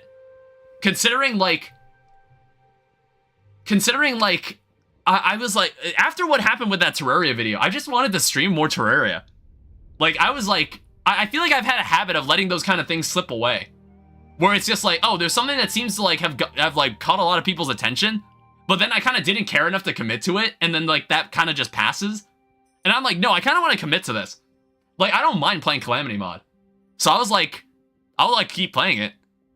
considering like. I was like, after what happened with that Terraria video, I just wanted to stream more Terraria. Like, I was like, I feel like I've had a habit of letting those kind of things slip away. Where it's just like, oh, there's something that seems to like have like caught a lot of people's attention, but then I kind of didn't care enough to commit to it, and then like that kind of just passes. And I'm like, no, I kind of want to commit to this. Like, I don't mind playing Calamity mod. So I was like, I'll like keep playing it.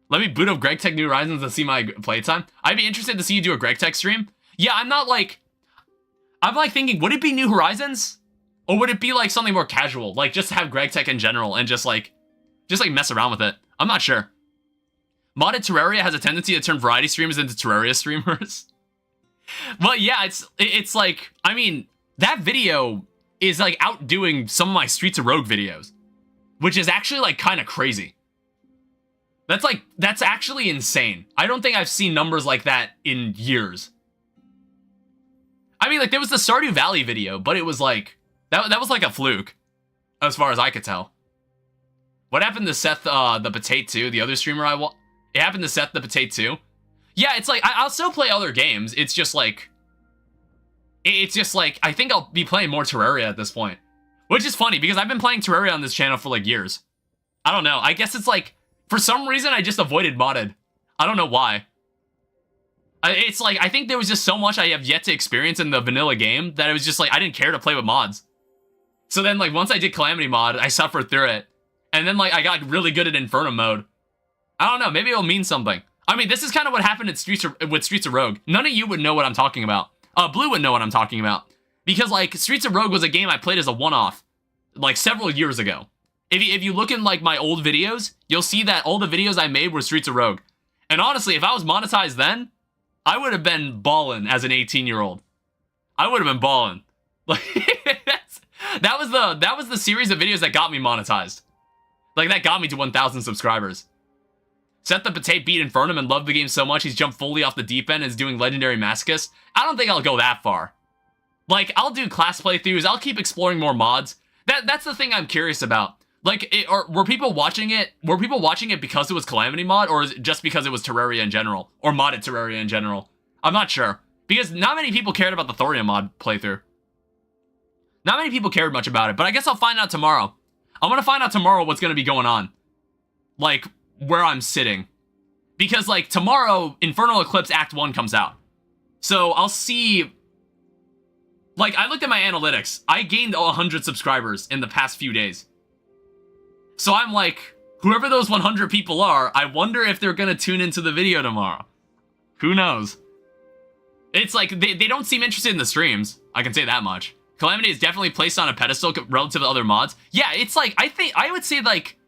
Let me boot up Greg Tech New Horizons and see my playtime. I'd be interested to see you do a Greg Tech stream. Yeah, I'm like thinking, would it be New Horizons? Or would it be like something more casual? Like just have Greg Tech in general and just like mess around with it. I'm not sure. Modded Terraria has a tendency to turn variety streamers into Terraria streamers. But yeah, it's like, I mean, that video is like outdoing some of my Streets of Rogue videos, which is actually like kind of crazy. That's actually insane. I don't think I've seen numbers like that in years. I mean, like there was the Stardew Valley video, but it was like, that was like a fluke, as far as I could tell. What happened to Seth, the Potato 2, the other streamer it happened to Seth the Potato 2. Yeah, it's like, I'll still play other games. It's just like, I think I'll be playing more Terraria at this point. Which is funny, because I've been playing Terraria on this channel for like years. I don't know, I guess it's like, for some reason I just avoided modded. I don't know why. It's like, I think there was just so much I have yet to experience in the vanilla game, that it was just like, I didn't care to play with mods. So then like, once I did Calamity mod, I suffered through it. And then like, I got really good at Inferno mode. I don't know, maybe it'll mean something. I mean, this is kind of what happened with Streets of Rogue. None of you would know what I'm talking about. Blue would know what I'm talking about. Because, like, Streets of Rogue was a game I played as a one-off, like, several years ago. If you look in, like, my old videos, you'll see that all the videos I made were Streets of Rogue. And honestly, if I was monetized then, I would have been ballin' as an 18-year-old. I would have been ballin'. Like, that was the series of videos that got me monetized. Like, that got me to 1,000 subscribers. Seth the Potato beat Infernum and loved the game so much he's jumped fully off the deep end and is doing Legendary Masochist. I don't think I'll go that far. Like, I'll do class playthroughs, I'll keep exploring more mods. That's the thing I'm curious about. Like, were people watching it because it was Calamity mod, or is it just because it was Terraria in general? Or modded Terraria in general? I'm not sure. Because not many people cared about the Thorium mod playthrough. Not many people cared much about it, but I guess I'll find out tomorrow. I'm gonna find out tomorrow what's gonna be going on. Like, where I'm sitting. Because, like, tomorrow, Infernal Eclipse Act 1 comes out. So, I'll see... Like, I looked at my analytics. I gained 100 subscribers in the past few days. So I'm like, whoever those 100 people are, I wonder if they're gonna tune into the video tomorrow. Who knows? It's like, they don't seem interested in the streams. I can say that much. Calamity is definitely placed on a pedestal relative to other mods. Yeah, it's like, I would say, like...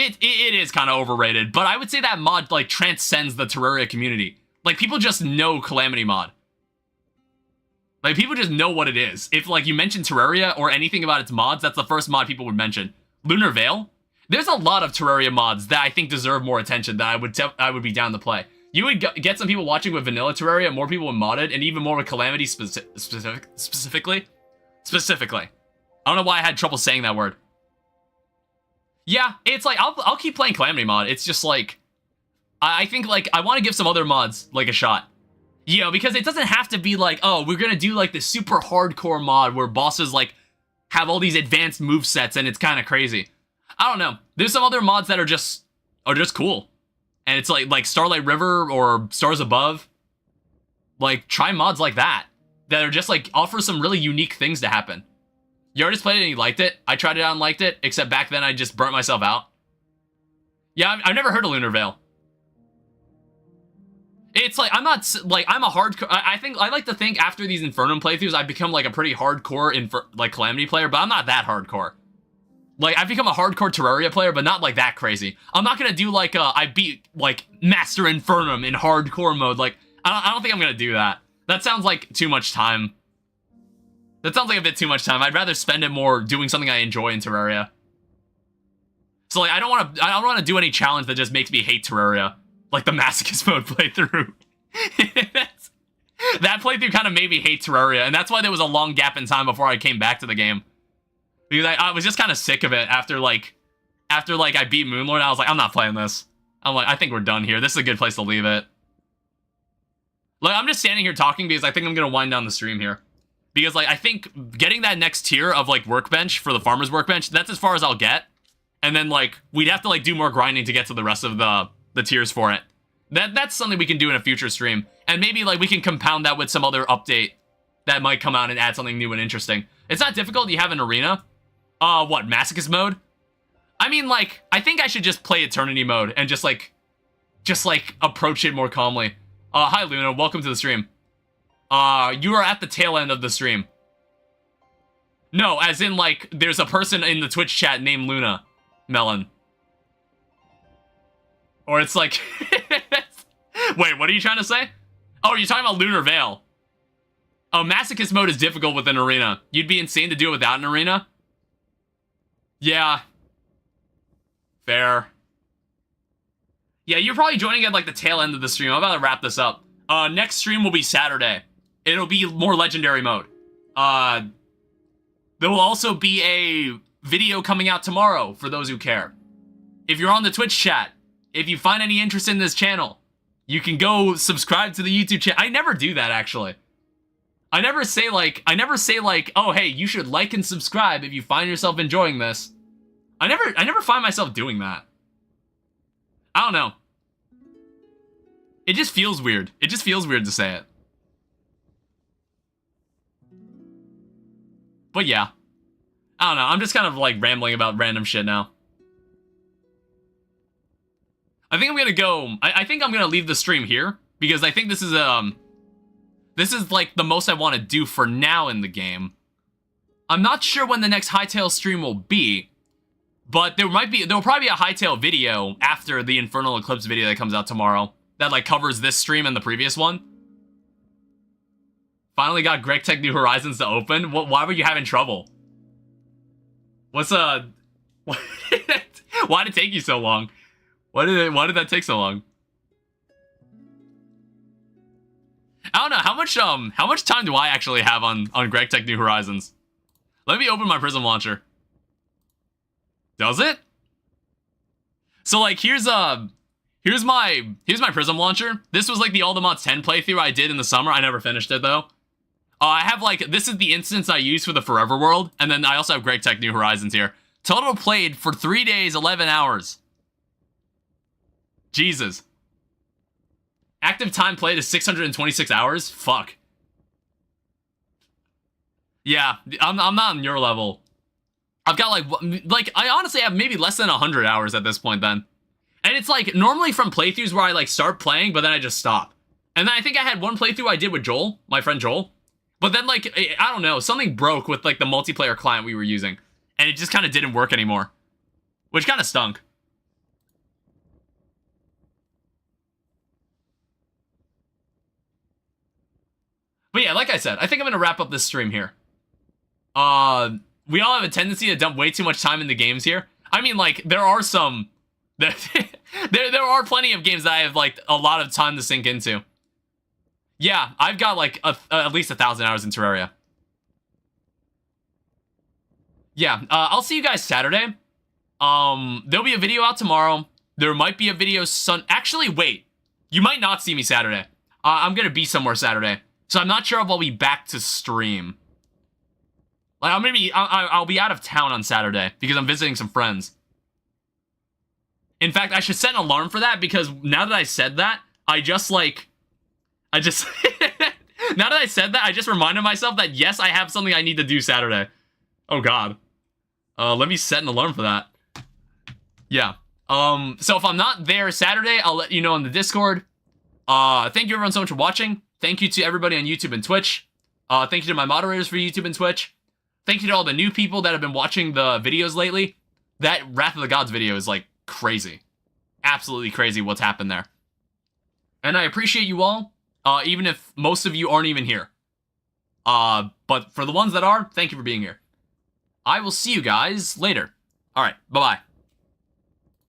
It is kind of overrated, but I would say that mod, like, transcends the Terraria community. Like, people just know Calamity mod. Like, people just know what it is. If, like, you mention Terraria or anything about its mods, that's the first mod people would mention. Lunar Veil? There's a lot of Terraria mods that I think deserve more attention that I would be down to play. You would get some people watching with vanilla Terraria, more people with modded, and even more with Calamity specifically. I don't know why I had trouble saying that word. Yeah, it's like, I'll keep playing Calamity mod. It's just like, I think, like, I want to give some other mods, like, a shot. You know, because it doesn't have to be like, oh, we're gonna do, like, the super hardcore mod where bosses, like, have all these advanced movesets and it's kind of crazy. I don't know. There's some other mods that are just cool. And it's like Starlight River or Stars Above. Like, try mods like that are just, like, offer some really unique things to happen. You already played it and you liked it. I tried it out and liked it, except back then I just burnt myself out. Yeah, I've never heard of Lunar Veil. It's like, I'm not, like, I'm a hardcore, I like to think after these Infernum playthroughs, I've become, like, a pretty hardcore, like, Calamity player, but I'm not that hardcore. Like, I've become a hardcore Terraria player, but not, like, that crazy. I'm not gonna do, like, I beat, like, Master Infernum in hardcore mode. Like, I don't think I'm gonna do that. That sounds like too much time. That sounds like a bit too much time. I'd rather spend it more doing something I enjoy in Terraria. So, like, I don't want to do any challenge that just makes me hate Terraria. Like the Masochist mode playthrough. That playthrough kind of made me hate Terraria, and that's why there was a long gap in time before I came back to the game. Because I was just kind of sick of it after I beat Moonlord. I was like, I'm not playing this. I'm like, I think we're done here. This is a good place to leave it. Like, I'm just standing here talking because I think I'm going to wind down the stream here. Because, like, I think getting that next tier of, like, workbench for the farmer's workbench, that's as far as I'll get. And then, like, we'd have to, like, do more grinding to get to the rest of the tiers for it. That's something we can do in a future stream. And maybe, like, we can compound that with some other update that might come out and add something new and interesting. It's not difficult. You have an arena. What, Masochist mode? I mean, like, I think I should just play Eternity mode and just approach it more calmly. Hi, Luna. Welcome to the stream. You are at the tail end of the stream. No, as in, like, there's a person in the Twitch chat named Luna Melon. Or it's like... Wait, what are you trying to say? Oh, you're talking about Lunar Veil. Oh, Masochist mode is difficult with an arena. You'd be insane to do it without an arena? Yeah. Fair. Yeah, you're probably joining at, like, the tail end of the stream. I'm about to wrap this up. Next stream will be Saturday. It'll be more Legendary mode. There will also be a video coming out tomorrow, for those who care. If you're on the Twitch chat, if you find any interest in this channel, you can go subscribe to the YouTube channel. I never do that, actually. I never say, like, oh, hey, you should like and subscribe if you find yourself enjoying this. I never find myself doing that. I don't know. It just feels weird. It just feels weird to say it. But yeah. I don't know. I'm just kind of, like, rambling about random shit now. I think I'm gonna go... I think I'm gonna leave the stream here, because I think this is, like, the most I want to do for now in the game. I'm not sure when the next Hytale stream will be, but there'll probably be a Hytale video after the Infernal Eclipse video that comes out tomorrow that, like, covers this stream and the previous one. Finally got Greg Tech New Horizons to open? Why were you having trouble? What's, why did it take you so long? Why did that take so long? I don't know, how much time do I actually have on Greg Tech New Horizons? Let me open my Prism Launcher. Does it? So, like, here's my Prism Launcher. This was, like, the Aldermont 10 playthrough I did in the summer. I never finished it, though. I have, like, this is the instance I use for the Forever World, and then I also have Greg Tech New Horizons here. Total played for 3 days, 11 hours. Jesus. Active time played is 626 hours? Fuck. Yeah, I'm not on your level. I've got, like, I honestly have maybe less than 100 hours at this point, then. And it's, like, normally from playthroughs where I, like, start playing, but then I just stop. And then I think I had one playthrough I did with Joel, my friend Joel. But then, like, I don't know, something broke with, like, the multiplayer client we were using. And it just kind of didn't work anymore. Which kind of stunk. But yeah, like I said, I think I'm going to wrap up this stream here. We all have a tendency to dump way too much time in the games here. I mean, like, there are some... there are plenty of games that I have, like, a lot of time to sink into. Yeah, I've got, like, at least 1,000 hours in Terraria. Yeah, I'll see you guys Saturday. There'll be a video out tomorrow. There might be a video Actually, wait. You might not see me Saturday. I'm gonna be somewhere Saturday. So I'm not sure if I'll be back to stream. Like, I'll be out of town on Saturday because I'm visiting some friends. In fact, I should set an alarm for that because now that I said that, now that I said that, I just reminded myself that, yes, I have something I need to do Saturday. Oh, God. Let me set an alarm for that. Yeah. So if I'm not there Saturday, I'll let you know on the Discord. Thank you everyone so much for watching. Thank you to everybody on YouTube and Twitch. Thank you to my moderators for YouTube and Twitch. Thank you to all the new people that have been watching the videos lately. That Wrath of the Gods video is, like, crazy. Absolutely crazy what's happened there. And I appreciate you all, even if most of you aren't even here. But for the ones that are, thank you for being here. I will see you guys later. Alright, bye-bye.